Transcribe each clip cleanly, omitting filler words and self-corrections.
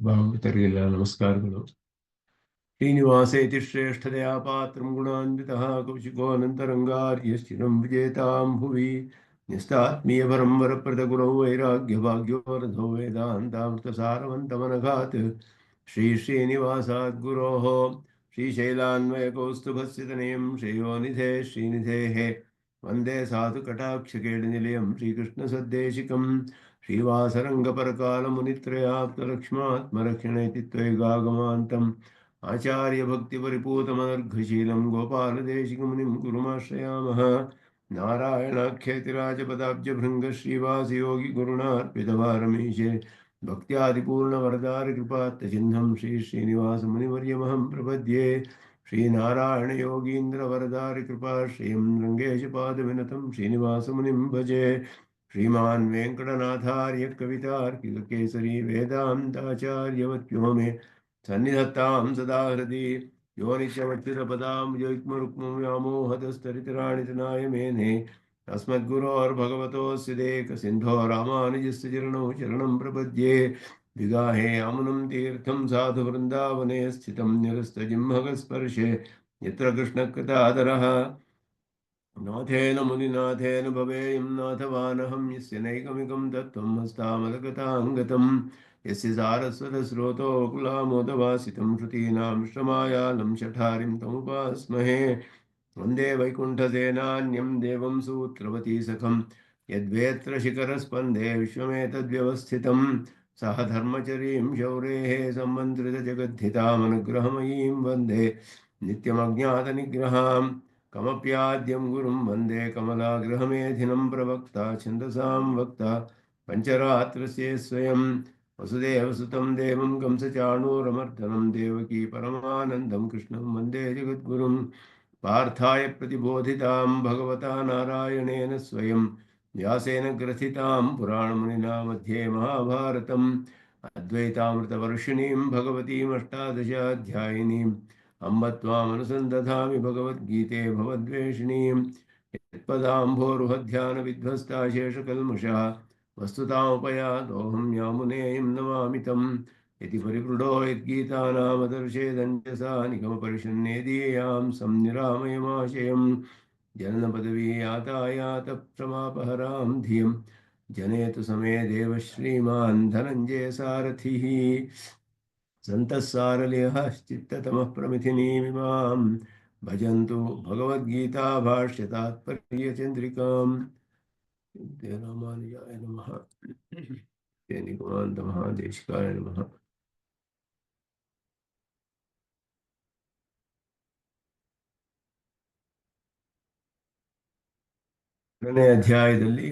ಭಾಗವತರಿಗೆಲ್ಲ ನಮಸ್ಕಾರಗಳು. ಶ್ರೀನಿವಾಸೇತಿ ಶ್ರೇಷ್ಠತೆಯ ಪಾತ್ರಂ ಗುಣಾನ್ವಿತಃ ಕೌಶಿಕೋऽನಂತರಂಗಾರ್ಯಶ್ಚಿರಂ ವಿಜೇತಾಂ ಭುವಿ ನ್ಯಸ್ತಾತ್ಮೀಯಪರಂ ವರಪ್ರದಗುರೌ ವೈರಾಗ್ಯಭಾಗ್ಯೋ ರಥೋ ವೇದಾಂತಾಮೃತಸಾರವಂತಮನಘಾತ್ ಶ್ರೀನಿವಾಸಾದ್ಗುರೋः ಶ್ರೀಶೈಲಾನ್ವಯಕೌಸ್ತುಭಸ್ಸಿತನಯಂ ಶ್ರೇಯೋನಿಧे ಶ್ರೀನಿಧೇः ವಂದೇ ಸಾಧುಕಟಾಕ್ಷकेळिनिलयं श्रीकृष्णसद्देशिकं श्रीवासरङ्गपरकालमुनित्रयाप्तलक्ष्मात्मरक्षणेति त्वयिगागमान्तम् आचार्यभक्तिपरिपूतमनर्घशीलं गोपालदेशिकमुनिं कुरुमाश्रयामः। नारायणाख्यतिराजपदाब्जभृङ्गश्रीवासयोगिगुरुणार्पितवारमीशे भक्त्यादिपूर्णवरदारिकृपात्तचिह्नं श्रीनिवासमुनिवर्यमहं प्रपद्ये। श्रीनारायणयोगीन्द्रवरदारिकृपाश्रयं रङ्गेशपादविनतं श्रीनिवासमुनिं भजे। श्रीमान् वेङ्कटनाथार्य कवितार्किककेसरी वेदान्ताचार्यवत्यो मे सन्निधत्तां सदा हृदि यो नित्यमच्युतपदां व्यामोहतस्तरितराणि तनाय मेने अस्मद्गुरोर्भगवतोऽस्य देकसिन्धो रामानुजस्य चरणौ शरणं प्रपद्ये। विगाहे अमुनं तीर्थं साधुवृन्दावने स्थितं निरस्तजिह्मगस्पर्शे यत्र कृष्णकृतादरः नाथेन मुनिनाथेन भवेयं नाथवानहं यस्य नैकमिकं तत्त्वं हस्तामलगताङ्गतं यस्य सारस्वतस्रोतोऽकुलामोदवासितं श्रुतीनां श्रमायालं शठारिं तमुपास्महे। वन्दे वैकुण्ठसेनान्यं देवं सूत्रवती सखं यद्वेत्र शिखरस्पन्दे विश्वमेतद्व्यवस्थितं सह धर्मचरीं शौरेः सम्मन्त्रितजगद्धितामनुग्रहमयीं वन्दे नित्यमज्ञातनिग्रहां कमप्याद्यं गुरुं वन्दे कमलागृहमेधिनं प्रवक्ता छन्दसां वक्ता पञ्चरात्रस्य स्वयं वसुदेवसुतं देवं कंसचाणूरमर्दनं देवकी परमानन्दं कृष्णं वन्दे जगद्गुरुं पार्थाय प्रतिबोधितां भगवता नारायणेन स्वयं व्यासेन ग्रथितां पुराणमुनिना मध्ये महाभारतम् अद्वैतामृतवर्षिणीं भगवतीमष्टादशाध्यायिनीम् अम्ब त्वामनुसन्दधामि भगवद्गीते भवद्वेषिणीं यत्पदाम्भोरुहध्यानविध्वस्ता शेषकल्मषः वस्तुतामुपयातोऽहं यामुनेयं नमामि तम् यदि परिपृढो यद्गीतानामदर्शेदञ्जसा निगमपरिषन्नेदीयां संनिरामयमाशयं जननपदवी यातायातप्रमापहरां धियं जनेतु समे देव श्रीमान् धनञ्जयसारथिः सन्तः सारल्यश्चित्ततमः प्रमिथिनीमिमां भजन्तु भगवद्गीता भाष्यतात्पर्यचन्द्रिकाम्। रामानुजाय नमः। निगमान्तमहादेशिकाय नमः। ಎರಡನೇ ಅಧ್ಯಾಯದಲ್ಲಿ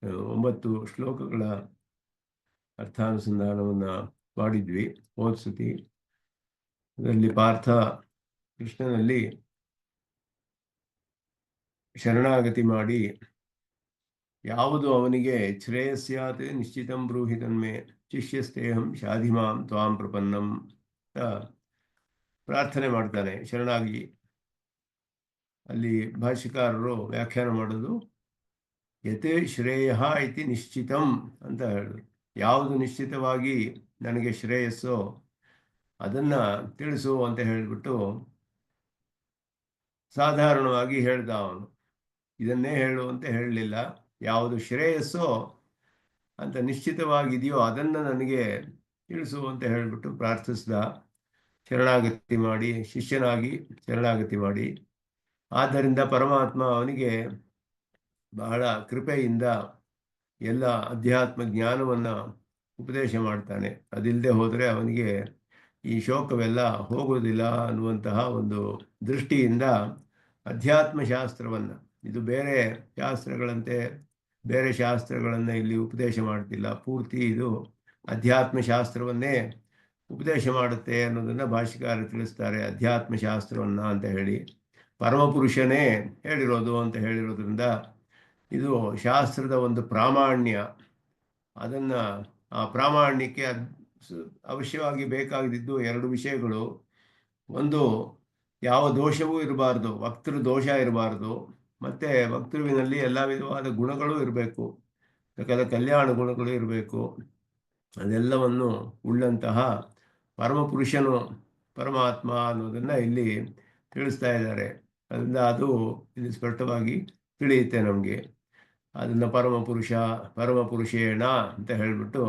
9 ಶ್ಲೋಕಗಳ ಅರ್ಥಾನುಸಂಧಾನವನ್ನು ಮಾಡಿದ್ವಿ ಹೋದ ಸತಿ. ಅದರಲ್ಲಿ ಪಾರ್ಥ ಕೃಷ್ಣನಲ್ಲಿ ಶರಣಾಗತಿ ಮಾಡಿ ಯಾವುದು ಅವನಿಗೆ ಶ್ರೇಯಸ್ಯಾತ್ ನಿಶ್ಚಿತಂ ಬ್ರೂಹಿ ತನ್ಮೇ ಶಿಷ್ಯಸ್ತೇಹಂ ಶಾಧಿಮಾಂ ತ್ವಾಂ ಪ್ರಪನ್ನಂ ಅಂತ ಪ್ರಾರ್ಥನೆ ಮಾಡ್ತಾನೆ ಶರಣಾಗಿ. ಅಲ್ಲಿ ಭಾಷ್ಯಕಾರರು ವ್ಯಾಖ್ಯಾನ ಮಾಡೋದು ಯತ್ ಶ್ರೇಯ ಇತಿ ನಿಶ್ಚಿತಂ ಅಂತ ಹೇಳಿದ್ರು. ಯಾವುದು ನಿಶ್ಚಿತವಾಗಿ ನನಗೆ ಶ್ರೇಯಸ್ಸೋ ಅದನ್ನ ತಿಳಿಸು ಅಂತ ಹೇಳಿಬಿಟ್ಟು ಸಾಧಾರಣವಾಗಿ ಹೇಳ್ದ ಅವನು. ಇದನ್ನೇ ಹೇಳು ಅಂತ ಹೇಳಲಿಲ್ಲ. ಯಾವುದು ಶ್ರೇಯಸ್ಸೋ ಅಂತ ನಿಶ್ಚಿತವಾಗಿದೆಯೋ ಅದನ್ನು ನನಗೆ ತಿಳಿಸು ಅಂತ ಹೇಳಿಬಿಟ್ಟು ಪ್ರಾರ್ಥಿಸ್ದ. ಶರಣಾಗತಿ ಮಾಡಿ ಶಿಷ್ಯನಾಗಿ ಶರಣಾಗತಿ ಮಾಡಿ. ಆದ್ದರಿಂದ ಪರಮಾತ್ಮ ಅವನಿಗೆ ಬಹಳ ಕೃಪೆಯಿಂದ ಎಲ್ಲ ಅಧ್ಯಾತ್ಮ ಜ್ಞಾನವನ್ನು ಉಪದೇಶ ಮಾಡ್ತಾನೆ. ಅದಿಲ್ಲದೆ ಹೋದರೆ ಅವನಿಗೆ ಈ ಶೋಕವೆಲ್ಲ ಹೋಗೋದಿಲ್ಲ ಅನ್ನುವಂತಹ ಒಂದು ದೃಷ್ಟಿಯಿಂದ ಅಧ್ಯಾತ್ಮ ಶಾಸ್ತ್ರವನ್ನು, ಇದು ಬೇರೆ ಶಾಸ್ತ್ರಗಳಂತೆ ಬೇರೆ ಶಾಸ್ತ್ರಗಳನ್ನು ಇಲ್ಲಿ ಉಪದೇಶ ಮಾಡ್ತಿಲ್ಲ, ಪೂರ್ತಿ ಇದು ಅಧ್ಯಾತ್ಮ ಶಾಸ್ತ್ರವನ್ನೇ ಉಪದೇಶ ಮಾಡುತ್ತೆ ಅನ್ನೋದನ್ನು ಭಾಷ್ಯಕಾರ ತಿಳಿಸ್ತಾರೆ. ಅಧ್ಯಾತ್ಮ ಶಾಸ್ತ್ರವನ್ನು ಅಂತ ಹೇಳಿ ಪರಮಪುರುಷನೇ ಹೇಳಿರೋದು ಅಂತ ಹೇಳಿರೋದ್ರಿಂದ ಇದು ಶಾಸ್ತ್ರದ ಒಂದು ಪ್ರಾಮಾಣ್ಯ. ಅದನ್ನು ಆ ಪ್ರಾಮಾಣ್ಯಕ್ಕೆ ಅವಶ್ಯವಾಗಿ ಬೇಕಾಗಿದ್ದು 2 ವಿಷಯಗಳು. ಒಂದು, ಯಾವ ದೋಷವೂ ಇರಬಾರ್ದು, ವಕ್ತೃ ದೋಷ ಇರಬಾರ್ದು. ಮತ್ತು ವಕ್ತೃವಿನಲ್ಲಿ ಎಲ್ಲ ವಿಧವಾದ ಗುಣಗಳು ಇರಬೇಕು, ಸಕಲ ಕಲ್ಯಾಣ ಗುಣಗಳು ಇರಬೇಕು. ಅದೆಲ್ಲವನ್ನು ಉಳ್ಳಂತಹ ಪರಮಪುರುಷನು ಪರಮಾತ್ಮ ಅನ್ನೋದನ್ನು ಇಲ್ಲಿ ತಿಳಿಸ್ತಾ ಇದ್ದಾರೆ. ಅದರಿಂದ ಅದು ಇಲ್ಲಿ ಸ್ಪಷ್ಟವಾಗಿ ತಿಳಿಯುತ್ತೆ ನಮಗೆ. ಅದನ್ನು ಪರಮಪುರುಷ ಪರಮಪುರುಷೇಣ ಅಂತ ಹೇಳಿಬಿಟ್ಟು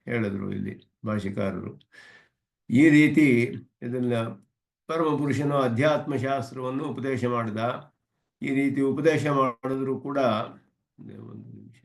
ಹೇಳಿದ್ರು ಇಲ್ಲಿ ಭಾಷಿಕಾರರು. ಈ ರೀತಿ ಇದನ್ನು ಪರಮಪುರುಷನು ಅಧ್ಯಾತ್ಮಶಾಸ್ತ್ರವನ್ನು ಉಪದೇಶ ಮಾಡಿದ. ಈ ರೀತಿ ಉಪದೇಶ ಮಾಡಿದ್ರು ಕೂಡ ಒಂದು ನಿಮಿಷ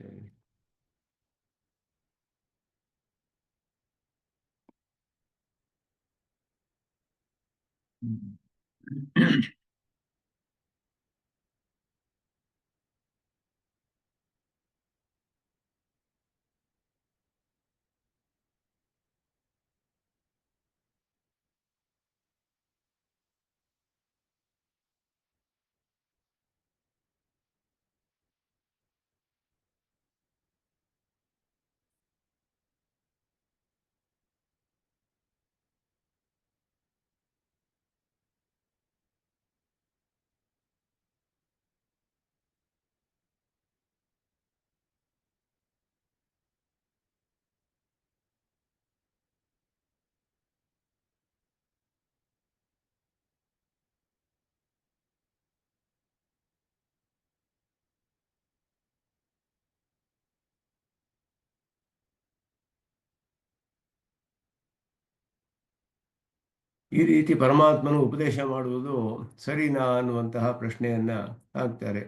ಈ ರೀತಿ ಪರಮಾತ್ಮನು ಉಪದೇಶ ಮಾಡುವುದು ಸರಿನಾ ಅನ್ನುವಂತಹ ಪ್ರಶ್ನೆಯನ್ನು ಹಾಕ್ತಾರೆ.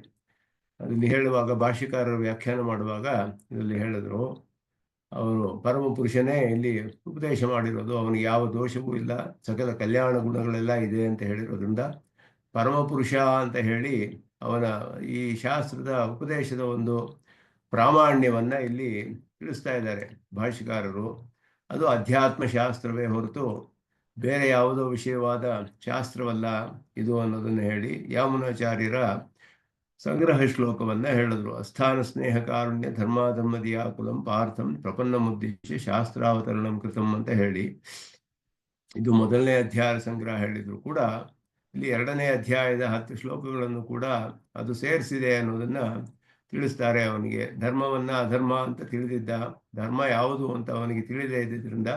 ಅದರಲ್ಲಿ ಹೇಳುವಾಗ ಭಾಷ್ಯಕಾರರು ವ್ಯಾಖ್ಯಾನ ಮಾಡುವಾಗ ಇದರಲ್ಲಿ ಹೇಳಿದ್ರು, ಅವನು ಪರಮಪುರುಷನೇ ಇಲ್ಲಿ ಉಪದೇಶ ಮಾಡಿರೋದು, ಅವನಿಗೆ ಯಾವ ದೋಷವೂ ಇಲ್ಲ, ಸಕಲ ಕಲ್ಯಾಣ ಗುಣಗಳೆಲ್ಲ ಇದೆ ಅಂತ ಹೇಳಿರೋದ್ರಿಂದ ಪರಮಪುರುಷ ಅಂತ ಹೇಳಿ ಅವನ ಈ ಶಾಸ್ತ್ರದ ಉಪದೇಶದ ಒಂದು ಪ್ರಾಮಾಣ್ಯವನ್ನು ಇಲ್ಲಿ ತಿಳಿಸ್ತಾ ಇದ್ದಾರೆ ಭಾಷ್ಯಕಾರರು. ಅದು ಅಧ್ಯಾತ್ಮ ಶಾಸ್ತ್ರವೇ ಹೊರತು ಬೇರೆ ಯಾವುದೋ ವಿಷಯವಾದ ಶಾಸ್ತ್ರವಲ್ಲ ಇದು ಅನ್ನೋದನ್ನು ಹೇಳಿ ಯಾಮುನಾಚಾರ್ಯರ ಸಂಗ್ರಹ ಶ್ಲೋಕವನ್ನು ಹೇಳಿದ್ರು. ಅಸ್ಥಾನ ಸ್ನೇಹ ಕಾರುಣ್ಯ ಧರ್ಮಾಧರ್ಮದಿಯಾಕುಲಂ ಪಾರ್ಥಂ ಪ್ರಪನ್ನ ಮುದ್ದೇಶ ಶಾಸ್ತ್ರಾವತರಣಂ ಕೃತಂ ಅಂತ ಹೇಳಿ ಇದು ಮೊದಲನೇ ಅಧ್ಯಾಯದ ಸಂಗ್ರಹ ಹೇಳಿದ್ರು ಕೂಡ ಇಲ್ಲಿ ಎರಡನೇ ಅಧ್ಯಾಯದ 10 ಶ್ಲೋಕಗಳನ್ನು ಕೂಡ ಅದು ಸೇರಿಸಿದೆ ಅನ್ನೋದನ್ನು ತಿಳಿಸ್ತಾರೆ. ಅವನಿಗೆ ಧರ್ಮವನ್ನು ಅಧರ್ಮ ಅಂತ ತಿಳಿದಿದ್ದ, ಧರ್ಮ ಯಾವುದು ಅಂತ ಅವನಿಗೆ ತಿಳಿದೇ ಇದ್ದಿದ್ದರಿಂದ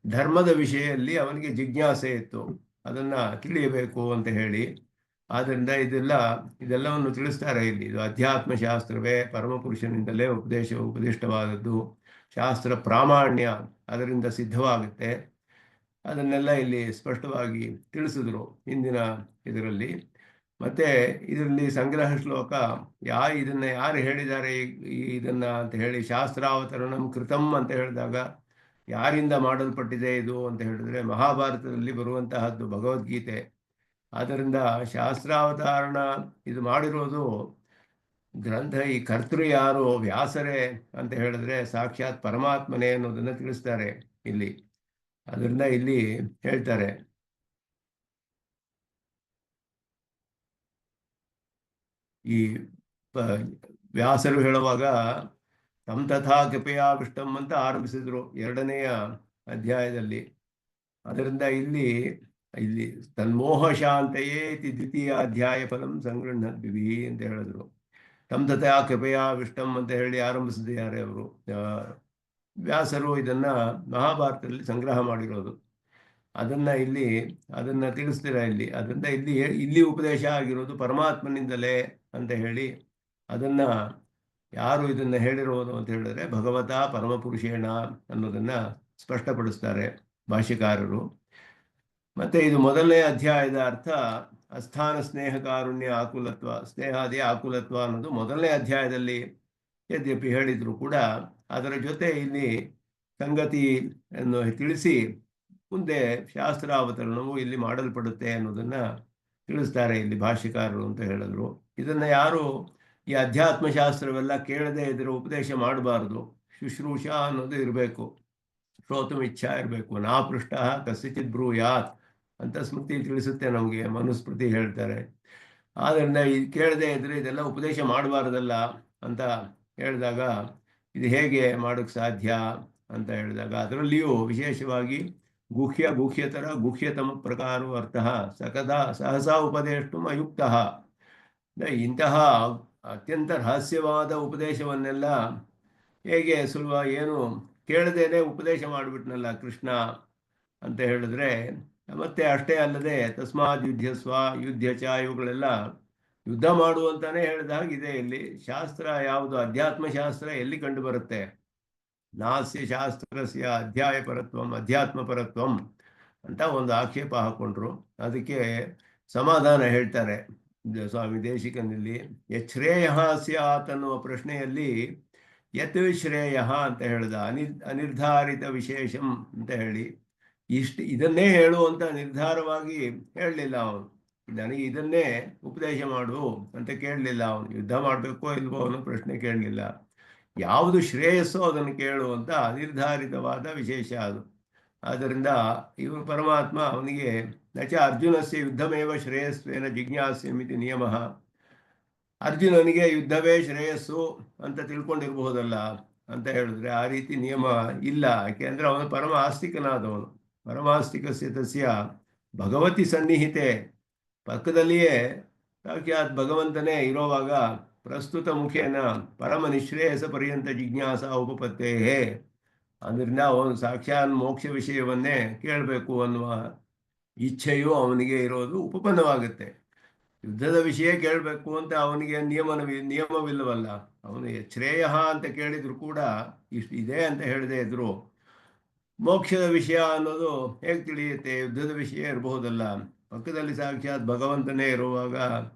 ಧರ್ಮದ ವಿಷಯದಲ್ಲಿ ಅವನಿಗೆ ಜಿಜ್ಞಾಸೆ ಇತ್ತು, ಅದನ್ನು ತಿಳಿಯಬೇಕು ಅಂತ ಹೇಳಿ. ಆದ್ದರಿಂದ ಇದೆಲ್ಲವನ್ನು ತಿಳಿಸ್ತಾರೆ ಇಲ್ಲಿ. ಇದು ಅಧ್ಯಾತ್ಮ ಶಾಸ್ತ್ರವೇ, ಪರಮಪುರುಷನಿಂದಲೇ ಉಪದಿಷ್ಟವಾದದ್ದು, ಶಾಸ್ತ್ರ ಪ್ರಾಮಾಣ್ಯ ಅದರಿಂದ ಸಿದ್ಧವಾಗುತ್ತೆ. ಅದನ್ನೆಲ್ಲ ಇಲ್ಲಿ ಸ್ಪಷ್ಟವಾಗಿ ತಿಳಿಸಿದ್ರು ಹಿಂದಿನ ಇದರಲ್ಲಿ. ಮತ್ತೆ ಇದರಲ್ಲಿ ಸಂಗ್ರಹ ಶ್ಲೋಕ ಇದನ್ನು ಯಾರು ಹೇಳಿದ್ದಾರೆ ಇದನ್ನು ಅಂತ ಹೇಳಿ ಶಾಸ್ತ್ರಾವತರಣಂ ಕೃತಂ ಅಂತ ಹೇಳಿದಾಗ ಯಾರಿಂದ ಮಾಡಲ್ಪಟ್ಟಿದೆ ಇದು ಅಂತ ಹೇಳಿದ್ರೆ ಮಹಾಭಾರತದಲ್ಲಿ ಬರುವಂತಹದ್ದು ಭಗವದ್ಗೀತೆ. ಆದ್ದರಿಂದ ಶಾಸ್ತ್ರಾವತಾರಣ ಇದು ಮಾಡಿರೋದು ಗ್ರಂಥ ಈ ಕರ್ತೃ ಯಾರು ವ್ಯಾಸರೇ ಅಂತ ಹೇಳಿದ್ರೆ ಸಾಕ್ಷಾತ್ ಪರಮಾತ್ಮನೇ ಅನ್ನೋದನ್ನು ತಿಳಿಸ್ತಾರೆ ಇಲ್ಲಿ. ಅದರಿಂದ ಇಲ್ಲಿ ಹೇಳ್ತಾರೆ, ಈ ವ್ಯಾಸರು ಹೇಳುವಾಗ ತಮ್ ತಥಾ ಕೃಪಯಾವಿಷ್ಟಂ ಅಂತ ಆರಂಭಿಸಿದ್ರು ಎರಡನೆಯ ಅಧ್ಯಾಯದಲ್ಲಿ. ಅದರಿಂದ ಇಲ್ಲಿ ತನ್ಮೋಹ ಶಾಂತೆಯೇ ದ್ವಿತೀಯ ಅಧ್ಯಾಯ ಫಲಂ ಸಂಗೃಹದ್ವಿಭಿ ಅಂತ ಹೇಳಿದ್ರು. ತಮ್ ತಥಾ ಕೃಪಯಾವಿಷ್ಟಂ ಅಂತ ಹೇಳಿ ಆರಂಭಿಸಿದ್ದಾರೆ ಅವರು ವ್ಯಾಸರು. ಇದನ್ನ ಮಹಾಭಾರತದಲ್ಲಿ ಸಂಗ್ರಹ ಮಾಡಿರೋದು. ಅದನ್ನ ತಿಳಿಸ್ತೀರ ಇಲ್ಲಿ. ಅದರಿಂದ ಇಲ್ಲಿ ಉಪದೇಶ ಆಗಿರೋದು ಪರಮಾತ್ಮನಿಂದಲೇ ಅಂತ ಹೇಳಿ ಅದನ್ನ ಯಾರು ಇದನ್ನ ಹೇಳಿರೋದು ಅಂತ ಹೇಳಿದ್ರೆ ಭಗವತ ಪರಮಪುರುಷೇಣ ಅನ್ನೋದನ್ನ ಸ್ಪಷ್ಟಪಡಿಸ್ತಾರೆ ಭಾಷ್ಯಕಾರರು. ಮತ್ತೆ ಇದು ಮೊದಲನೇ ಅಧ್ಯಾಯದ ಅರ್ಥ ಅಸ್ಥಾನ ಸ್ನೇಹ ಕಾರುಣ್ಯ ಆಕುಲತ್ವ, ಸ್ನೇಹಾದಿ ಆಕುಲತ್ವ ಅನ್ನೋದು ಮೊದಲನೇ ಅಧ್ಯಾಯದಲ್ಲಿ ಯದ್ಯಪಿ ಹೇಳಿದ್ರು ಕೂಡ ಅದರ ಜೊತೆ ಇಲ್ಲಿ ಸಂಗತಿಯನ್ನು ತಿಳಿಸಿ ಮುಂದೆ ಶಾಸ್ತ್ರಾವತರಣವು ಇಲ್ಲಿ ಮಾಡಲ್ಪಡುತ್ತೆ ಅನ್ನೋದನ್ನ ತಿಳಿಸ್ತಾರೆ ಇಲ್ಲಿ ಭಾಷ್ಯಕಾರರು ಅಂತ ಹೇಳಿದ್ರು. ಇದನ್ನ ಯಾರು ಈ ಅಧ್ಯಾತ್ಮ ಶಾಸ್ತ್ರವೆಲ್ಲ ಕೇಳದೆ ಇದರ ಉಪದೇಶ ಮಾಡಬಾರ್ದು. ಶುಶ್ರೂಷ ಅನ್ನೋದು ಇರಬೇಕು, ಶ್ರೋತುಂ ಇಚ್ಛಾ ಇರಬೇಕು. ನಾ ಪೃಷ್ಟ ಕಸ್ಯಚಿತ್ ಬ್ರೂಯಾತ್ ಅಂತ ಸ್ಮೃತಿ ತಿಳಿಸುತ್ತೆ ನಮಗೆ, ಮನುಸ್ಮೃತಿ ಹೇಳ್ತಾರೆ. ಆದ್ದರಿಂದ ಇದು ಕೇಳದೆ ಇದ್ರೆ ಇದೆಲ್ಲ ಉಪದೇಶ ಮಾಡಬಾರ್ದಲ್ಲ ಅಂತ ಹೇಳಿದಾಗ ಇದು ಹೇಗೆ ಮಾಡೋಕ್ಕೆ ಸಾಧ್ಯ ಅಂತ ಹೇಳಿದಾಗ ಅದರಲ್ಲಿಯೂ ವಿಶೇಷವಾಗಿ ಗುಹ್ಯತರ ಗುಹ್ಯತಮ ಪ್ರಕಾರ ಅರ್ಥ ಸಹಸಾ ಉಪದೇಷ್ಟು ಅಯುಕ್ತ. ಇಂತಹ ಅತ್ಯಂತ ರಹಸ್ಯವಾದ ಉಪದೇಶವನ್ನೆಲ್ಲ ಹೇಗೆ ಏನು ಕೇಳದೇನೆ ಉಪದೇಶ ಮಾಡಿಬಿಟ್ನಲ್ಲ ಕೃಷ್ಣ ಅಂತ ಹೇಳಿದ್ರೆ, ಮತ್ತೆ ಅಷ್ಟೇ ಅಲ್ಲದೆ ತಸ್ಮಾತ್ ಯುದ್ಧಸ್ವ ಯುದ್ಧಚ ಇವುಗಳೆಲ್ಲ ಯುದ್ಧ ಮಾಡುವಂತಾನೆ ಹೇಳಿದಾಗಿದೆ. ಇಲ್ಲಿ ಶಾಸ್ತ್ರ ಯಾವುದು, ಅಧ್ಯಾತ್ಮ ಶಾಸ್ತ್ರ ಎಲ್ಲಿ ಕಂಡು ಬರುತ್ತೆ? ನಾಸ್ಯ ಶಾಸ್ತ್ರಸ್ಯ ಅಧ್ಯಾಯ ಪರತ್ವಂ ಅಧ್ಯಾತ್ಮ ಪರತ್ವಂ ಅಂತ ಒಂದು ಆಕ್ಷೇಪ ಹಾಕೊಂಡ್ರು. ಅದಕ್ಕೆ ಸಮಾಧಾನ ಹೇಳ್ತಾರೆ ಸ್ವಾಮಿ ದೇಶಿಕನಲ್ಲಿ. ಯಚ್ಛ್ರೇಯ ಸ್ಯಾತ್ ಅನ್ನುವ ಪ್ರಶ್ನೆಯಲ್ಲಿ ಯತ್ ಶ್ರೇಯ ಅಂತ ಹೇಳ್ದ, ಅನಿರ್ಧಾರಿತ ವಿಶೇಷಂ ಅಂತ ಹೇಳಿ ಇದನ್ನೇ ಹೇಳುವಂತ ನಿರ್ಧಾರವಾಗಿ ಹೇಳಲಿಲ್ಲ ಅವನು. ನನಗೆ ಇದನ್ನೇ ಉಪದೇಶ ಮಾಡು ಅಂತ ಕೇಳಲಿಲ್ಲ ಅವನು. ಯುದ್ಧ ಮಾಡಬೇಕೋ ಇಲ್ವೋ ಅನ್ನೋ ಪ್ರಶ್ನೆ ಕೇಳಲಿಲ್ಲ. ಯಾವುದು ಶ್ರೇಯಸ್ಸೋ ಅದನ್ನು ಕೇಳುವಂತ ಅನಿರ್ಧಾರಿತವಾದ ವಿಶೇಷ ಅದು. ಆದ್ದರಿಂದ ಇವನು ಪರಮಾತ್ಮ ಅವನಿಗೆ ನಚ ಅರ್ಜುನಸ್ಯ ಯುದ್ಧಮೇವ ಶ್ರೇಯಸ್ವೇನ ಜಿಜ್ಞಾಸ್ಯಮಿತಿ ನಿಯಮ. ಅರ್ಜುನನಿಗೆ ಯುದ್ಧವೇ ಶ್ರೇಯಸ್ಸು ಅಂತ ತಿಳ್ಕೊಂಡಿರಬಹುದಲ್ಲ ಅಂತ ಹೇಳಿದ್ರೆ ಆ ರೀತಿ ನಿಯಮ ಇಲ್ಲ. ಯಾಕೆಂದ್ರೆ ಅವನು ಪರಮ ಆಸ್ತಿಕನಾದವನು. ಪರಮಾಸ್ತಿಕಸ್ಯ ತಸ್ಯ ಭಗವತಿ ಸನ್ನಿಹಿತೆ, ಪಕ್ಕದಲ್ಲಿಯೇ ಸಾಕ್ಷಾತ್ ಭಗವಂತನೇ ಇರೋವಾಗ ಪ್ರಸ್ತುತ ಮುಖೇನ ಪರಮ ನಿಶ್ರೇಯಸ ಪರ್ಯಂತ ಜಿಜ್ಞಾಸ ಉಪಪತ್ತೇ. ಅದರಿಂದ ಅವನು ಸಾಕ್ಷಾತ್ ಮೋಕ್ಷ ವಿಷಯವನ್ನೇ ಕೇಳಬೇಕು ಅನ್ನುವ ಇಚ್ಛೆಯು ಅವನಿಗೆ ಇರೋದು ಉಪಪನ್ನವಾಗುತ್ತೆ. ಯುದ್ಧದ ವಿಷಯ ಕೇಳಬೇಕು ಅಂತ ಅವನಿಗೆ ನಿಯಮವಿಲ್ಲವಲ್ಲ. ಅವನು ಶ್ರೇಯ ಅಂತ ಕೇಳಿದ್ರು ಕೂಡ ಇಷ್ಟು ಇದೆ ಅಂತ ಹೇಳದೇ ಇದ್ರು ಮೋಕ್ಷದ ವಿಷಯ ಅನ್ನೋದು ಹೇಗೆ ತಿಳಿಯುತ್ತೆ? ಯುದ್ಧದ ವಿಷಯ ಇರಬಹುದಲ್ಲ. ಪಕ್ಕದಲ್ಲಿ ಸಾಕ್ಷಾತ್ ಭಗವಂತನೇ ಇರುವಾಗ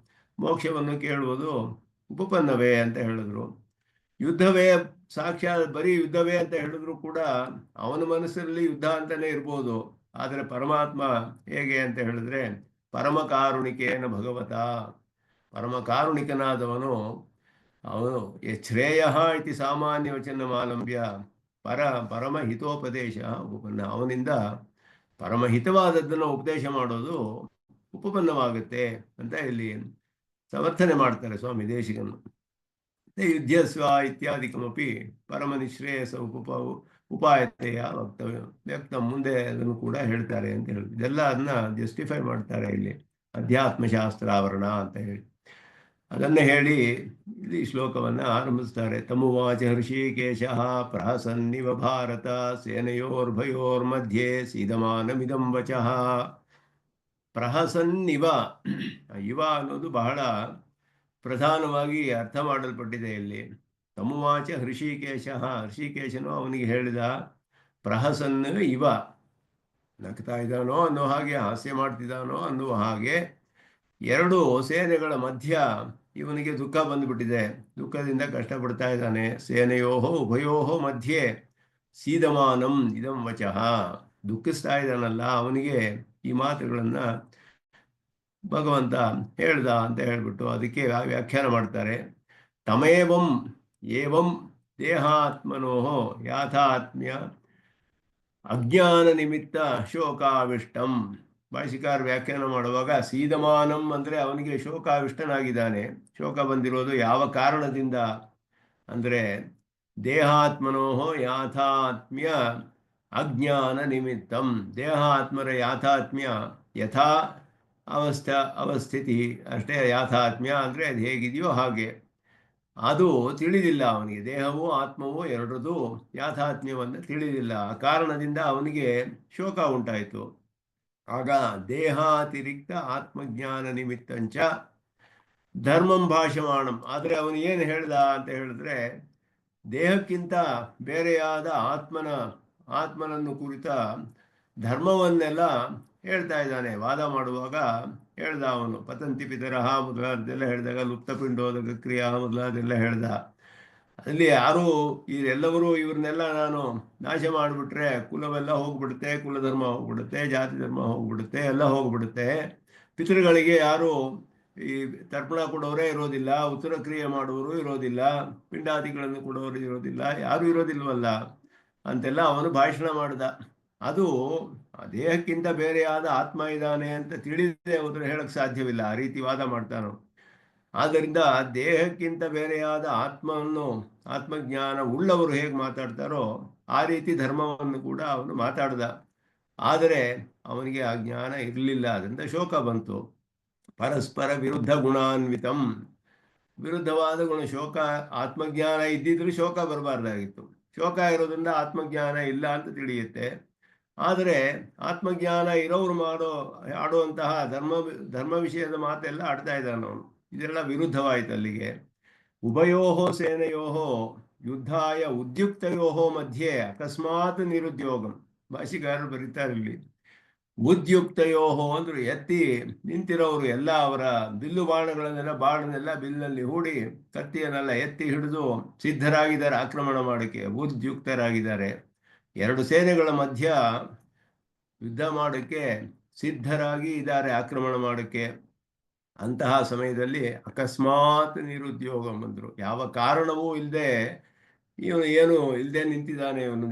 ಮೋಕ್ಷವನ್ನು ಕೇಳುವುದು ಉಪಪನ್ನವೇ ಅಂತ ಹೇಳಿದ್ರು. ಯುದ್ಧವೇ ಸಾಕ್ಷಾತ್ ಬರೀ ಯುದ್ಧವೇ ಅಂತ ಹೇಳಿದ್ರು ಕೂಡ ಅವನ ಮನಸ್ಸಲ್ಲಿ ಯುದ್ಧ ಅಂತಾನೆ ಇರ್ಬೋದು. ಆದರೆ ಪರಮಾತ್ಮ ಹೇಗೆ ಅಂತ ಹೇಳಿದ್ರೆ ಪರಮ ಕಾರುಣಿಕೇನ ಭಗವತ, ಪರಮ ಕಾರುಣಿಕನಾದವನು ಅವನು ಶ್ರೇಯ ಇತಿ ಸಾಮಾನ್ಯ ವಚನಮಾಲಂಬ್ಯ ಪರಮ ಹಿತೋಪದೇಶ ಉಪಪನ್ನ. ಅವನಿಂದ ಪರಮಹಿತವಾದದ್ದನ್ನು ಉಪದೇಶ ಮಾಡೋದು ಉಪಪನ್ನವಾಗುತ್ತೆ ಅಂತ ಇಲ್ಲಿ ಸಮರ್ಥನೆ ಮಾಡ್ತಾರೆ ಸ್ವಾಮಿ ದೇಶಿಕನು. ಯುದ್ಧಸ್ವ ಇತ್ಯಾದಿಕಮಪಿ ಪರಮ ನಿಶ್ರೇಯಸ ಉಪಾಯತೆಯ ವ್ಯಕ್ತ ಮುಂದೆ ಅದನ್ನು ಕೂಡ ಹೇಳ್ತಾರೆ ಅಂತ ಹೇಳಿ ಇದೆಲ್ಲ ಅದನ್ನ ಜಸ್ಟಿಫೈ ಮಾಡ್ತಾರೆ ಇಲ್ಲಿ ಅಧ್ಯಾತ್ಮಶಾಸ್ತ್ರ ಆವರಣ ಅಂತ ಹೇಳಿ. ಅದನ್ನೇ ಹೇಳಿ ಇಲ್ಲಿ ಶ್ಲೋಕವನ್ನ ಆರಂಭಿಸ್ತಾರೆ. ತಮುವಾಚ ಹೃಷಿಕೇಶ ಪ್ರಹಸನ್ನಿವ ಭಾರತ ಸೇನೆಯೋರ್ಭಯೋರ್ಮಧ್ಯೆ ಸೀದಮಾನಮಿದಂ ವಚಃ. ಪ್ರಹಸನ್ನಿವ, ಇವ ಅನ್ನೋದು ಬಹಳ ಪ್ರಧಾನವಾಗಿ ಅರ್ಥ ಮಾಡಲ್ಪಟ್ಟಿದೆ ಇಲ್ಲಿ. ತಮುವಾಚ ಹೃಷಿಕೇಶ, ಹೃಷಿಕೇಶನು ಅವನಿಗೆ ಹೇಳಿದ. ಪ್ರಹಸನ್ ಇವ, ನಗ್ತಾ ಇದ್ದಾನೋ ಅನ್ನೋ ಹಾಗೆ, ಹಾಸ್ಯ ಮಾಡ್ತಿದ್ದಾನೋ ಅನ್ನುವ ಹಾಗೆ ಎರಡು ಸೇನೆಗಳ ಮಧ್ಯ ಇವನಿಗೆ ದುಃಖ ಬಂದುಬಿಟ್ಟಿದೆ. ದುಃಖದಿಂದ ಕಷ್ಟಪಡ್ತಾ ಇದ್ದಾನೆ. ಸೇನೆಯೋಹೋ ಉಭಯೋಹೋ ಮಧ್ಯೆ ಸೀದಮಾನಂ ಇದಂ ವಚಃ. ದುಃಖಿಸ್ತಾ ಇದ್ದಾನಲ್ಲ, ಅವನಿಗೆ ಈ ಮಾತುಗಳನ್ನ ಭಗವಂತ ಹೇಳ್ದ ಅಂತ ಹೇಳ್ಬಿಟ್ಟು ಅದಕ್ಕೆ ವ್ಯಾಖ್ಯಾನ ಮಾಡ್ತಾರೆ. ತಮೇವಂ ಏವಂ ದೇಹಾತ್ಮನೋಹೋ ಯಾಥಾತ್ಮ್ಯ ಅಜ್ಞಾನ ನಿಮಿತ್ತ ಶೋಕಾವಿಷ್ಟಂ. ಭಾಷಿಕಾರ ವ್ಯಾಖ್ಯಾನ ಮಾಡುವಾಗ ಸೀದಮಾನಂ ಅಂದರೆ ಅವನಿಗೆ ಶೋಕಾವಿಷ್ಟನಾಗಿದ್ದಾನೆ. ಶೋಕ ಬಂದಿರೋದು ಯಾವ ಕಾರಣದಿಂದ ಅಂದರೆ ದೇಹಾತ್ಮನೋಹೋ ಯಾಥಾತ್ಮ್ಯ ಅಜ್ಞಾನ ನಿಮಿತ್ತಂ. ದೇಹಾತ್ಮರ ಯಾಥಾತ್ಮ್ಯ ಯಥಾ ಅವಸ್ಥಿತಿ ಅಷ್ಟೇ. ಯಾಥಾತ್ಮ್ಯ ಅಂದರೆ ಅದು ಹೇಗಿದೆಯೋ ಹಾಗೆ, ಅದು ತಿಳಿದಿಲ್ಲ ಅವನಿಗೆ. ದೇಹವೂ ಆತ್ಮವೂ ಎರಡರದು ಯಾಥಾತ್ಮ್ಯವನ್ನು ತಿಳಿದಿಲ್ಲ. ಆ ಕಾರಣದಿಂದ ಅವನಿಗೆ ಶೋಕ ಉಂಟಾಯಿತು. ಆಗ ದೇಹಾತಿರಿಕ್ತ ಆತ್ಮಜ್ಞಾನ ನಿಮಿತ್ತಂಚ ಧರ್ಮಂ ಭಾಷಮಾಣಂ. ಆದರೆ ಅವನು ಏನು ಹೇಳ್ದ ಅಂತ ಹೇಳಿದ್ರೆ ದೇಹಕ್ಕಿಂತ ಬೇರೆಯಾದ ಆತ್ಮನನ್ನು ಕುರಿತ ಧರ್ಮವನ್ನೆಲ್ಲ ಹೇಳ್ತಾ ಇದ್ದಾನೆ. ವಾದ ಮಾಡುವಾಗ ಹೇಳ್ದ ಅವನು. ಪತಂತಿ ಪಿತರಹ ಮೊದಲಾದೆಲ್ಲ ಹೇಳಿದಾಗ ಲುಪ್ತಪಿಂಡೋದಕ ಕ್ರಿಯಾ ಮೊದಲಾದೆಲ್ಲ ಹೇಳ್ದ. ಅಲ್ಲಿ ಯಾರು ಇವರೆಲ್ಲವರು ಇವ್ರನ್ನೆಲ್ಲ ನಾನು ನಾಶ ಮಾಡಿಬಿಟ್ರೆ ಕುಲವೆಲ್ಲ ಹೋಗ್ಬಿಡುತ್ತೆ, ಕುಲಧರ್ಮ ಹೋಗ್ಬಿಡುತ್ತೆ, ಜಾತಿ ಧರ್ಮ ಹೋಗ್ಬಿಡುತ್ತೆ, ಎಲ್ಲ ಹೋಗ್ಬಿಡುತ್ತೆ. ಪಿತೃಗಳಿಗೆ ಯಾರು ಈ ತರ್ಪಣ ಕೊಡೋರೇ ಇರೋದಿಲ್ಲ, ಉತ್ತರ ಕ್ರಿಯೆ ಮಾಡುವವರು ಇರೋದಿಲ್ಲ, ಪಿಂಡಾದಿಗಳನ್ನು ಕೊಡೋರು ಇರೋದಿಲ್ಲ, ಯಾರು ಇರೋದಿಲ್ವಲ್ಲ ಅಂತೆಲ್ಲ ಅವನು ಭಾಷಣ ಮಾಡ್ದ. ಅದು ದೇಹಕ್ಕಿಂತ ಬೇರೆಯಾದ ಆತ್ಮ ಇದ್ದಾನೆ ಅಂತ ತಿಳಿದೇ ಹೋದ್ರೆ ಹೇಳಕ್ ಸಾಧ್ಯವಿಲ್ಲ. ಆ ರೀತಿ ವಾದ ಮಾಡ್ತಾನು. ಆದ್ದರಿಂದ ದೇಹಕ್ಕಿಂತ ಬೇರೆಯಾದ ಆತ್ಮಜ್ಞಾನ ಉಳ್ಳವರು ಹೇಗೆ ಮಾತಾಡ್ತಾರೋ ಆ ರೀತಿ ಧರ್ಮವನ್ನು ಕೂಡ ಅವನು ಮಾತಾಡ್ದ. ಆದರೆ ಅವನಿಗೆ ಆ ಜ್ಞಾನ ಇರಲಿಲ್ಲ. ಅದರಿಂದ ಶೋಕ ಬಂತು. ಪರಸ್ಪರ ವಿರುದ್ಧ ಗುಣಾನ್ವಿತಂ, ವಿರುದ್ಧವಾದ ಶೋಕ. ಆತ್ಮಜ್ಞಾನ ಇದ್ದಿದ್ರು ಶೋಕ ಬರಬಾರ್ದಾಗಿತ್ತು. ಶೋಕ ಇರೋದ್ರಿಂದ ಆತ್ಮಜ್ಞಾನ ಇಲ್ಲ ಅಂತ ತಿಳಿಯುತ್ತೆ. ಆದರೆ ಆತ್ಮಜ್ಞಾನ ಇರೋರು ಆಡುವಂತಹ ಧರ್ಮ ವಿಷಯದ ಮಾತೆಲ್ಲ ಆಡ್ತಾ ಇದ್ದಾನೆ ಅವನು. ಇದೆಲ್ಲ ವಿರುದ್ಧವಾಯಿತು ಅಲ್ಲಿಗೆ. ಉಭಯೋಃ ಸೇನೆಯೋಃ ಯುದ್ಧಾಯ ಉದ್ಯುಕ್ತಯೋಃ ಮಧ್ಯೆ ಅಕಸ್ಮಾತ್ ನಿರುದ್ಯೋಗಂ. ಭಾಷಿಕಾರರು ಬರೀತಾರೆ ಇಲ್ಲಿ. ಉದ್ಯುಕ್ತಯೋಃ ಅಂದ್ರು ಎತ್ತಿ ನಿಂತಿರೋರು ಎಲ್ಲ ಅವರ ಬಾಣನೆಲ್ಲ ಬಿಲ್ಲಿನಲ್ಲಿ ಹೂಡಿ ಕತ್ತಿಯನ್ನೆಲ್ಲ ಎತ್ತಿ ಹಿಡಿದು ಸಿದ್ಧರಾಗಿದ್ದಾರೆ ಆಕ್ರಮಣ ಮಾಡೋಕ್ಕೆ, ಉದ್ಯುಕ್ತರಾಗಿದ್ದಾರೆ. ಎರಡು ಸೇನೆಗಳ ಮಧ್ಯ ಯುದ್ಧ ಮಾಡೋಕ್ಕೆ ಸಿದ್ಧರಾಗಿ ಇದ್ದಾರೆ, ಆಕ್ರಮಣ ಮಾಡೋಕ್ಕೆ. ಅಂತಹ ಸಮಯದಲ್ಲಿ ಅಕಸ್ಮಾತ್ ನಿರುದ್ಯೋಗಂ ಅಂದ್ರು. ಯಾವ ಕಾರಣವೂ ಇಲ್ಲದೆ ಇವನು ಏನು ಇಲ್ಲದೆ ನಿಂತಿದ್ದಾನೆ, ಇವನು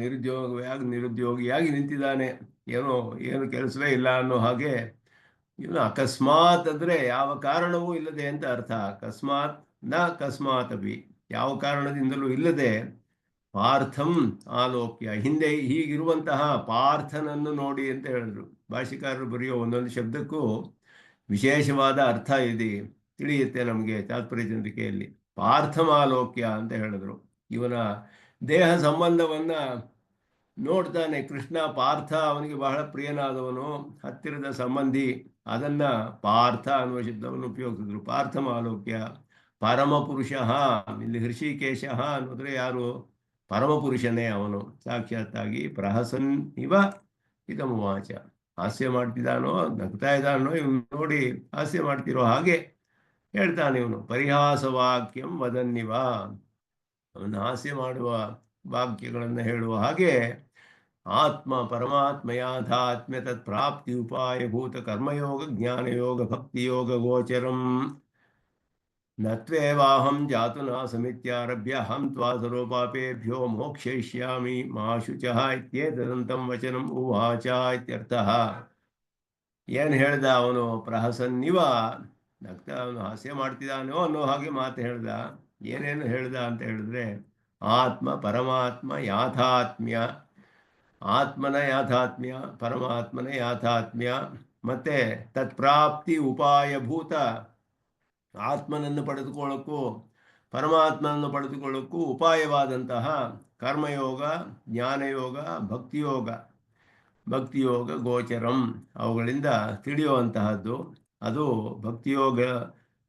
ನಿರುದ್ಯೋಗಿಯಾಗಿ ನಿಂತಿದ್ದಾನೆ, ಏನು ಕೆಲಸವೇ ಇಲ್ಲ ಅನ್ನೋ ಹಾಗೆ. ಇವನು ಅಕಸ್ಮಾತ್ ಅಂದ್ರೆ ಯಾವ ಕಾರಣವೂ ಇಲ್ಲದೆ ಅಂತ ಅರ್ಥ. ಅಕಸ್ಮಾತ್ ನ ಕಸ್ಮಾತ್ ಅಭಿ, ಯಾವ ಕಾರಣದಿಂದಲೂ ಇಲ್ಲದೆ ಪಾರ್ಥಂ ಆಲೋಕ್ಯ, ಹಿಂದೆ ಹೀಗಿರುವಂತಹ ಪಾರ್ಥನನ್ನು ನೋಡಿ ಅಂತ ಹೇಳಿದ್ರು. ಭಾಷಿಕಾರರು ಬರೆಯೋ ಒಂದೊಂದು ಶಬ್ದಕ್ಕೂ ವಿಶೇಷವಾದ ಅರ್ಥ ಇದೆ, ತಿಳಿಯುತ್ತೆ ನಮಗೆ ತಾತ್ಪರ್ಯ ಚಂದ್ರಿಕೆಯಲ್ಲಿ. ಪಾರ್ಥಮಾಲೋಕ್ಯ ಅಂತ ಹೇಳಿದ್ರು. ಇವನ ದೇಹ ಸಂಬಂಧವನ್ನ ನೋಡ್ತಾನೆ ಕೃಷ್ಣ. ಪಾರ್ಥ ಅವನಿಗೆ ಬಹಳ ಪ್ರಿಯನಾದವನು, ಹತ್ತಿರದ ಸಂಬಂಧಿ. ಅದನ್ನ ಪಾರ್ಥ ಅನ್ನುವ ಶಬ್ದವನ್ನು ಉಪಯೋಗಿಸಿದ್ರು. ಪಾರ್ಥಮಾಲೋಕ್ಯ ಪರಮಪುರುಷ. ಇಲ್ಲಿ ಹೃಷಿಕೇಶ ಅನ್ನೋದ್ರೆ ಯಾರು? ಪರಮಪುರುಷನೇ ಅವನು ಸಾಕ್ಷಾತ್ತಾಗಿ. ಪ್ರಹಸನ್ ಇವ ಇದಮುವಾಚ, ಹಾಸ್ಯ ಮಾಡ್ತಿದ್ದಾನೋ ನಗ್ತಾ ಇದ್ದಾನೋ ಇವನು ನೋಡಿ ಹಾಸ್ಯ ಮಾಡ್ತಿರೋ ಹಾಗೆ ಹೇಳ್ತಾನೆ ಇವನು. ಪರಿಹಾಸ ವಾಕ್ಯಂ ವದನ್ನಿವ, ಅವನು ಹಾಸ್ಯ ಮಾಡುವ ವಾಕ್ಯಗಳನ್ನು ಹೇಳುವ ಹಾಗೆ. ಆತ್ಮ ಪರಮಾತ್ಮಯಾಥಾತ್ಮ್ಯ ತತ್ ಪ್ರಾಪ್ತಿ ಉಪಾಯಭೂತ ಕರ್ಮಯೋಗ ಜ್ಞಾನಯೋಗ ಭಕ್ತಿಯೋಗ ಗೋಚರಂ ನತ್ವೇವಾಹಂ ಜಾತು ನಾಸಮಿತ್ಯಾರಭ್ಯ ಅಹಂ ತ್ವಾ ಸರ್ವಪಾಪೇಭ್ಯೋ ಮೋಕ್ಷಯಿಷ್ಯಾಮಿ ಮಾ ಶುಚಃ ಇತ್ಯೇತದಂತಂ ವಚನಂ ಉವಾಚ ಇತ್ಯರ್ಥಃ. ಏನು ಹೇಳ್ದ ಅವನು? ಪ್ರಹಸನ್ನಿವ, ನಗ್ತಾ ಅವನು ಹಾಸ್ಯ ಮಾಡ್ತಿದ್ದಾನೋ ಅನ್ನೋ ಹಾಗೆ ಮಾತು ಹೇಳ್ದ. ಏನೇನು ಹೇಳ್ದ ಅಂತ ಹೇಳಿದ್ರೆ, ಆತ್ಮ ಪರಮಾತ್ಮ ಯಾಥಾತ್ಮ್ಯ, ಆತ್ಮನ ಯಾಥಾತ್ಮ್ಯ, ಪರಮಾತ್ಮನ ಯಾಥಾತ್ಮ್ಯ, ಮತ್ತೆ ತತ್ಪ್ರಾಪ್ತಿ ಉಪಾಯಭೂತ, ಆತ್ಮನನ್ನು ಪಡೆದುಕೊಳ್ಳಕ್ಕೂ ಪರಮಾತ್ಮನನ್ನು ಪಡೆದುಕೊಳ್ಳಕ್ಕೂ ಉಪಾಯವಾದಂತಹ ಕರ್ಮಯೋಗ, ಜ್ಞಾನಯೋಗ, ಭಕ್ತಿಯೋಗ ಗೋಚರಂ, ಅವುಗಳಿಂದ ತಿಳಿಯುವಂತಹದ್ದು. ಅದು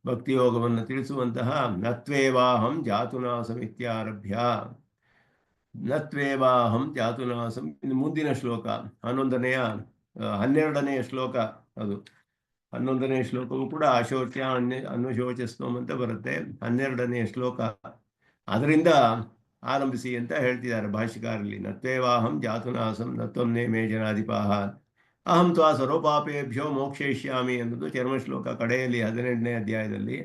ಭಕ್ತಿಯೋಗವನ್ನು ತಿಳಿಸುವಂತಹ ನತ್ವೇವಾಹಂ ಜಾತುನಾಸಮಿತ್ಯಾರಭ್ಯ. ನತ್ವೇವಾಹಂ ಜಾತುನಾಸಂ, ಮುಂದಿನ ಶ್ಲೋಕ 12ನೇ ಶ್ಲೋಕ. ಅದು 11ನೇ ಶ್ಲೋಕವು ಕೂಡ ಅಶೋಚ್ಯ ಅನ್ವಶೋಚಸ್ತಂ ಅಂತ ಬರುತ್ತೆ. 12ನೇ ಶ್ಲೋಕ ಅದರಿಂದ ಆರಂಭಿಸಿ ಅಂತ ಹೇಳ್ತಿದ್ದಾರೆ ಭಾಷ್ಯಕಾರರಲ್ಲಿ. ನತ್ವೇವಾಹಂ ಜಾತುನಾಸಂ ನತ್ವಂ ನೇಮೇ ಜನಾಧಿಪಾಹ ಅಹಂ ತ್ವಾ ಸರ್ವಪಾಪೇಭ್ಯೋ ಮೋಕ್ಷಯಿಷ್ಯಾಮಿ ಅನ್ನೋದು ಚರ್ಮಶ್ಲೋಕ ಕಡೆಯಲ್ಲಿ 18ನೇ ಅಧ್ಯಾಯದಲ್ಲಿ.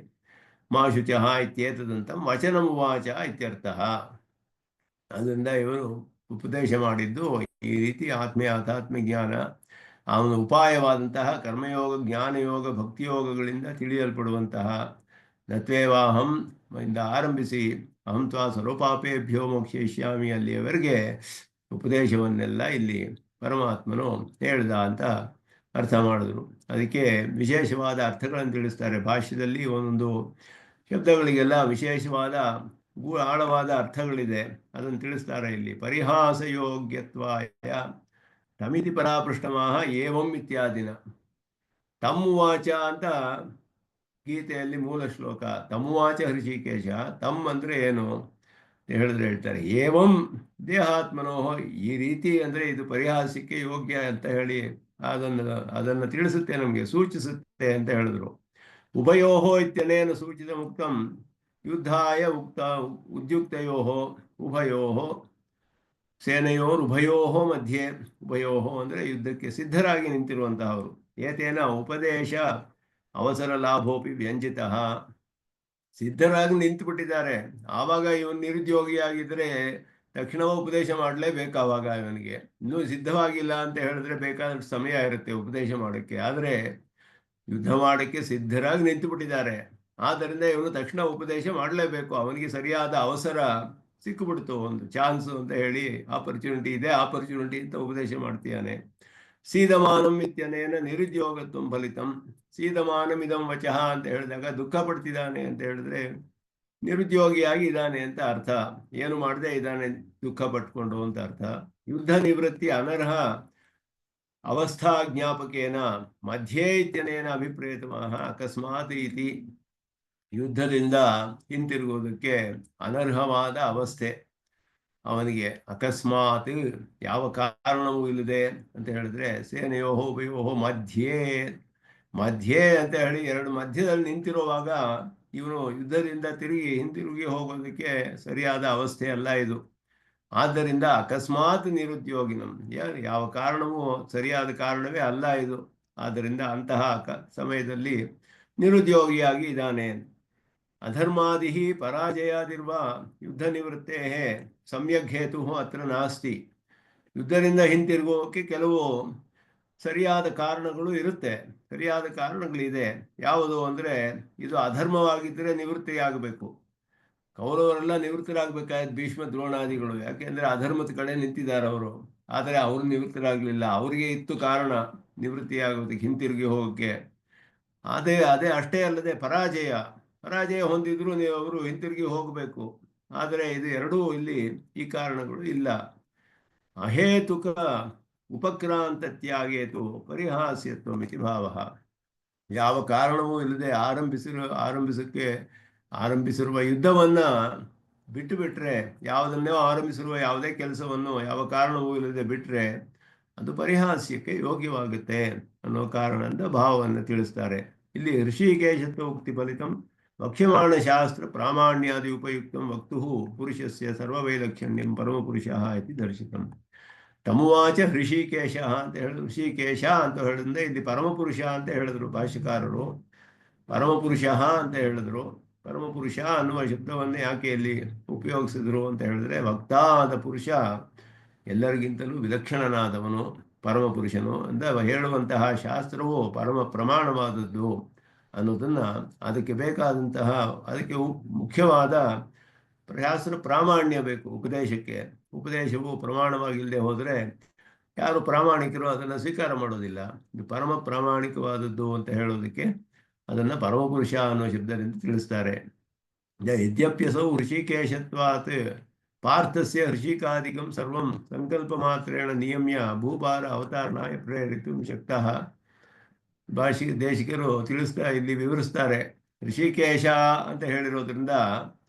ಮಾ ಶುಚಃ ಇತ್ಯೇತದಂತಂ ವಚನಂ ಉವಾಚ ಇತ್ಯರ್ಥಃ. ಅದರಿಂದ ಇವರು ಉಪದೇಶ ಮಾಡಿದ್ದು ಈ ರೀತಿ ಆತ್ಮ ಜ್ಞಾನ, ಅವನ ಉಪಾಯವಾದಂತಹ ಕರ್ಮಯೋಗ, ಜ್ಞಾನಯೋಗ, ಭಕ್ತಿಯೋಗಗಳಿಂದ ತಿಳಿಯಲ್ಪಡುವಂತಹ ನತ್ವೇವಾಹಂ ಇಂದ ಆರಂಭಿಸಿ ಅಹಂ ತ್ವಾ ಸರ್ವಪಾಪೇಭ್ಯೋ ಮೋಕ್ಷಯಿಷ್ಯಾಮಿ ಅಲ್ಲಿಯವರೆಗೆ ಉಪದೇಶವನ್ನೆಲ್ಲ ಇಲ್ಲಿ ಪರಮಾತ್ಮನು ಹೇಳ್ದ ಅಂತ ಅರ್ಥ ಮಾಡಿದ್ರು. ಅದಕ್ಕೆ ವಿಶೇಷವಾದ ಅರ್ಥಗಳನ್ನು ತಿಳಿಸ್ತಾರೆ ಭಾಷ್ಯದಲ್ಲಿ. ಒಂದೊಂದು ಶಬ್ದಗಳಿಗೆಲ್ಲ ವಿಶೇಷವಾದ ಆಳವಾದ ಅರ್ಥಗಳಿದೆ, ಅದನ್ನು ತಿಳಿಸ್ತಾರೆ ಇಲ್ಲಿ. ಪರಿಹಾಸ ಯೋಗ್ಯತ್ವಾಯ ತಮಿತಿ ಪರಾಪೃಷ್ಟಮಾಹ ಏವಂ ಇತ್ಯಾದಿನ. ತಮ್ಮುವಾಚ ಅಂತ ಗೀತೆಯಲ್ಲಿ ಮೂಲ ಶ್ಲೋಕ. ತಮ್ಮುವಾಚ ಹೃಷಿಕೇಶ. ತಮ್ ಅಂದ್ರೆ ಏನು ಹೇಳ್ತಾರೆ. ಏವಂ ದೇಹಾತ್ಮನೋಹ, ಈ ರೀತಿ ಅಂದ್ರೆ ಇದು ಪರಿಹಾಸಕ್ಕೆ ಯೋಗ್ಯ ಅಂತ ಹೇಳಿ ಅದನ್ನು ತಿಳಿಸುತ್ತೆ, ನಮಗೆ ಸೂಚಿಸುತ್ತೆ ಅಂತ ಹೇಳಿದ್ರು. ಉಭಯೋಹೋ ಇತ್ಯನೇನ ಸೂಚಿತ ಮುಕ್ತಂ ಯುದ್ಧಾಯ ಉದ್ಯುಕ್ತಯೋಹೋ ಉಭಯೋಹೋ ಸೇನೆಯೋರುಭಯೋಹೋ ಮಧ್ಯೆ. ಉಭಯೋಹೋ ಅಂದರೆ ಯುದ್ಧಕ್ಕೆ ಸಿದ್ಧರಾಗಿ ನಿಂತಿರುವಂತಹವರು. ಏತೇನ ಉಪದೇಶ ಅವಸರ ಲಾಭೋಪಿ ವ್ಯಂಜಿತ, ಸಿದ್ಧರಾಗಿ ನಿಂತು ಬಿಟ್ಟಿದ್ದಾರೆ. ಆವಾಗ ಇವನು ನಿರುದ್ಯೋಗಿಯಾಗಿದ್ದರೆ ತಕ್ಷಣ ಉಪದೇಶ ಮಾಡಲೇಬೇಕು. ಆವಾಗ ಇವನಿಗೆ ಇನ್ನೂ ಸಿದ್ಧವಾಗಿಲ್ಲ ಅಂತ ಹೇಳಿದ್ರೆ ಬೇಕಾದಷ್ಟು ಸಮಯ ಇರುತ್ತೆ ಉಪದೇಶ ಮಾಡೋಕ್ಕೆ. ಆದರೆ ಯುದ್ಧ ಮಾಡೋಕ್ಕೆ ಸಿದ್ಧರಾಗಿ ನಿಂತು ಬಿಟ್ಟಿದ್ದಾರೆ. ಆದ್ದರಿಂದ ಇವನು ತಕ್ಷಣ ಉಪದೇಶ ಮಾಡಲೇಬೇಕು. ಅವನಿಗೆ ಸರಿಯಾದ ಅವಸರ ಸಿಕ್ಕಿಬಿಡ್ತು, ಒಂದು ಚಾನ್ಸು ಅಂತ ಹೇಳಿ, ಆಪರ್ಚುನಿಟಿ ಇದೆ, ಆಪರ್ಚುನಿಟಿ ಅಂತ ಉಪದೇಶ ಮಾಡ್ತೀಯಾನೆ. ಸೀದಮಾನಂ ಇತ್ಯನೇನ ನಿರುದ್ಯೋಗತ್ವಂ ಫಲಿತಂ. ಸೀದಮಾನಂ ಇದಂ ವಚಃ ಅಂತ ಹೇಳಿದಾಗ ದುಃಖ ಪಡ್ತಿದ್ದಾನೆ ಅಂತ ಹೇಳಿದ್ರೆ ನಿರುದ್ಯೋಗಿಯಾಗಿ ಇದ್ದಾನೆ ಅಂತ ಅರ್ಥ. ಏನು ಮಾಡದೆ ಇದ್ದಾನೆ, ದುಃಖ ಪಟ್ಕೊಂಡು ಅಂತ ಅರ್ಥ. ಯುದ್ಧ ನಿವೃತ್ತಿ ಅನರ್ಹ ಅವಸ್ಥಾ ಜ್ಞಾಪಕೇನ ಮಧ್ಯೆ ಇತ್ಯನೇನ ಅಭಿಪ್ರೇತಮಃ ಅಕಸ್ಮಾತ್ ಇತಿ. ಯುದ್ಧದಿಂದ ಹಿಂತಿರುಗುವುದಕ್ಕೆ ಅನರ್ಹವಾದ ಅವಸ್ಥೆ ಅವನಿಗೆ, ಅಕಸ್ಮಾತ್ ಯಾವ ಕಾರಣವೂ ಇಲ್ಲದೆ ಅಂತ ಹೇಳಿದ್ರೆ, ಸೇನೆಯೋಹೋ ಉಭಯೋಹೋ ಮಧ್ಯೆ, ಮಧ್ಯೆ ಅಂತ ಹೇಳಿ ಎರಡು ಮಧ್ಯದಲ್ಲಿ ನಿಂತಿರುವಾಗ ಇವನು ಯುದ್ಧದಿಂದ ಹಿಂತಿರುಗಿ ಹೋಗೋದಕ್ಕೆ ಸರಿಯಾದ ಅವಸ್ಥೆ ಅಲ್ಲ ಇದು. ಆದ್ದರಿಂದ ಅಕಸ್ಮಾತ್ ನಿರುದ್ಯೋಗಿನಂ, ಯಾವ ಕಾರಣವೂ ಸರಿಯಾದ ಕಾರಣವೇ ಅಲ್ಲ ಇದು. ಆದ್ದರಿಂದ ಅಂತಹ ಸಮಯದಲ್ಲಿ ನಿರುದ್ಯೋಗಿಯಾಗಿ ಇದ್ದಾನೆ. ಅಧರ್ಮಾದಿ ಪರಾಜಯಾದಿರ್ವ ಯುದ್ಧ ನಿವೃತ್ತೇ ಸಮ್ಯಕ್ ಹೇತು ಅತ್ರ ನಾಸ್ತಿ. ಯುದ್ಧದಿಂದ ಹಿಂತಿರುಗೋಕೆ ಕೆಲವು ಸರಿಯಾದ ಕಾರಣಗಳು ಇರುತ್ತೆ, ಸರಿಯಾದ ಕಾರಣಗಳಿದೆ. ಯಾವುದು ಅಂದರೆ, ಇದು ಅಧರ್ಮವಾಗಿದ್ದರೆ ನಿವೃತ್ತಿಯಾಗಬೇಕು. ಕೌರವರೆಲ್ಲ ನಿವೃತ್ತರಾಗಬೇಕಾಯ್ತು, ಭೀಷ್ಮ ದ್ರೋಣಾದಿಗಳು. ಯಾಕೆಂದರೆ ಅಧರ್ಮದ ಕಡೆ ನಿಂತಿದ್ದಾರೆ ಅವರು. ಆದರೆ ಅವರು ನಿವೃತ್ತರಾಗಲಿಲ್ಲ, ಅವರಿಗೆ ಇತ್ತು ಕಾರಣ ನಿವೃತ್ತಿಯಾಗೋದಕ್ಕೆ, ಹಿಂತಿರುಗಿ ಹೋಗೋಕ್ಕೆ. ಅದೇ ಅಷ್ಟೇ ಅಲ್ಲದೆ ಪರಾಜಯ ಹೊಂದಿದ್ರು ಅವರು ಹಿಂತಿರುಗಿ ಹೋಗಬೇಕು. ಆದರೆ ಇದು ಎರಡೂ ಇಲ್ಲಿ ಈ ಕಾರಣಗಳು ಇಲ್ಲ. ಅಹೇತುಕ ಉಪಕ್ರಾಂತ ತ್ಯಾಗೇತು ಪರಿಹಾಸ್ಯತ್ವ ಮಿತಿ ಭಾವ. ಯಾವ ಕಾರಣವೂ ಇಲ್ಲದೆ ಆರಂಭಿಸಿರುವ ಯುದ್ಧವನ್ನ ಬಿಟ್ಟು ಬಿಟ್ರೆ, ಯಾವುದನ್ನೋ ಆರಂಭಿಸಿರುವ ಯಾವುದೇ ಕೆಲಸವನ್ನು ಯಾವ ಕಾರಣವೂ ಇಲ್ಲದೆ ಬಿಟ್ರೆ ಅದು ಪರಿಹಾಸ್ಯಕ್ಕೆ ಯೋಗ್ಯವಾಗುತ್ತೆ ಅನ್ನೋ ಕಾರಣದಿಂದ ಭಾವವನ್ನು ತಿಳಿಸ್ತಾರೆ. ಇಲ್ಲಿ ಋಷಿಕೇಶತ್ವ ಉಕ್ತಿ ಫಲಿತಂ ವಕ್ಷ್ಯಮಾಣ ಶಾಸ್ತ್ರ ಪ್ರಾಮಾಣ್ಯಾದಿ ಉಪಯುಕ್ತಂ ವಕ್ತು ಪುರುಷಸ್ಯ ಸರ್ವವೈಲಕ್ಷಣ್ಯಂ ಪರಮಪುರುಷಃ ಇತಿ ದರ್ಶಿತಂ. ತಮುವಾಚ ಋಷಿಕೇಶ ಅಂತ ಹೇಳಿದ್ರು. ಋಷಿಕೇಶ ಅಂತ ಹೇಳಿದ್ರೆ ಇಲ್ಲಿ ಪರಮಪುರುಷ ಅಂತ ಹೇಳಿದ್ರು ಭಾಷ್ಯಕಾರರು. ಪರಮಪುರುಷ ಅಂತ ಹೇಳಿದ್ರು. ಪರಮಪುರುಷ ಅನ್ನುವ ಶಬ್ದವನ್ನೇ ಯಾಕೆ ಇಲ್ಲಿ ಉಪಯೋಗಿಸಿದ್ರು ಅಂತ ಹೇಳಿದ್ರೆ, ವಕ್ತಾದ ಪುರುಷ ಎಲ್ಲರಿಗಿಂತಲೂ ವಿಲಕ್ಷಣನಾದವನು ಪರಮಪುರುಷನು ಅಂತ ಹೇಳುವಂತಹ ಶಾಸ್ತ್ರವು ಪರಮ ಪ್ರಮಾಣವಾದದ್ದು ಅನ್ನೋದನ್ನು, ಅದಕ್ಕೆ ಬೇಕಾದಂತಹ, ಅದಕ್ಕೆ ಮುಖ್ಯವಾದ ಶಾಸ್ತ್ರ ಪ್ರಾಮಾಣ್ಯ ಬೇಕು ಉಪದೇಶಕ್ಕೆ. ಉಪದೇಶವು ಪ್ರಮಾಣವಾಗಿಲ್ಲದೆ ಹೋದರೆ ಯಾರು ಪ್ರಾಮಾಣಿಕರು ಅದನ್ನು ಸ್ವೀಕಾರ ಮಾಡೋದಿಲ್ಲ. ಇದು ಪರಮ ಪ್ರಾಮಾಣಿಕವಾದದ್ದು ಅಂತ ಹೇಳೋದಕ್ಕೆ ಅದನ್ನು ಪರಮಪುರುಷ ಅನ್ನೋ ಶಬ್ದದಿಂದ ತಿಳಿಸ್ತಾರೆ. ಯದ್ಯಪ್ಯಸೌ ಋಷಿಕೇಶತ್ವಾತ್ ಪಾರ್ಥಸ್ಯ ಋಷಿಕಾದಿಕಂ ಸರ್ವಂ ಸಂಕಲ್ಪ ಮಾತ್ರೇಣ ನಿಯಮ್ಯ ಭೂಭಾರ ಅವತಾರಣಾಯ ಪ್ರೇರಿತು ಶಕ್ತಃ. ದೇಶಿಕರು ಇಲ್ಲಿ ವಿವರಿಸ್ತಾರೆ. ಋಷಿಕೇಶ ಅಂತ ಹೇಳಿರೋದ್ರಿಂದ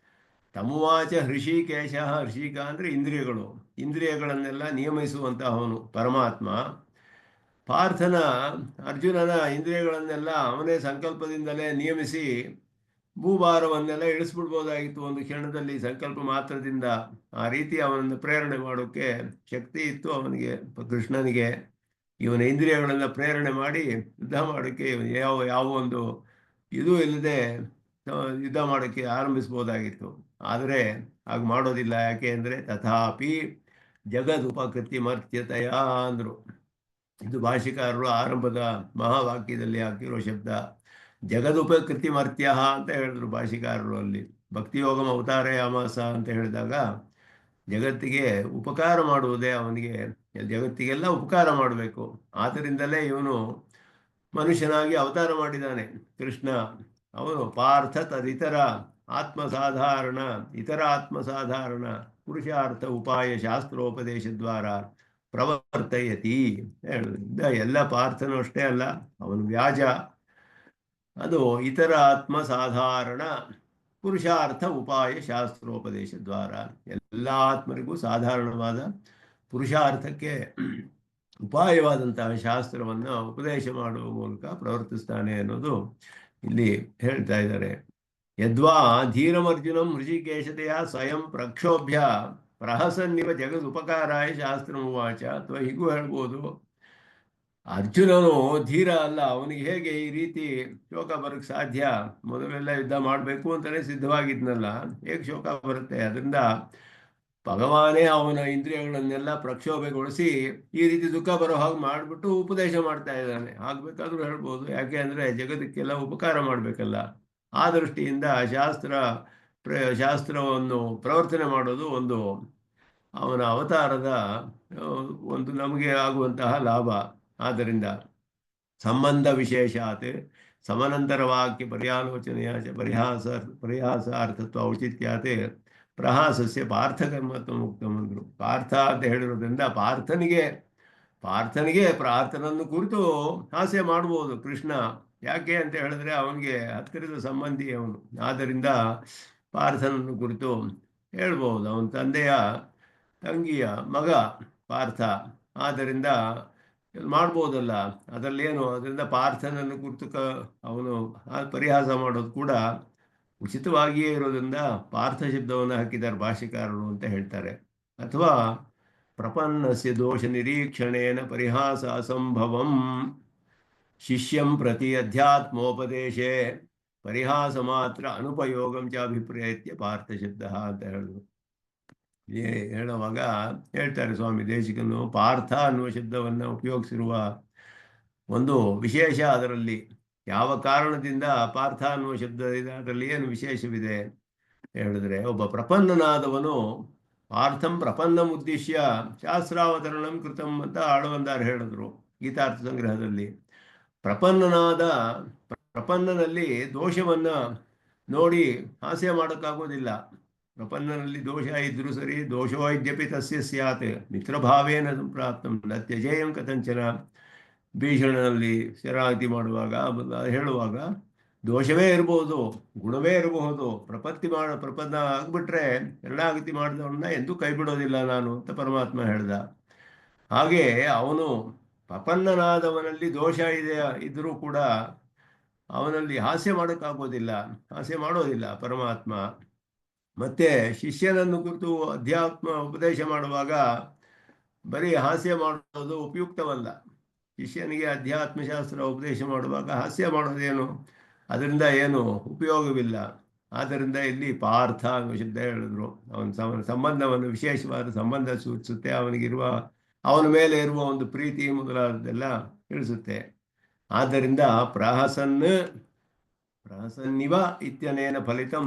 ತಮುವಾಚ ಋಷಿಕೇಶ, ಋಷಿಕ ಅಂದರೆ ಇಂದ್ರಿಯಗಳನ್ನೆಲ್ಲ ನಿಯಮಿಸುವಂತಹವನು ಪರಮಾತ್ಮ. ಅರ್ಜುನನ ಇಂದ್ರಿಯಗಳನ್ನೆಲ್ಲ ಅವನೇ ಸಂಕಲ್ಪದಿಂದಲೇ ನಿಯಮಿಸಿ ಭೂಭಾರವನ್ನೆಲ್ಲ ಇಳಿಸ್ಬಿಡ್ಬೋದಾಗಿತ್ತು ಒಂದು ಕ್ಷಣದಲ್ಲಿ, ಸಂಕಲ್ಪ ಮಾತ್ರದಿಂದ. ಆ ರೀತಿ ಅವನನ್ನು ಪ್ರೇರಣೆ ಮಾಡೋಕ್ಕೆ ಶಕ್ತಿ ಇತ್ತು ಅವನಿಗೆ, ಕೃಷ್ಣನಿಗೆ. ಇವನ ಇಂದ್ರಿಯಗಳನ್ನು ಪ್ರೇರಣೆ ಮಾಡಿ ಯುದ್ಧ ಮಾಡೋಕ್ಕೆ ಯಾವ ಒಂದು ಇದು ಇಲ್ಲದೆ ಯುದ್ಧ ಮಾಡೋಕ್ಕೆ ಆರಂಭಿಸ್ಬೋದಾಗಿತ್ತು. ಆದರೆ ಹಾಗೆ ಮಾಡೋದಿಲ್ಲ. ಯಾಕೆ ಅಂದರೆ ತಥಾಪಿ ಜಗದುಪಕೃತಿಮರ್ತ್ಯತೆಯ ಅಂದರು. ಇದು ಭಾಷಿಕಾರರು ಆರಂಭದ ಮಹಾವಾಕ್ಯದಲ್ಲಿ ಹಾಕಿರೋ ಶಬ್ದ. ಜಗದುಪಕೃತಿಮರ್ತ್ಯ ಅಂತ ಹೇಳಿದ್ರು ಭಾಷಿಕಾರರು. ಅಲ್ಲಿ ಭಕ್ತಿಯೋಗಮ ಅವತಾರಯಾಮಾಸ ಅಂತ ಹೇಳಿದಾಗ ಜಗತ್ತಿಗೆ ಉಪಕಾರ ಮಾಡುವುದೇ ಅವನಿಗೆ, ಜಗತ್ತಿಗೆಲ್ಲ ಉಪಕಾರ ಮಾಡಬೇಕು. ಆದ್ದರಿಂದಲೇ ಇವನು ಮನುಷ್ಯನಾಗಿ ಅವತಾರ ಮಾಡಿದ್ದಾನೆ ಕೃಷ್ಣ. ಅವನು ಪಾರ್ಥ ತದಿತರ ಇತರ ಆತ್ಮಸಾಧಾರಣ ಪುರುಷಾರ್ಥ ಉಪಾಯ ಶಾಸ್ತ್ರೋಪದೇಶ ದ್ವಾರ ಪ್ರವರ್ತಯತಿ ಹೇಳುವುದರಿಂದ ಎಲ್ಲ ಪಾರ್ಥನು ಅಷ್ಟೇ ಅಲ್ಲ, ಅವನು ವ್ಯಾಜ. ಅದು ಇತರ ಆತ್ಮ ಸಾಧಾರಣ ಪುರುಷಾರ್ಥ ಉಪಾಯ ಶಾಸ್ತ್ರೋಪದೇಶ ದ್ವಾರ, ಎಲ್ಲ ಆತ್ಮರಿಗೂ ಸಾಧಾರಣವಾದ ಪುರುಷಾರ್ಥಕ್ಕೆ ಉಪಾಯವಾದಂತಹ ಶಾಸ್ತ್ರವನ್ನು ಉಪದೇಶ ಮಾಡುವ ಮೂಲಕ ಪ್ರವರ್ತಿಸ್ತಾನೆ ಅನ್ನೋದು ಇಲ್ಲಿ ಹೇಳ್ತಾ ಇದ್ದಾರೆ. ಯದ್ವಾ ಧೀರಮರ್ಜುನಂ ಋಷಿಕೇಶತೆಯ ಸ್ವಯಂ ಪ್ರಕ್ಷೋಭ್ಯ ಪ್ರಹಸನ್ನಿವ ಜಗದುಪಕಾರಾಯ ಶಾಸ್ತ್ರಮುವಾಚ. ಅಥವಾ ಹೀಗೂ ಹೇಳ್ಬೋದು, ಅರ್ಜುನನು ಧೀರ ಅಲ್ಲ, ಅವನಿಗೆ ಹೇಗೆ ಈ ರೀತಿ ಶೋಕ ಬರಕ್ಕೆ ಸಾಧ್ಯ? ಮೊದಲೆಲ್ಲ ಯುದ್ಧ ಮಾಡಬೇಕು ಅಂತಲೇ ಸಿದ್ಧವಾಗಿದ್ನಲ್ಲ, ಹೇಗೆ ಶೋಕ ಬರುತ್ತೆ? ಅದರಿಂದ ಭಗವಾನೇ ಅವನ ಇಂದ್ರಿಯಗಳನ್ನೆಲ್ಲ ಪ್ರಕ್ಷೋಭೆಗೊಳಿಸಿ ಈ ರೀತಿ ದುಃಖ ಬರೋ ಹಾಗೆ ಮಾಡಿಬಿಟ್ಟು ಉಪದೇಶ ಮಾಡ್ತಾ ಇದ್ದಾನೆ. ಆಗ್ಬೇಕಾದ್ರೂ ಹೇಳ್ಬೋದು. ಯಾಕೆ ಅಂದರೆ ಜಗದಕ್ಕೆಲ್ಲ ಉಪಕಾರ ಮಾಡಬೇಕಲ್ಲ. ಆ ದೃಷ್ಟಿಯಿಂದ ಶಾಸ್ತ್ರವನ್ನು ಪ್ರವರ್ತನೆ ಮಾಡೋದು ಒಂದು ಅವನ ಅವತಾರದ ಒಂದು ನಮಗೆ ಆಗುವಂತಹ ಲಾಭ. ಆದ್ದರಿಂದ ಸಂಬಂಧ ವಿಶೇಷಾತ್ ಸಮನಂತರವಾಕ್ಯ ಪರ್ಯಾಲೋಚನೆಯ ಚ ಪರಿಹಾಸಾರ್ಥತ್ವ ಔಚಿತ್ಯಾತೆ ಪ್ರಹಾಸಸ್ಯ ಪಾರ್ಥಕರ್ಮತ್ವ ಮುಕ್ತಂ ಅಂದರು. ಪಾರ್ಥ ಅಂತ ಹೇಳಿರೋದ್ರಿಂದ ಪಾರ್ಥನಿಗೆ ಪ್ರಾರ್ಥನನ್ನು ಕುರಿತು ಹಾಸ್ಯ ಮಾಡ್ಬೋದು ಕೃಷ್ಣ. ಯಾಕೆ ಅಂತ ಹೇಳಿದ್ರೆ ಅವನಿಗೆ ಹತ್ತಿರದ ಸಂಬಂಧಿ ಅವನು. ಆದ್ದರಿಂದ ಪಾರ್ಥನನ್ನು ಕುರಿತು ಹೇಳ್ಬೋದು. ಅವನ ತಂದೆಯ ತಂಗಿಯ ಮಗ ಪಾರ್ಥ, ಆದ್ದರಿಂದ ಮಾಡ್ಬೋದಲ್ಲ, ಅದರಲ್ಲೇನು. ಅದರಿಂದ ಪಾರ್ಥನನ್ನು ಕುರಿತು ಅವನು ಪರಿಹಾಸ ಮಾಡೋದು ಕೂಡ ಉಚಿತವಾಗಿಯೇ ಇರೋದ್ರಿಂದ ಪಾರ್ಥ ಶಬ್ದವನ್ನು ಹಾಕಿದ್ದಾರೆ ಭಾಷ್ಯಕಾರರು ಅಂತ ಹೇಳ್ತಾರೆ. ಅಥವಾ ಪ್ರಪನ್ನಸ್ಯ ದೋಷ ನಿರೀಕ್ಷಣೇನ ಪರಿಹಾಸ ಅಸಂಭವಂ ಶಿಷ್ಯಂ ಪ್ರತಿ ಅಧ್ಯಾತ್ಮೋಪದೇಶೆ ಪರಿಹಾಸ ಮಾತ್ರ ಅನುಪಯೋಗಂ ಚ ಅಭಿಪ್ರೇತ್ಯ ಪಾರ್ಥ ಶಬ್ದ ಅಂತ ಹೇಳಿದ್ರು. ಹೇಳುವಾಗ ಹೇಳ್ತಾರೆ ಸ್ವಾಮಿ ದೇಶಿಕನು, ಪಾರ್ಥ ಅನ್ನುವ ಶಬ್ದವನ್ನು ಉಪಯೋಗಿಸಿರುವ ಒಂದು ವಿಶೇಷ ಅದರಲ್ಲಿ ಯಾವ ಕಾರಣದಿಂದ ಪಾರ್ಥ ಅನ್ನುವ ಶಬ್ದ ಇದೆ, ಅದರಲ್ಲಿ ಏನು ವಿಶೇಷವಿದೆ ಹೇಳಿದ್ರೆ, ಒಬ್ಬ ಪ್ರಪನ್ನನಾದವನು ಪಾರ್ಥಂ ಪ್ರಪನ್ನಂ ಉದ್ದೇಶ್ಯ ಶಾಸ್ತ್ರಾವತರಣಂ ಕೃತಂ ಅಂತ ಆಳವಂದಾರು ಹೇಳಿದ್ರು ಗೀತಾರ್ಥ ಸಂಗ್ರಹದಲ್ಲಿ. ಪ್ರಪನ್ನನಲ್ಲಿ ದೋಷವನ್ನ ನೋಡಿ ಹಾಸ್ಯ ಮಾಡೋಕ್ಕಾಗೋದಿಲ್ಲ. ಪ್ರಪನ್ನನಲ್ಲಿ ದೋಷ ಇದ್ರೂ ಸರಿ, ದೋಷೋ ಇದ್ಯಪಿ ತಸ್ಯ ಸ್ಯಾತ್ ಮಿತ್ರಭಾವೇನ ಸಂಪ್ರಾಪ್ತಂ ನ ತ್ಯಜೇಯಂ ಕಥಂಚನ. ಭೀಷಣನಲ್ಲಿ ಶರಣಾಗತಿ ಮಾಡುವಾಗ ಹೇಳುವಾಗ ದೋಷವೇ ಇರಬಹುದು, ಗುಣವೇ ಇರಬಹುದು, ಪ್ರಪನ್ನ ಆಗ್ಬಿಟ್ರೆ ಶರಣಾಗತಿ ಮಾಡಿದವನ್ನ ಎಂದೂ ಕೈ ಬಿಡೋದಿಲ್ಲ ನಾನು ಅಂತ ಪರಮಾತ್ಮ ಹೇಳ್ದ. ಹಾಗೆ ಅವನು ಪ್ರಪನ್ನನಾದವನಲ್ಲಿ ದೋಷ ಇದ್ರೂ ಕೂಡ ಅವನಲ್ಲಿ ಹಾಸ್ಯ ಮಾಡೋದಿಲ್ಲ ಪರಮಾತ್ಮ. ಮತ್ತೆ ಶಿಷ್ಯನನ್ನು ಕುರಿತು ಅಧ್ಯಾತ್ಮ ಉಪದೇಶ ಮಾಡುವಾಗ ಬರೀ ಹಾಸ್ಯ ಮಾಡೋದು ಉಪಯುಕ್ತವಲ್ಲ. ಶಿಷ್ಯನಿಗೆ ಅಧ್ಯಾತ್ಮಶಾಸ್ತ್ರ ಉಪದೇಶ ಮಾಡುವಾಗ ಹಾಸ್ಯ ಮಾಡೋದೇನು, ಅದರಿಂದ ಏನು ಉಪಯೋಗವಿಲ್ಲ. ಆದ್ದರಿಂದ ಇಲ್ಲಿ ಪಾರ್ಥ ಅನ್ನೋ ಶಬ್ದ ಹೇಳಿದ್ರು. ಅವನ ಸಂಬಂಧವನ್ನು, ವಿಶೇಷವಾದ ಸಂಬಂಧ ಸೂಚಿಸುತ್ತೆ. ಅವನ ಮೇಲೆ ಇರುವ ಒಂದು ಪ್ರೀತಿ ಮೊದಲಾದದ್ದೆಲ್ಲ ತಿಳಿಸುತ್ತೆ. ಆದ್ದರಿಂದ ಪ್ರಹಸನ್ನಿವ ಇತ್ಯನೇನ ಫಲಿತಂ.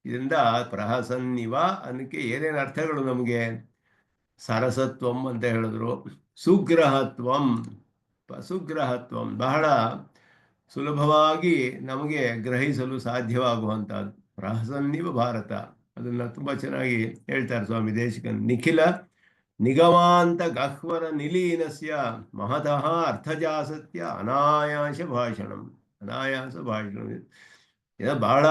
ಇದರಿಂದ ಪ್ರಹಸನ್ನಿವ ಅನ್ನಕ್ಕೆ ಏನೇನು ಅರ್ಥಗಳು ನಮಗೆ? ಸರಸತ್ವಂ ಅಂತ ಹೇಳಿದ್ರು, ಸುಗ್ರಹತ್ವಂ ಬಹಳ ಸುಲಭವಾಗಿ ನಮಗೆ ಗ್ರಹಿಸಲು ಸಾಧ್ಯವಾಗುವಂಥದ್ದು ಪ್ರಹಸನ್ನಿವ ಭಾರತ. ಅದನ್ನು ತುಂಬ ಚೆನ್ನಾಗಿ ಹೇಳ್ತಾರೆ ಸ್ವಾಮಿ ದೇಶಿಕನ್. ನಿಖಿಲ ನಿಗಮಾಂತ ಗಹ್ವರ ನಿಲೀನಸ್ಯ ಮಹತಃ ಅರ್ಥಜಾಸತ್ಯ ಅನಾಯಾಸ ಭಾಷಣ. ಇದು ಬಹಳ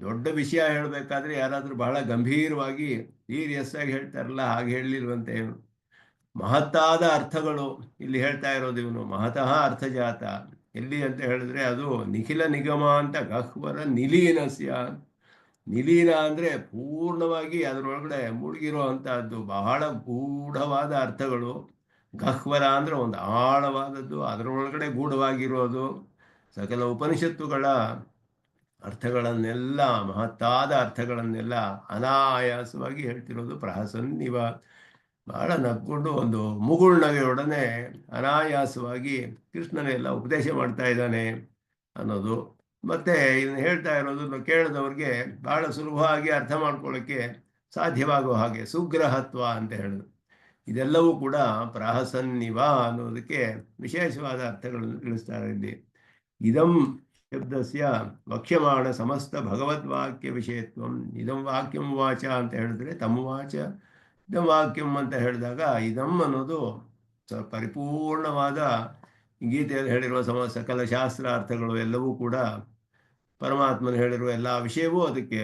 ದೊಡ್ಡ ವಿಷಯ ಹೇಳಬೇಕಾದ್ರೆ ಯಾರಾದರೂ ಬಹಳ ಗಂಭೀರವಾಗಿ ಸೀರಿಯಸ್ ಆಗಿ ಹೇಳ್ತಾರಲ್ಲ, ಹಾಗೆ ಹೇಳಲಿಲ್ವಂತೆ. ಮಹತ್ತಾದ ಅರ್ಥಗಳು ಇಲ್ಲಿ ಹೇಳ್ತಾ ಇರೋದು ಇವನು. ಮಹತಃ ಅರ್ಥಜಾತ ಎಲ್ಲಿ ಅಂತ ಹೇಳಿದ್ರೆ ಅದು ನಿಖಿಲ ನಿಗಮಾಂತ ಗಹ್ವರ ನಿಲೀನಸ್ಯ. ನಿಲೀನ ಅಂದರೆ ಪೂರ್ಣವಾಗಿ ಅದರೊಳಗಡೆ ಮುಳುಗಿರೋ ಅಂಥದ್ದು ಬಹಳ ಗೂಢವಾದ ಅರ್ಥಗಳು. ಗಹ್ವರ ಅಂದರೆ ಒಂದು ಆಳವಾದದ್ದು, ಅದರೊಳಗಡೆ ಗೂಢವಾಗಿರೋದು. ಸಕಲ ಉಪನಿಷತ್ತುಗಳ ಅರ್ಥಗಳನ್ನೆಲ್ಲ, ಮಹತ್ತಾದ ಅರ್ಥಗಳನ್ನೆಲ್ಲ ಅನಾಯಾಸವಾಗಿ ಹೇಳ್ತಿರೋದು ಪ್ರಹಸನ್ನಿವ. ಬಹಳ ನಕ್ಕೊಂಡು ಒಂದು ಮುಗುಳ್ನಗೆಯೊಡನೆ ಅನಾಯಾಸವಾಗಿ ಕೃಷ್ಣನೆಲ್ಲ ಉಪದೇಶ ಮಾಡ್ತಾ ಇದ್ದಾನೆ ಅನ್ನೋದು. ಮತ್ತೆ ಇದನ್ನು ಹೇಳ್ತಾ ಇರೋದನ್ನು ಕೇಳಿದವ್ರಿಗೆ ಬಹಳ ಸುಲಭವಾಗಿ ಅರ್ಥ ಮಾಡ್ಕೊಳ್ಳೋಕ್ಕೆ ಸಾಧ್ಯವಾಗುವ ಹಾಗೆ ಸುಗ್ರಹತ್ವ ಅಂತ ಹೇಳಿದ್ರು. ಇದೆಲ್ಲವೂ ಕೂಡ ಪ್ರಹಸನ್ನಿವ ಅನ್ನೋದಕ್ಕೆ ವಿಶೇಷವಾದ ಅರ್ಥಗಳನ್ನು ತಿಳಿಸ್ತಾರೆ ಇಲ್ಲಿ. ಇದಂ ಶಬ್ದಸ್ಯ ವಕ್ಷ್ಯಮಾಣ ಸಮಸ್ತ ಭಗವದ್ವಾಕ್ಯ ವಿಷಯತ್ವಂ. ಇದಂ ವಾಕ್ಯಂ ವಾಚ ಅಂತ ಹೇಳಿದ್ರೆ ತಮ್ಮ ವಾಚ ಇದಂ ವಾಕ್ಯಂ ಅಂತ ಹೇಳಿದಾಗ ಇದಂ ಅನ್ನೋದು ಪರಿಪೂರ್ಣವಾದ ಗೀತೆಯಲ್ಲಿ ಹೇಳಿರುವ ಸಕಲ ಶಾಸ್ತ್ರಾರ್ಥಗಳು ಎಲ್ಲವೂ ಕೂಡ ಪರಮಾತ್ಮನ ಹೇಳಿರುವ ಎಲ್ಲ ವಿಷಯವೂ ಅದಕ್ಕೆ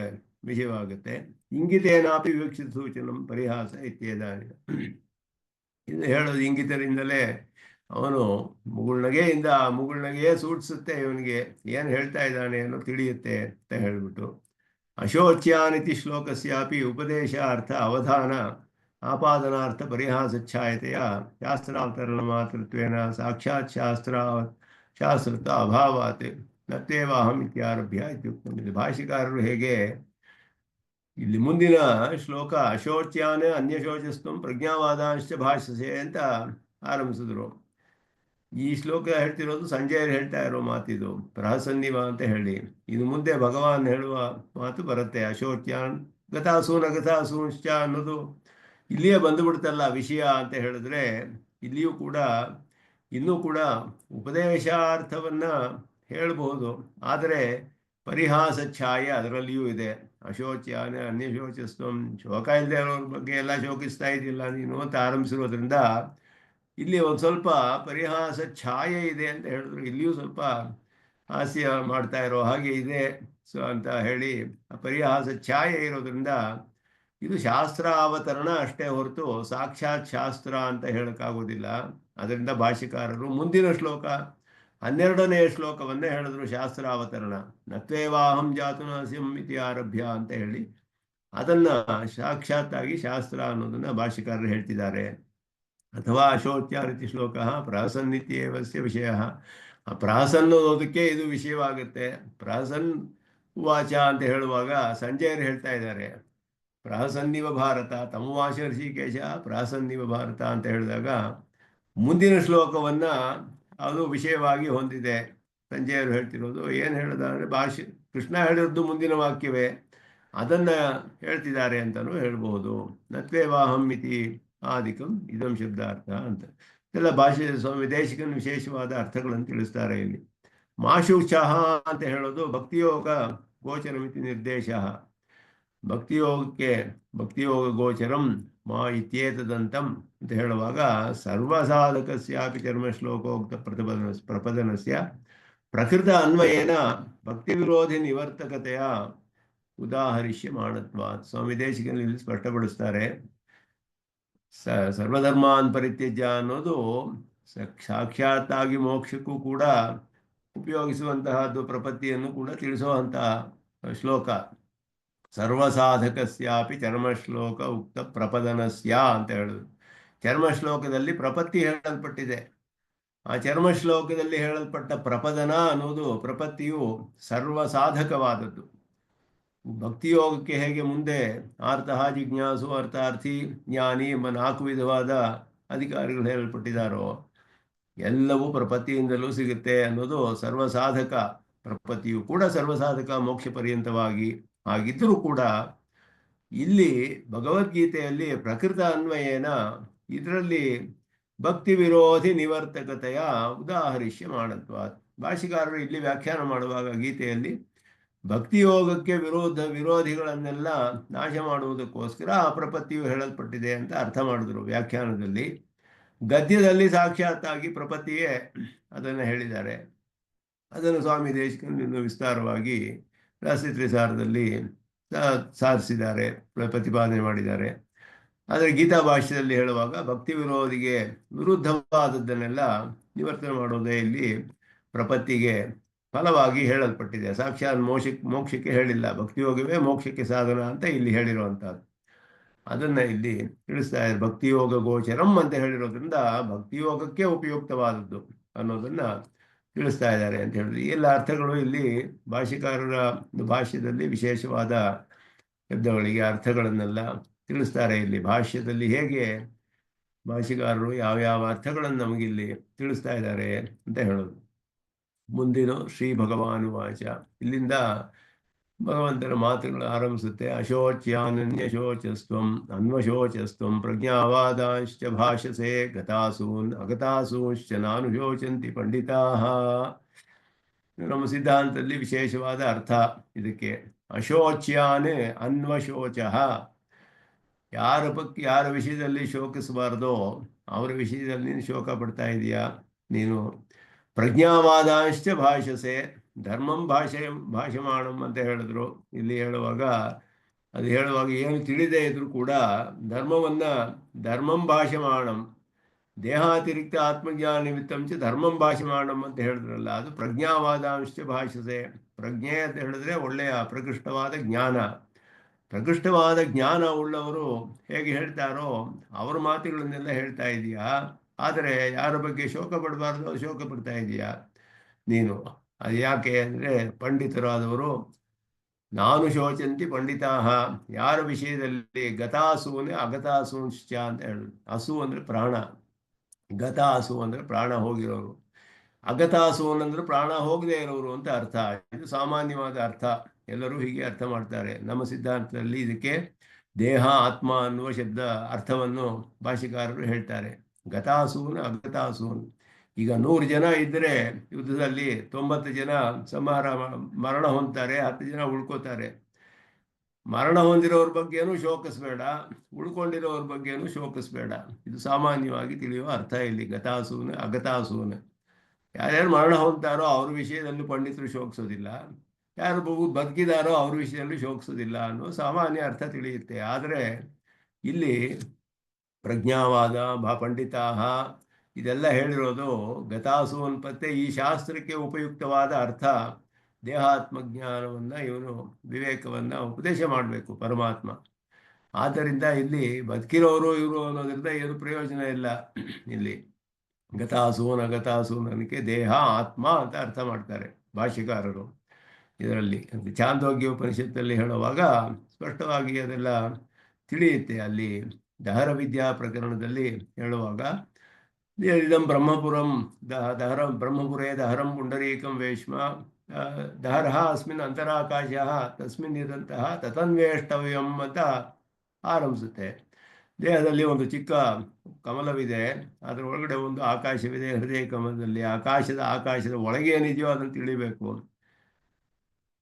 ವಿಷಯವಾಗುತ್ತೆ. ಇಂಗಿತೇನಾಪಿ ವಿವಕ್ಷಿತ ಸೂಚನಂ ಪರಿಹಾಸ ಇತ್ಯೇದಾನಿ. ಇದು ಹೇಳೋದು ಇಂಗಿತರಿಂದಲೇ ಅವನು ಮುಗುಳ್ನಗೆಯೇ ಸೂಚಿಸುತ್ತೆ ಇವನಿಗೆ ಏನು ಹೇಳ್ತಾ ಇದ್ದಾನೆ ಅನ್ನೋ ತಿಳಿಯುತ್ತೆ ಅಂತ ಹೇಳಿಬಿಟ್ಟು. ಅಶೋಚ್ಯಾನಿತಿ ಶ್ಲೋಕಸ್ಯಾಪಿ ಉಪದೇಶಾರ್ಥ ಅವಧಾನ ಆಪಾದನಾರ್ಥ ಪರಿಹಾಸಚ್ಛಾಯತೆಯ ಶಾಸ್ತ್ರಾವತರಣ ಮಾತೃತ್ವೇನ ಸಾಕ್ಷಾತ್ ಶಾಸ್ತ್ರತ ಅಭಾವಾತ್ ನತ್ಯೇವಾಹಂ ಇತ್ಯಾರಭ್ಯ ಇತ್ಯುಕ್ತಂ. ಇದು ಭಾಷಿಕಾರರು ಹೇಗೆ ಇಲ್ಲಿ ಮುಂದಿನ ಶ್ಲೋಕ ಅಶೋಚ್ಯಾನ ಅನ್ಯಶೋಚಸ್ತಂ ಪ್ರಜ್ಞಾವಾದಾಂಶ ಭಾಷಸೆ ಅಂತ ಆರಂಭಿಸಿದ್ರು. ಈ ಶ್ಲೋಕ ಹೇಳ್ತಿರೋದು ಸಂಜಯರು ಹೇಳ್ತಾ ಇರೋ ಮಾತಿದು, ಪ್ರಹಸನ್ನಿವ ಅಂತ ಹೇಳಿ. ಇನ್ನು ಮುಂದೆ ಭಗವಾನ್ ಹೇಳುವ ಮಾತು ಬರುತ್ತೆ. ಅಶೋಚ್ಯಾನ್ ಗತಾಸೂನ ಗತಾಸೂಂಶ್ಚ ಅನ್ನೋದು ಇಲ್ಲಿಯೇ ಬಂದುಬಿಡ್ತಲ್ಲ ವಿಷಯ ಅಂತ ಹೇಳಿದ್ರೆ, ಇಲ್ಲಿಯೂ ಕೂಡ ಇನ್ನೂ ಕೂಡ ಉಪದೇಶಾರ್ಥವನ್ನು ಹೇಳಬಹುದು. ಆದರೆ ಪರಿಹಾಸ ಛಾಯೆ ಅದರಲ್ಲಿಯೂ ಇದೆ. ಅಶೋಚ್ಯಾನ ಅನ್ಯಶೋಚಸ್ತ್ವಂ, ಶೋಕ ಇಲ್ಲದೆ ಇರೋರ ಬಗ್ಗೆ ಎಲ್ಲ ಶೋಕಿಸ್ತಾ ಇದ್ದಿಲ್ಲ ನೀನು ಅಂತ ಆರಂಭಿಸಿರೋದ್ರಿಂದ ಇಲ್ಲಿ ಒಂದು ಸ್ವಲ್ಪ ಪರಿಹಾಸ ಛಾಯೆ ಇದೆ ಅಂತ ಹೇಳಿದ್ರು. ಇಲ್ಲಿಯೂ ಸ್ವಲ್ಪ ಹಾಸ್ಯ ಮಾಡ್ತಾ ಇರೋ ಹಾಗೆ ಇದೆ ಅಂತ ಹೇಳಿ ಪರಿಹಾಸ ಛಾಯೆ ಇರೋದ್ರಿಂದ ಇದು ಶಾಸ್ತ್ರ ಅವತರಣ ಅಷ್ಟೇ ಹೊರತು ಸಾಕ್ಷಾತ್ ಶಾಸ್ತ್ರ ಅಂತ ಹೇಳಕ್ಕಾಗೋದಿಲ್ಲ. ಅದರಿಂದ ಭಾಷ್ಯಕಾರರು ಮುಂದಿನ ಶ್ಲೋಕ 12ನೇ ಶ್ಲೋಕವನ್ನೇ ಹೇಳಿದ್ರು ಶಾಸ್ತ್ರ ಅವತರಣ. ನತ್ವೇವಾಹಂ ಜಾತು ನಾಸ್ಯಂ ಇತಿ ಆರಭ್ಯ ಅಂತ ಹೇಳಿ ಅದನ್ನ ಸಾಕ್ಷಾತ್ತಾಗಿ ಶಾಸ್ತ್ರ ಅನ್ನೋದನ್ನ ಭಾಷ್ಯಕಾರರು ಹೇಳ್ತಿದ್ದಾರೆ. ಅಥವಾ ಅಶೋಚ್ಯಾರಿತಿ ಶ್ಲೋಕ ಪ್ರಹಸನ್ನಿತ್ಯೇವಸ್ಯ ವಿಷಯ. ಪ್ರಹಸನ್ ಓದೋದಕ್ಕೆ ಇದು ವಿಷಯವಾಗುತ್ತೆ. ಪ್ರಹಸನ್ ವಾಚ ಅಂತ ಹೇಳುವಾಗ ಸಂಜಯರು ಹೇಳ್ತಾ ಇದ್ದಾರೆ ಪ್ರಹಸನ್ನಿವ ಭಾರತ ತಮವಾಶ ಋಷಿಕೇಶ ಪ್ರಹಸನ್ನಿವ ಭಾರತ ಅಂತ ಹೇಳಿದಾಗ ಮುಂದಿನ ಶ್ಲೋಕವನ್ನ ಅದು ವಿಷಯವಾಗಿ ಹೊಂದಿದೆ. ಸಂಜಯರು ಹೇಳ್ತಿರೋದು ಏನು ಹೇಳಿದ ಅಂದರೆ ಕೃಷ್ಣ ಹೇಳಿರೋದು ಮುಂದಿನ ವಾಕ್ಯವೇ, ಅದನ್ನ ಹೇಳ್ತಿದ್ದಾರೆ ಅಂತಲೂ ಹೇಳ್ಬೋದು. ನತ್ವೇವಾಹಂ ಇತಿ ಆದಿಕಂ ಇದಂ ಶಬ್ದಾರ್ಥ ಅಂತ ಎಲ್ಲ ಭಾಷೆ ಸ್ವಾಮಿ ದೇಶಿಕನ ವಿಶೇಷವಾದ ಅರ್ಥಗಳನ್ನು ತಿಳಿಸ್ತಾರೆ ಇಲ್ಲಿ. ಮಾಶುಚಃ ಅಂತ ಹೇಳೋದು ಭಕ್ತಿಯೋಗ ಗೋಚರಮಿತಿ ನಿರ್ದೇಶ. ಭಕ್ತಿಯೋಗ ಗೋಚರಂ ಮಾ ಇತ್ಯೇತದಂತಂ ಅಂತ ಹೇಳುವಾಗ ಸರ್ವಸಾಧಕಸ್ಯಾಪಿ ಚರ್ಮಶ್ಲೋಕೋಕ್ತ ಪ್ರಪದನಸ್ಯ ಪ್ರಕೃತ ಅನ್ವಯೇನ ಭಕ್ತಿ ವಿರೋಧಿ ನಿವರ್ತಕತೆಯ ಉದಾಹರಿಷ್ಯಮಾಣತ್ವಾತ್. ಸ್ವಾಮಿ ದೇಶಿಕನಲ್ಲಿ ಸ್ಪಷ್ಟಪಡಿಸ್ತಾರೆ ಸರ್ವಧರ್ಮಾನ್ ಪರಿತ್ಯಜ್ಯ ಅನ್ನೋದು ಸಾಕ್ಷಾತ್ತಾಗಿ ಮೋಕ್ಷಕ್ಕೂ ಕೂಡ ಉಪಯೋಗಿಸುವಂತಹದ್ದು, ಪ್ರಪತ್ತಿಯನ್ನು ಕೂಡ ತಿಳಿಸುವಂತಹ ಶ್ಲೋಕ. ಸರ್ವಸಾಧಕಸ್ಯಾಪಿ ಚರ್ಮಶ್ಲೋಕ ಉಕ್ತ ಪ್ರಪದನಸ್ಯ ಅಂತ ಹೇಳುದು. ಚರ್ಮಶ್ಲೋಕದಲ್ಲಿ ಪ್ರಪತ್ತಿ ಹೇಳಲ್ಪಟ್ಟಿದೆ. ಆ ಚರ್ಮಶ್ಲೋಕದಲ್ಲಿ ಹೇಳಲ್ಪಟ್ಟ ಪ್ರಪದನ ಅನ್ನೋದು ಪ್ರಪತ್ತಿಯು ಸರ್ವಸಾಧಕವಾದದ್ದು. ಭಕ್ತಿಯೋಗಕ್ಕೆ ಹೇಗೆ ಮುಂದೆ ಆರ್ತಃ ಜಿಜ್ಞಾಸು ಅರ್ಥಾರ್ಥಿ ಜ್ಞಾನಿ ಎಂಬ 4 ವಿಧವಾದ ಅಧಿಕಾರಿಗಳು ಹೇಳಲ್ಪಟ್ಟಿದ್ದಾರೋ ಎಲ್ಲವೂ ಪ್ರಪತ್ತಿಯಿಂದಲೂ ಸಿಗುತ್ತೆ ಅನ್ನೋದು ಸರ್ವಸಾಧಕ. ಪ್ರಪತ್ತಿಯು ಕೂಡ ಸರ್ವಸಾಧಕ ಮೋಕ್ಷ ಪರ್ಯಂತವಾಗಿ ಆಗಿದ್ದರೂ ಕೂಡ ಇಲ್ಲಿ ಭಗವದ್ಗೀತೆಯಲ್ಲಿ ಪ್ರಕೃತ ಅನ್ವಯೇನ ಇದರಲ್ಲಿ ಭಕ್ತಿ ವಿರೋಧಿ ನಿವರ್ತಕತೆಯ ಉದಾಹರಿಷ್ಯಮಾಣತ್ವ. ಭಾಷಿಕಾರರು ಇಲ್ಲಿ ವ್ಯಾಖ್ಯಾನ ಮಾಡುವಾಗ ಗೀತೆಯಲ್ಲಿ ಭಕ್ತಿಯೋಗಕ್ಕೆ ವಿರೋಧಿಗಳನ್ನೆಲ್ಲ ನಾಶ ಮಾಡುವುದಕ್ಕೋಸ್ಕರ ಆ ಪ್ರಪತ್ತಿಯು ಹೇಳಲ್ಪಟ್ಟಿದೆ ಅಂತ ಅರ್ಥ ಮಾಡಿದ್ರು ವ್ಯಾಖ್ಯಾನದಲ್ಲಿ. ಗದ್ಯದಲ್ಲಿ ಸಾಕ್ಷಾತ್ತಾಗಿ ಪ್ರಪತ್ತಿಯೇ ಅದನ್ನು ಹೇಳಿದ್ದಾರೆ. ಅದನ್ನು ಸ್ವಾಮಿ ದೇಶಿಕನು ವಿಸ್ತಾರವಾಗಿ ರಸತ್ರಿಸಾರದಲ್ಲಿ ಸಾರಿಸಿದ್ದಾರೆ, ಪ್ರತಿಪಾದನೆ ಮಾಡಿದ್ದಾರೆ. ಆದರೆ ಗೀತಾ ಭಾಷ್ಯದಲ್ಲಿ ಹೇಳುವಾಗ ಭಕ್ತಿ ವಿರೋಧಿಗೆ ವಿರುದ್ಧವಾದದ್ದನ್ನೆಲ್ಲ ನಿವರ್ತನೆ ಮಾಡೋದೇ ಇಲ್ಲಿ ಪ್ರಪತ್ತಿಗೆ ಫಲವಾಗಿ ಹೇಳಲ್ಪಟ್ಟಿದೆ. ಸಾಕ್ಷಾತ್ ಮೋಕ್ಷಕ್ಕೆ ಹೇಳಿಲ್ಲ, ಭಕ್ತಿಯೋಗವೇ ಮೋಕ್ಷಕ್ಕೆ ಸಾಧನ ಅಂತ ಇಲ್ಲಿ ಹೇಳಿರುವಂಥದ್ದು. ಅದನ್ನ ಇಲ್ಲಿ ತಿಳಿಸ್ತಾ ಇದ್ದಾರೆ. ಭಕ್ತಿಯೋಗ ಗೋಚರಂ ಅಂತ ಹೇಳಿರೋದ್ರಿಂದ ಭಕ್ತಿಯೋಗಕ್ಕೆ ಉಪಯುಕ್ತವಾದದ್ದು ಅನ್ನೋದನ್ನ ತಿಳಿಸ್ತಾ ಇದ್ದಾರೆ ಅಂತ ಹೇಳಿದ್ರು. ಎಲ್ಲ ಅರ್ಥಗಳು ಇಲ್ಲಿ ಭಾಷಿಕಾರರ ಭಾಷ್ಯದಲ್ಲಿ ವಿಶೇಷವಾದ ಶಬ್ದಗಳಿಗೆ ಅರ್ಥಗಳನ್ನೆಲ್ಲ ತಿಳಿಸ್ತಾರೆ. ಇಲ್ಲಿ ಭಾಷ್ಯದಲ್ಲಿ ಹೇಗೆ ಭಾಷಿಕಾರರು ಯಾವ್ಯಾವ ಅರ್ಥಗಳನ್ನು ನಮಗಿಲ್ಲಿ ತಿಳಿಸ್ತಾ ಇದ್ದಾರೆ ಅಂತ ಹೇಳೋದು. ಮುಂದಿನ ಶ್ರೀ ಭಗವಾನು ವಾಚ, ಇಲ್ಲಿಂದ ಭಗವಂತನ ಮಾತುಗಳು ಆರಂಭಿಸುತ್ತೆ. ಅಶೋಚ್ಯಾನನ್ಯಶೋಚಸ್ತ್ವಂ ಅನ್ವಶೋಚಸ್ತ್ವಂ ಪ್ರಜ್ಞಾವಾದಾಂಶ್ಚ ಭಾಷಸೆ ಗತಾಸೂನ್ ಅಗತಾಸೂಂಶ್ಚ ನಾನು ಶೋಚಂತಿ ಪಂಡಿತಾಃ. ನಮ್ಮ ಸಿದ್ಧಾಂತದಲ್ಲಿ ವಿಶೇಷವಾದ ಅರ್ಥ ಇದಕ್ಕೆ. ಅಶೋಚ್ಯಾನ್ ಅನ್ವಶೋಚಃ, ಯಾರ ವಿಷಯದಲ್ಲಿ ಶೋಕಿಸಬಾರ್ದೋ ಅವರ ವಿಷಯದಲ್ಲಿ ನೀನು ಶೋಕ ಪಡ್ತಾ ಇದೀಯಾ ನೀನು. ಪ್ರಜ್ಞಾವಾದಾಂಶ್ಚ ಭಾಷಸೆ, ಧರ್ಮಂ ಭಾಷಮಾಣಂ ಅಂತ ಹೇಳಿದ್ರು. ಇಲ್ಲಿ ಹೇಳುವಾಗ ಏನು ತಿಳಿದೇ ಇದ್ರು ಕೂಡ ಧರ್ಮಂ ಭಾಷಮಾಣಂ ದೇಹಾತಿರಿಕ್ತ ಆತ್ಮಜ್ಞಾನ ನಿಮಿತ್ತಂಚ ಧರ್ಮಂ ಭಾಷಮಾಣಂ ಅಂತ ಹೇಳಿದ್ರಲ್ಲ, ಅದು ಪ್ರಜ್ಞಾವಾದಾಂಶ್ಚ ಭಾಷಸೆ. ಪ್ರಜ್ಞೆ ಅಂತ ಹೇಳಿದ್ರೆ ಒಳ್ಳೆಯ ಪ್ರಕೃಷ್ಟವಾದ ಜ್ಞಾನ ಉಳ್ಳವರು ಹೇಗೆ ಹೇಳ್ತಾರೋ ಅವರ ಮಾತುಗಳನ್ನೆಲ್ಲ ಹೇಳ್ತಾ ಇದೀಯಾ. ಆದರೆ ಯಾರ ಬಗ್ಗೆ ಶೋಕ ಪಡಬಾರ್ದು ಶೋಕ ಪಡ್ತಾ ಇದೀಯಾ ನೀನು. ಅದು ಯಾಕೆ ಅಂದರೆ ಪಂಡಿತರಾದವರು ನಾನು ಶೋಚಂತಿ ಪಂಡಿತಾಹ, ಯಾರ ವಿಷಯದಲ್ಲಿ ಗತಾಸೂನೆ ಅಗತಾಸೂಂಶ್ಚ ಅಂತ ಹೇಳುದು. ಹಸು ಅಂದರೆ ಪ್ರಾಣ, ಗತಾಸು ಅಂದರೆ ಪ್ರಾಣ ಹೋಗಿರೋರು, ಅಗತಾಸೂನ್ ಅಂದ್ರೆ ಪ್ರಾಣ ಹೋಗದೆ ಇರೋರು ಅಂತ ಅರ್ಥ. ಇದು ಸಾಮಾನ್ಯವಾದ ಅರ್ಥ, ಎಲ್ಲರೂ ಹೀಗೆ ಅರ್ಥ ಮಾಡ್ತಾರೆ. ನಮ್ಮ ಸಿದ್ಧಾಂತದಲ್ಲಿ ಇದಕ್ಕೆ ದೇಹ ಆತ್ಮ ಅನ್ನುವ ಶಬ್ದ ಅರ್ಥವನ್ನು ಭಾಷಿಕಾರರು ಹೇಳ್ತಾರೆ. ಗತಾಸೂನ್ ಅಗತಾಸೂನ್, ಈಗ 100 ಜನ ಇದ್ದರೆ ಯುದ್ಧದಲ್ಲಿ 90 ಜನ ಮರಣ ಹೊಂದ್ತಾರೆ, 10 ಜನ ಉಳ್ಕೋತಾರೆ. ಮರಣ ಹೊಂದಿರೋರ ಬಗ್ಗೆನೂ ಶೋಕಿಸ್ಬೇಡ, ಉಳ್ಕೊಂಡಿರೋರ ಬಗ್ಗೆನೂ ಶೋಕಿಸ್ಬೇಡ. ಇದು ಸಾಮಾನ್ಯವಾಗಿ ತಿಳಿಯುವ ಅರ್ಥ ಇಲ್ಲಿ ಗತಾಸೂನು ಅಗತಾಸೂನು. ಯಾರ್ಯಾರು ಮರಣ ಹೊಂದ್ತಾರೋ ಅವ್ರ ವಿಷಯದಲ್ಲಿ ಪಂಡಿತರು ಶೋಕಿಸೋದಿಲ್ಲ, ಯಾರು ಬದುಕಿದಾರೋ ಅವ್ರ ವಿಷಯದಲ್ಲಿ ಶೋಕಿಸೋದಿಲ್ಲ ಅನ್ನೋ ಸಾಮಾನ್ಯ ಅರ್ಥ ತಿಳಿಯುತ್ತೆ. ಆದರೆ ಇಲ್ಲಿ ಪ್ರಜ್ಞಾವಾದ ಪಂಡಿತಾಹ ಇದೆಲ್ಲ ಹೇಳಿರೋದು ಗತಾಸೂನ್ ಪತ್ತೆ ಈ ಶಾಸ್ತ್ರಕ್ಕೆ ಉಪಯುಕ್ತವಾದ ಅರ್ಥ. ದೇಹಾತ್ಮಜ್ಞಾನವನ್ನು ಇವನು ವಿವೇಕವನ್ನು ಉಪದೇಶ ಮಾಡಬೇಕು ಪರಮಾತ್ಮ. ಆದ್ದರಿಂದ ಇಲ್ಲಿ ಬದುಕಿರೋರು ಇವರು ಅನ್ನೋದ್ರಿಂದ ಏನು ಪ್ರಯೋಜನ ಇಲ್ಲ. ಇಲ್ಲಿ ಗತಾಸೂನ್ ಅಗತಾಸೂನ್ ಅನ್ನಕ್ಕೆ ದೇಹ ಆತ್ಮ ಅಂತ ಅರ್ಥ ಮಾಡ್ತಾರೆ ಭಾಷ್ಯಕಾರರು. ಇದರಲ್ಲಿ ಛಾಂದೋಗ್ಯ ಉಪನಿಷತ್ತಲ್ಲಿ ಹೇಳುವಾಗ ಸ್ಪಷ್ಟವಾಗಿ ಅದೆಲ್ಲ ತಿಳಿಯುತ್ತೆ. ಅಲ್ಲಿ ದಹರ ವಿದ್ಯಾ ಪ್ರಕರಣದಲ್ಲಿ ಹೇಳುವಾಗ ಇದಂ ಬ್ರಹ್ಮಪುರಂ ಬ್ರಹ್ಮಪುರೇ ದಹರಂ ಪುಂಡರೀಕಂ ವೇಶ್ಮ ದಹರಃ ಅಸ್ಮಿನ್ ಅಂತರಾಕಾಶ ತಸ್ಮಿನ್ ಇದಂತಹ ತತನ್ವೇಷ್ಟವ್ಯಂ ಅಂತ ಆರಂಭಿಸುತ್ತೆ. ದೇಹದಲ್ಲಿ ಒಂದು ಚಿಕ್ಕ ಕಮಲವಿದೆ, ಅದರ ಒಳಗಡೆ ಒಂದು ಆಕಾಶವಿದೆ. ಹೃದಯ ಕಮಲದಲ್ಲಿ ಆಕಾಶದ ಒಳಗೆ ಏನಿದೆಯೋ ಅದನ್ನು ತಿಳಿಬೇಕು.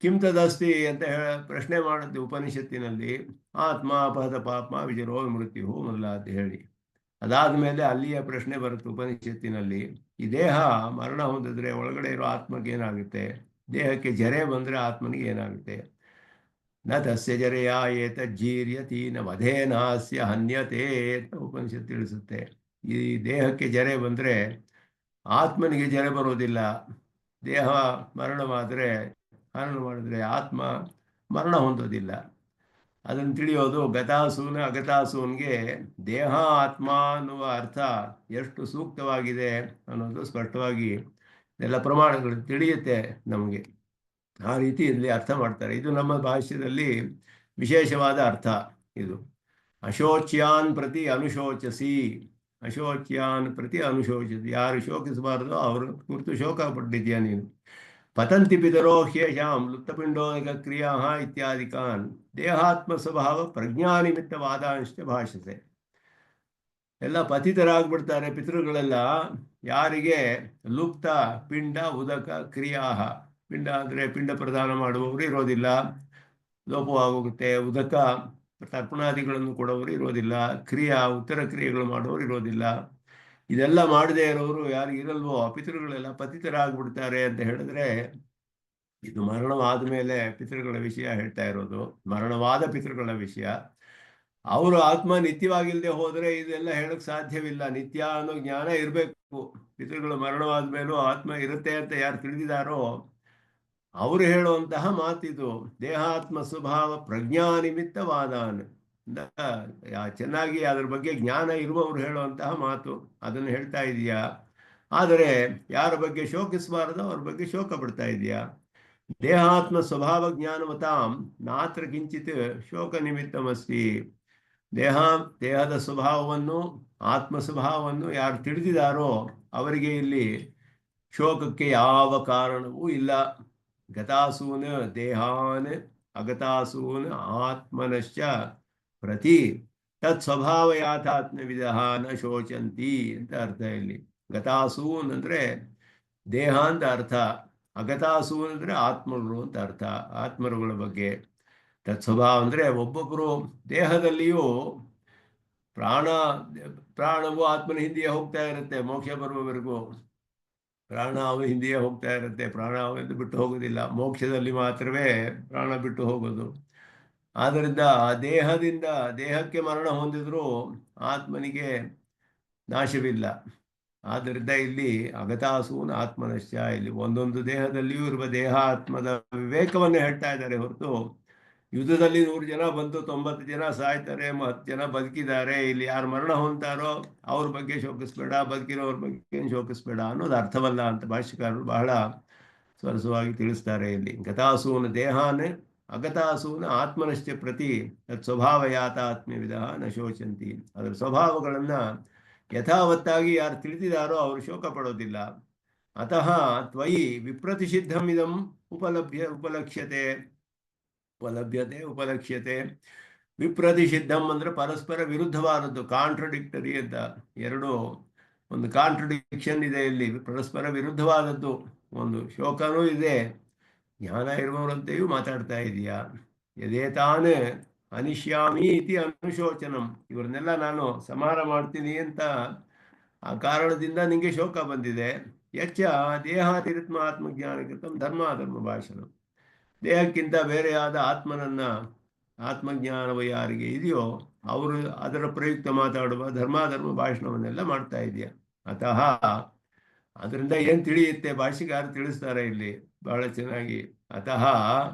ಕಿಂ ತದಸ್ತಿ ಅಂತ ಪ್ರಶ್ನೆ ಮಾಡುತ್ತೆ ಉಪನಿಷತ್ತಿನಲ್ಲಿ. ಆತ್ಮ ಅಪಹತ ಪಾಪ್ಮ ವಿಜರೋ ಮೃತ್ಯು ಮೊದಲಾದ ಹೇಳಿ ಅದಾದ ಮೇಲೆ ಅಲ್ಲಿಯ ಪ್ರಶ್ನೆ ಬರುತ್ತೆ ಉಪನಿಷತ್ತಿನಲ್ಲಿ. ಈ ದೇಹ ಮರಣ ಹೊಂದಿದ್ರೆ ಒಳಗಡೆ ಇರೋ ಆತ್ಮಕ್ಕೆ ಏನಾಗುತ್ತೆ, ದೇಹಕ್ಕೆ ಜರೆ ಬಂದರೆ ಆತ್ಮನಿಗೆ ಏನಾಗುತ್ತೆ. ನ ತಸ್ಯ ಜರೆಯ ಏತಜ್ಜೀರ್ಯತಿ ನ ವಧೇನಾಸ್ಯ ಹನ್ಯತೆ ಅಂತ ಉಪನಿಷತ್ತು ತಿಳಿಸುತ್ತೆ. ಈ ದೇಹಕ್ಕೆ ಜರೆ ಬಂದರೆ ಆತ್ಮನಿಗೆ ಜರೆ ಬರೋದಿಲ್ಲ. ದೇಹ ಹರಣ ಮಾಡಿದ್ರೆ ಆತ್ಮ ಮರಣ ಹೊಂದೋದಿಲ್ಲ. ಅದನ್ನು ತಿಳಿಯೋದು ಗತಾಸೂನ ಅಗತಾಸೂನ್ಗೆ ದೇಹ ಆತ್ಮ ಅನ್ನುವ ಅರ್ಥ ಎಷ್ಟು ಸೂಕ್ತವಾಗಿದೆ ಅನ್ನೋದು ಸ್ಪಷ್ಟವಾಗಿ ಎಲ್ಲ ಪ್ರಮಾಣಗಳು ತಿಳಿಯುತ್ತೆ ನಮಗೆ. ಆ ರೀತಿ ಇಲ್ಲಿ ಅರ್ಥ ಮಾಡ್ತಾರೆ. ಇದು ನಮ್ಮ ಭಾಷ್ಯದಲ್ಲಿ ವಿಶೇಷವಾದ ಅರ್ಥ. ಇದು ಅಶೋಚ್ಯಾನ್ ಪ್ರತಿ ಅನುಶೋಚಸಿ, ಅಶೋಚ್ಯಾನ್ ಪ್ರತಿ ಅನುಶೋಚಸಿ, ಯಾರು ಶೋಕಿಸಬಾರ್ದೋ ಅವ್ರ ಕುರಿತು ಶೋಕ ಪಟ್ಟಿದ್ಯಾ ನೀನು. ಪತಂತಿ ಪಿತರೋ ಹ್ಯೇಷಾಂ ಲುಪ್ತಪಿಂಡೋದಕ ಕ್ರಿಯಾ ಇತ್ಯಾದಿಕಾನ್ ದೇಹಾತ್ಮ ಸ್ವಭಾವ ಪ್ರಜ್ಞಾನಿಮಿತ್ತವಾದಾಂಶ ಭಾಷತೆ. ಎಲ್ಲ ಪತಿತರಾಗ್ಬಿಡ್ತಾರೆ ಪಿತೃಗಳೆಲ್ಲ ಯಾರಿಗೆ ಲುಪ್ತ ಪಿಂಡ ಉದಕ ಕ್ರಿಯಾ. ಪಿಂಡ ಅಂದರೆ ಪಿಂಡ ಪ್ರದಾನ ಮಾಡುವವರು ಇರೋದಿಲ್ಲ, ಲೋಪವಾಗೋಗುತ್ತೆ. ಉದಕ ತರ್ಪಣಾದಿಗಳನ್ನು ಕೊಡೋರು ಇರೋದಿಲ್ಲ, ಉತ್ತರ ಕ್ರಿಯೆಗಳು ಮಾಡೋರು ಇರೋದಿಲ್ಲ. ಇದೆಲ್ಲ ಮಾಡದೇ ಇರೋರು ಯಾರು ಇರಲ್ವೋ ಪಿತೃಗಳೆಲ್ಲ ಪತಿತರಾಗ್ಬಿಡ್ತಾರೆ ಅಂತ ಹೇಳಿದ್ರೆ ಇದು ಮರಣವಾದ ಮೇಲೆ ಪಿತೃಗಳ ವಿಷಯ ಹೇಳ್ತಾ ಇರೋದು. ಮರಣವಾದ ಪಿತೃಗಳ ವಿಷಯ. ಅವರು ಆತ್ಮ ನಿತ್ಯವಾಗಿಲ್ಲದೆ ಹೋದರೆ ಇದೆಲ್ಲ ಹೇಳಕ್ ಸಾಧ್ಯವಿಲ್ಲ. ನಿತ್ಯ ಅನ್ನೋ ಜ್ಞಾನ ಇರಬೇಕು. ಪಿತೃಗಳು ಮರಣವಾದ ಮೇಲೂ ಆತ್ಮ ಇರುತ್ತೆ ಅಂತ ಯಾರು ತಿಳಿದಿದ್ದಾರೋ ಅವರು ಹೇಳುವಂತಹ ಮಾತಿದು. ದೇಹಾತ್ಮ ಸ್ವಭಾವ ಪ್ರಜ್ಞಾನಿಮಿತ್ತವಾದಾನ್, ಚೆನ್ನಾಗಿ ಅದ್ರ ಬಗ್ಗೆ ಜ್ಞಾನ ಇರುವವರು ಹೇಳುವಂತಹ ಮಾತು. ಅದನ್ನು ಹೇಳ್ತಾ ಇದೀಯಾ. ಆದರೆ ಯಾರ ಬಗ್ಗೆ ಶೋಕಿಸಬಾರದೋ ಅವ್ರ ಬಗ್ಗೆ ಶೋಕ ಪಡ್ತಾ ಇದೆಯಾ. ದೇಹಾತ್ಮ ಸ್ವಭಾವ ಜ್ಞಾನವತಾಂ ನಾತ್ರ ಕಿಂಚಿತ್ ಶೋಕ ನಿಮಿತ್ತಮಸ್ತಿ. ದೇಹದ ಸ್ವಭಾವವನ್ನು ಆತ್ಮ ಸ್ವಭಾವವನ್ನು ಯಾರು ತಿಳಿದಿದ್ದಾರೋ ಅವರಿಗೆ ಇಲ್ಲಿ ಶೋಕಕ್ಕೆ ಯಾವ ಕಾರಣವೂ ಇಲ್ಲ. ಗತಾಸೂನ್ ದೇಹಾನ್ ಅಗತಾಸೂನ್ ಆತ್ಮನಶ್ಚ ಪ್ರತಿ ತತ್ ಸ್ವಭಾವ ಯಾಥಾತ್ಮವಿಧ ನ ಶೋಚಂತಿ ಅಂತ ಅರ್ಥ. ಇಲ್ಲಿ ಗತಾಸೂನ್ ಅಂದರೆ ದೇಹ ಅಂತ ಅರ್ಥ, ಅಗತಾಸೂನ್ ಅಂದರೆ ಆತ್ಮರು ಅಂತ ಅರ್ಥ. ಆತ್ಮರುಗಳ ಬಗ್ಗೆ ತತ್ ಸ್ವಭಾವ ಅಂದರೆ ಒಬ್ಬೊಬ್ಬರು ದೇಹದಲ್ಲಿಯೂ ಪ್ರಾಣವು ಆತ್ಮನ ಹಿಂದೆಯೇ ಹೋಗ್ತಾ ಇರುತ್ತೆ. ಮೋಕ್ಷ ಬರುವವರೆಗೂ ಪ್ರಾಣ ಅವನ ಹಿಂದೆಯೇ ಹೋಗ್ತಾ ಇರುತ್ತೆ. ಪ್ರಾಣ ಅವನಿಂದ ಬಿಟ್ಟು ಹೋಗೋದಿಲ್ಲ. ಮೋಕ್ಷದಲ್ಲಿ ಮಾತ್ರವೇ ಪ್ರಾಣ ಬಿಟ್ಟು ಹೋಗೋದು. ಆದ್ದರಿಂದ ದೇಹಕ್ಕೆ ಮರಣ ಹೊಂದಿದ್ರು ಆತ್ಮನಿಗೆ ನಾಶವಿಲ್ಲ. ಆದ್ದರಿಂದ ಇಲ್ಲಿ ಅಗತಾಸೂನ್ ಆತ್ಮನಶ್ಚ, ಇಲ್ಲಿ ಒಂದೊಂದು ದೇಹದಲ್ಲಿಯೂ ಇರುವ ದೇಹಾತ್ಮದ ವಿವೇಕವನ್ನು ಹೇಳ್ತಾ ಇದ್ದಾರೆ ಹೊರತು ಯುದ್ಧದಲ್ಲಿ 100 ಜನ ಬಂದು 90 ಜನ ಸಾಯ್ತಾರೆ, 10 ಜನ ಬದುಕಿದ್ದಾರೆ. ಇಲ್ಲಿ ಯಾರು ಮರಣ ಹೊಂದ್ತಾರೋ ಅವ್ರ ಬಗ್ಗೆ ಶೋಕಿಸ್ಬೇಡ, ಬದುಕಿರೋವ್ರ ಬಗ್ಗೆ ಶೋಕಿಸ್ಬೇಡ ಅನ್ನೋದು ಅರ್ಥವಲ್ಲ ಅಂತ ಭಾಷ್ಯಕಾರರು ಬಹಳ ಸರಸವಾಗಿ ತಿಳಿಸ್ತಾರೆ. ಇಲ್ಲಿ ಗತಾಸೂನ್ ದೇಹಾನ್ ಅಗತಾಸೂನ್ ಆತ್ಮನಶ್ಚ ಪ್ರತಿ ತತ್ ಸ್ವಭಾವ ಯಾತಾತ್ಮ್ಯವಿಧ ನ ಶೋಚಂತಿ. ಅದರ ಸ್ವಭಾವಗಳನ್ನು ಯಥಾವತ್ತಾಗಿ ಯಾರು ತಿಳಿದಿದ್ದಾರೋ ಅವರು ಶೋಕ ಪಡೋದಿಲ್ಲ. ಅತಃ ತ್ವಯಿ ವಿಪ್ರತಿಷಿದ್ಧಂ ಇದಂ ಉಪಲಕ್ಷ್ಯತೆ. ವಿಪ್ರತಿಷಿದ್ಧಂ ಅಂದ್ರೆ ಪರಸ್ಪರ ವಿರುದ್ಧವಾದದ್ದು, ಕಾಂಟ್ರಡಿಕ್ಟರಿ ಅಂತ. ಎರಡು ಒಂದು ಕಾಂಟ್ರಡಿಕ್ಷನ್ ಇದೆ ಇಲ್ಲಿ, ಪರಸ್ಪರ ವಿರುದ್ಧವಾದದ್ದು. ಒಂದು ಶೋಕನೂ ಇದೆ, ಜ್ಞಾನ ಇರುವವರಂತೆಯೂ ಮಾತಾಡ್ತಾ ಇದೆಯಾ. ಯದೇತಾನ್ ಅನಿಶ್ಯಾಮಿ ಇತಿ ಅನುಶೋಚನಂ, ಇವರನ್ನೆಲ್ಲ ನಾನು ಸಂಹಾರ ಮಾಡ್ತೀನಿ ಅಂತ ಆ ಕಾರಣದಿಂದ ನಿಂಗೆ ಶೋಕ ಬಂದಿದೆ. ಯಚ್ಚ ದೇಹಾತಿರಿತ್ಮ ಆತ್ಮಜ್ಞಾನಕೃತಂ ಧರ್ಮಾಧರ್ಮ ಭಾಷಣ, ದೇಹಕ್ಕಿಂತ ಬೇರೆಯಾದ ಆತ್ಮನನ್ನ, ಆತ್ಮಜ್ಞಾನವ ಯಾರಿಗೆ ಇದೆಯೋ ಅವರು ಅದರ ಪ್ರಯುಕ್ತ ಮಾತಾಡುವ ಧರ್ಮಾಧರ್ಮ ಭಾಷಣವನ್ನೆಲ್ಲ ಮಾಡ್ತಾ ಇದೆಯಾ. ಅತಃ ಅದರಿಂದ ಏನು ತಿಳಿಯುತ್ತೆ, ಭಾಷೆಗಾರ ತಿಳಿಸ್ತಾರೆ ಇಲ್ಲಿ ಬಹಳ ಚೆನ್ನಾಗಿ. ಅತಃ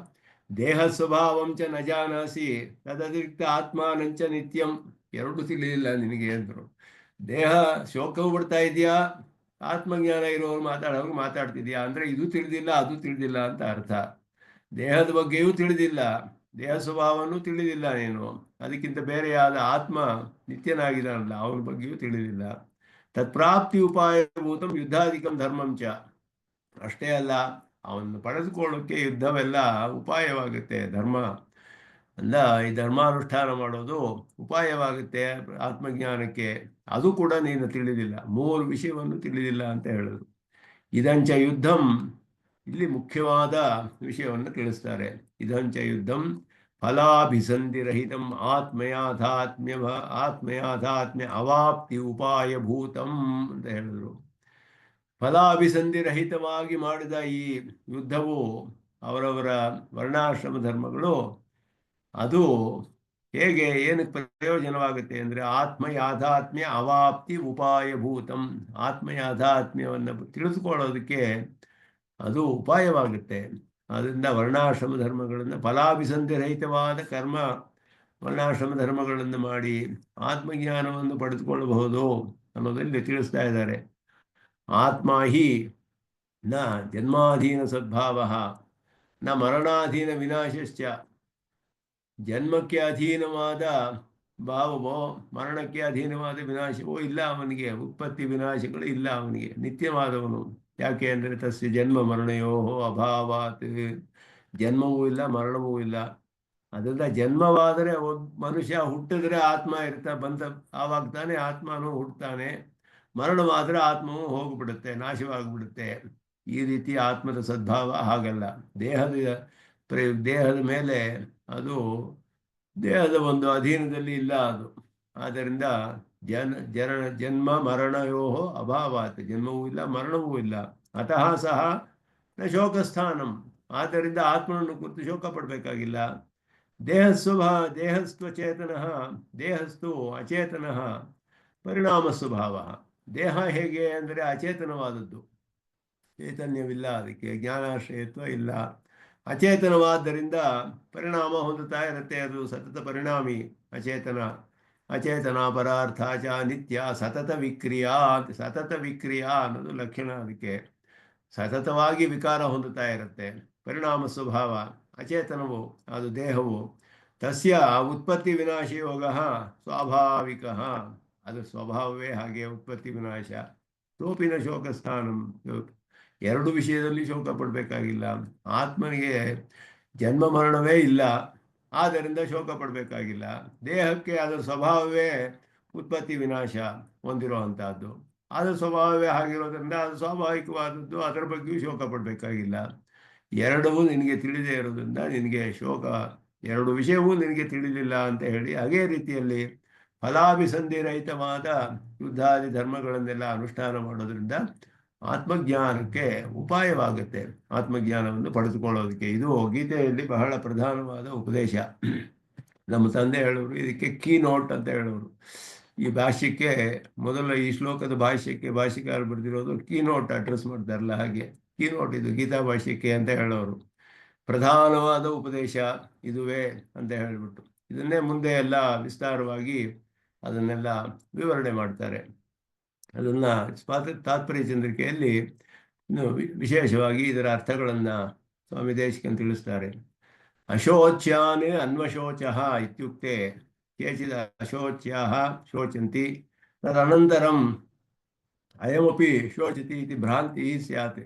ದೇಹ ಸ್ವಭಾವಂಚ ನ ಜಾನಾಸಿ ತದತಿರಿಕ್ತ ಆತ್ಮಾನಂಚ ನಿತ್ಯಂ, ಎರಡು ತಿಳಿಲಿಲ್ಲ ನಿನಗೆ ಅಂದರು. ದೇಹ ಶೋಕವು ಬಿಡ್ತಾ ಇದೆಯಾ, ಆತ್ಮಜ್ಞಾನ ಇರೋರು ಮಾತಾಡೋರು ಮಾತಾಡ್ತಿದ್ಯಾ ಅಂದರೆ ಇದು ತಿಳಿದಿಲ್ಲ ಅದು ತಿಳಿದಿಲ್ಲ ಅಂತ ಅರ್ಥ. ದೇಹದ ಬಗ್ಗೆಯೂ ತಿಳಿದಿಲ್ಲ, ದೇಹ ಸ್ವಭಾವವನ್ನು ತಿಳಿದಿಲ್ಲ ನೀನು, ಅದಕ್ಕಿಂತ ಬೇರೆಯಾದ ಆತ್ಮ ನಿತ್ಯನಾಗಿದ್ದಾನಲ್ಲ ಅವನ ಬಗ್ಗೆಯೂ ತಿಳಿದಿಲ್ಲ. ತತ್ಪ್ರಾಪ್ತಿ ಉಪಾಯಭೂತಂ ಯುದ್ಧಾಧಿಕಂ ಧರ್ಮಂಚ, ಅಷ್ಟೇ ಅಲ್ಲ ಅವನು ಪಡೆದುಕೊಳ್ಳೋಕ್ಕೆ ಯುದ್ಧವೆಲ್ಲ ಉಪಾಯವಾಗುತ್ತೆ. ಧರ್ಮ ಅಲ್ಲ, ಈ ಧರ್ಮಾನುಷ್ಠಾನ ಮಾಡೋದು ಉಪಾಯವಾಗುತ್ತೆ ಆತ್ಮಜ್ಞಾನಕ್ಕೆ, ಅದು ಕೂಡ ನೀನು ತಿಳಿದಿಲ್ಲ, ಮೂರು ವಿಷಯವನ್ನು ತಿಳಿದಿಲ್ಲ ಅಂತ ಹೇಳೋದು. ಇದಂಚ ಯುದ್ಧಂ, ಇಲ್ಲಿ ಮುಖ್ಯವಾದ ವಿಷಯವನ್ನು ತಿಳಿಸ್ತಾರೆ. ಇದಂಚ ಯುದ್ಧಂ ಫಲಾಭಿಸಂಧಿರಹಿತಂ ಆತ್ಮಯಾಥಾತ್ಮ್ಯ ಅವಾಪ್ತಿ ಉಪಾಯಭೂತಂ ಅಂತ ಹೇಳಿದ್ರು. ಫಲಾಭಿಸಂಧಿರಹಿತವಾಗಿ ಮಾಡಿದ ಈ ಯುದ್ಧವು ಅವರವರ ವರ್ಣಾಶ್ರಮ ಧರ್ಮಗಳು, ಅದು ಹೇಗೆ ಏನಕ್ಕೆ ಪ್ರಯೋಜನವಾಗುತ್ತೆ ಅಂದರೆ ಆತ್ಮಯಾಥಾತ್ಮ್ಯ ಅವಾಪ್ತಿ ಉಪಾಯಭೂತಂ, ಆತ್ಮಯಾಥಾತ್ಮ್ಯವನ್ನು ತಿಳಿದುಕೊಳ್ಳೋದಕ್ಕೆ ಅದು ಉಪಾಯವಾಗುತ್ತೆ. ಅದರಿಂದ ವರ್ಣಾಶ್ರಮ ಧರ್ಮಗಳನ್ನು, ಫಲಾಭಿಸಂಧಿರಹಿತವಾದ ಕರ್ಮ ವರ್ಣಾಶ್ರಮ ಧರ್ಮಗಳನ್ನು ಮಾಡಿ ಆತ್ಮಜ್ಞಾನವನ್ನು ಪಡೆದುಕೊಳ್ಳಬಹುದು ಅನ್ನೋದಲ್ಲಿ ತಿಳಿಸ್ತಾ ಇದ್ದಾರೆ. ಆತ್ಮ ಹಿ ನ ಜನ್ಮಾಧೀನ ಸದ್ಭಾವ ನ ಮರಣಾಧೀನ ವಿನಾಶಶ್ಚ, ಜನ್ಮಕ್ಕೆ ಅಧೀನವಾದ ಭಾವವೋ ಮರಣಕ್ಕೆ ಅಧೀನವಾದ ವಿನಾಶವೋ ಇಲ್ಲ ಅವನಿಗೆ, ಉತ್ಪತ್ತಿ ವಿನಾಶಗಳು ಇಲ್ಲ ಅವನಿಗೆ, ನಿತ್ಯವಾದವನು. ಯಾಕೆ ಅಂದರೆ ತಸ್ಯ ಜನ್ಮ ಮರಣಯೋ ಅಭಾವಾತ್, ಜನ್ಮವೂ ಇಲ್ಲ ಮರಣವೂ ಇಲ್ಲ. ಅದರಿಂದ ಜನ್ಮವಾದರೆ ಮನುಷ್ಯ ಹುಟ್ಟಿದ್ರೆ ಆತ್ಮ ಬಂದ ಆವಾಗ ತಾನೇ ಆತ್ಮನೂ ಹುಟ್ಟುತ್ತಾನೆ, ಮರಣವಾದರೆ ಆತ್ಮವೂ ಹೋಗಿಬಿಡುತ್ತೆ, ನಾಶವಾಗಿಬಿಡುತ್ತೆ. ಈ ರೀತಿ ಆತ್ಮದ ಸದ್ಭಾವ ಹಾಗಲ್ಲ. ದೇಹದ ಮೇಲೆ ಅದು ದೇಹದ ಒಂದು ಅಧೀನದಲ್ಲಿ ಇಲ್ಲ ಅದು. ಆದ್ದರಿಂದ ಜನ್ಮ ಮರಣಯೋ ಅಭಾವಾತ್, ಜನ್ಮವೂ ಇಲ್ಲ ಮರಣವೂ ಇಲ್ಲ. ಅತಃ ಸಹ ನ ಶೋಕಸ್ಥಾನಂ, ಆದ್ದರಿಂದ ಆತ್ಮನನ್ನು ಕುರಿತು ಶೋಕ ಪಡಬೇಕಾಗಿಲ್ಲ. ದೇಹಸ್ತು ಅಚೇತನ ಪರಿಣಾಮ ಸ್ವಭಾವ, ದೇಹ ಹೇಗೆ ಅಂದರೆ ಅಚೇತನವಾದದ್ದು, ಚೈತನ್ಯವಿಲ್ಲ, ಅದಕ್ಕೆ ಜ್ಞಾನಾಶ್ರಯತ್ವ ಇಲ್ಲ, ಅಚೇತನವಾದ್ದರಿಂದ ಪರಿಣಾಮ ಹೊಂದುತ್ತಾ ಇರುತ್ತೆ, ಅದು ಸತತ ಪರಿಣಾಮಿ. ಅಚೇತನ ಪರಾರ್ಥ ಚ ನಿತ್ಯ ಸತತ ವಿಕ್ರಿಯಾ ಅನ್ನೋದು ಲಕ್ಷಣ. ಅದಕ್ಕೆ ಸತತವಾಗಿ ವಿಕಾರ ಹೊಂದುತ್ತಾ ಇರುತ್ತೆ. ಪರಿಣಾಮ ಸ್ವಭಾವ ಅಚೇತನವು, ಅದು ದೇಹವು. ತಸ್ಯ ಉತ್ಪತ್ತಿ ವಿನಾಶ ಯೋಗ ಸ್ವಾಭಾವಿಕ, ಅದು ಸ್ವಭಾವವೇ ಹಾಗೆ, ಉತ್ಪತ್ತಿ ವಿನಾಶ. ಸೋಪಿನ ಶೋಕಸ್ಥಾನಂ, ಎರಡು ವಿಷಯದಲ್ಲಿ ಶೋಕ ಪಡಬೇಕಾಗಿಲ್ಲ. ಆತ್ಮನಿಗೆ ಜನ್ಮ ಮರಣವೇ ಇಲ್ಲ, ಆದ್ದರಿಂದ ಶೋಕ ಪಡಬೇಕಾಗಿಲ್ಲ. ದೇಹಕ್ಕೆ ಅದರ ಸ್ವಭಾವವೇ ಉತ್ಪತ್ತಿ ವಿನಾಶ ಹೊಂದಿರುವಂತಹದ್ದು, ಅದರ ಸ್ವಭಾವವೇ ಆಗಿರೋದ್ರಿಂದ ಅದು ಸ್ವಾಭಾವಿಕವಾದದ್ದು, ಅದರ ಬಗ್ಗೆಯೂ ಶೋಕ ಪಡಬೇಕಾಗಿಲ್ಲ. ಎರಡವೂ ನಿನಗೆ ತಿಳಿದೇ ಇರೋದ್ರಿಂದ ನಿನಗೆ ಶೋಕ, ಎರಡು ವಿಷಯವೂ ನಿನಗೆ ತಿಳಿಲಿಲ್ಲ ಅಂತ ಹೇಳಿ. ಅದೇ ರೀತಿಯಲ್ಲಿ ಫಲಾಭಿಸಂಧಿರಹಿತವಾದ ಯುದ್ಧಾದಿ ಧರ್ಮಗಳನ್ನೆಲ್ಲ ಅನುಷ್ಠಾನ ಮಾಡೋದ್ರಿಂದ ಆತ್ಮಜ್ಞಾನಕ್ಕೆ ಉಪಾಯವಾಗುತ್ತೆ, ಆತ್ಮಜ್ಞಾನವನ್ನು ಪಡೆದುಕೊಳ್ಳೋದಕ್ಕೆ. ಇದು ಗೀತೆಯಲ್ಲಿ ಬಹಳ ಪ್ರಧಾನವಾದ ಉಪದೇಶ. ನಮ್ಮ ತಂದೆ ಹೇಳೋರು, ಇದಕ್ಕೆ ಕೀ ನೋಟ್ ಅಂತ ಹೇಳೋರು. ಈ ಭಾಷ್ಯಕ್ಕೆ ಮೊದಲ, ಈ ಶ್ಲೋಕದ ಭಾಷ್ಯಕ್ಕೆ ಭಾಷಿಕಾರ ಬರೆದಿರೋದು ಕೀ ನೋಟ್ ಅಡ್ರೆಸ್ ಮಾಡ್ತಾರಲ್ಲ ಹಾಗೆ, ಕೀ ನೋಟ್ ಇದು ಗೀತಾ ಭಾಷ್ಯಕ್ಕೆ ಅಂತ ಹೇಳೋರು. ಪ್ರಧಾನವಾದ ಉಪದೇಶ ಇದುವೇ ಅಂತ ಹೇಳಿಬಿಟ್ಟು ಇದನ್ನೇ ಮುಂದೆ ಎಲ್ಲ ವಿಸ್ತಾರವಾಗಿ ಅದನ್ನೆಲ್ಲ ವಿವರಣೆ ಮಾಡ್ತಾರೆ. ಅದನ್ನು ತಾತ್ಪರ್ಯ ಚಂದ್ರಿಕೆಯಲ್ಲಿ ವಿಶೇಷವಾಗಿ ಇದರ ಅರ್ಥಗಳನ್ನು ಸ್ವಾಮಿ ದೇಶಿಕನ್ ತಿಳಿಸ್ತಾರೆ. ಅಶೋಚ್ಯಾನ್ ಅನ್ವಶೋಚ ಇತ್ಯುಕ್ತೆ ಕೇಚಿದ ಅಶೋಚ್ಯಾಃ ಶೋಚಂತಿ ತದನಂತರಂ ಅಯಮಪಿ ಶೋಚತಿ ಇತಿ ಭ್ರಾಂತಿ ಸ್ಯಾತ್.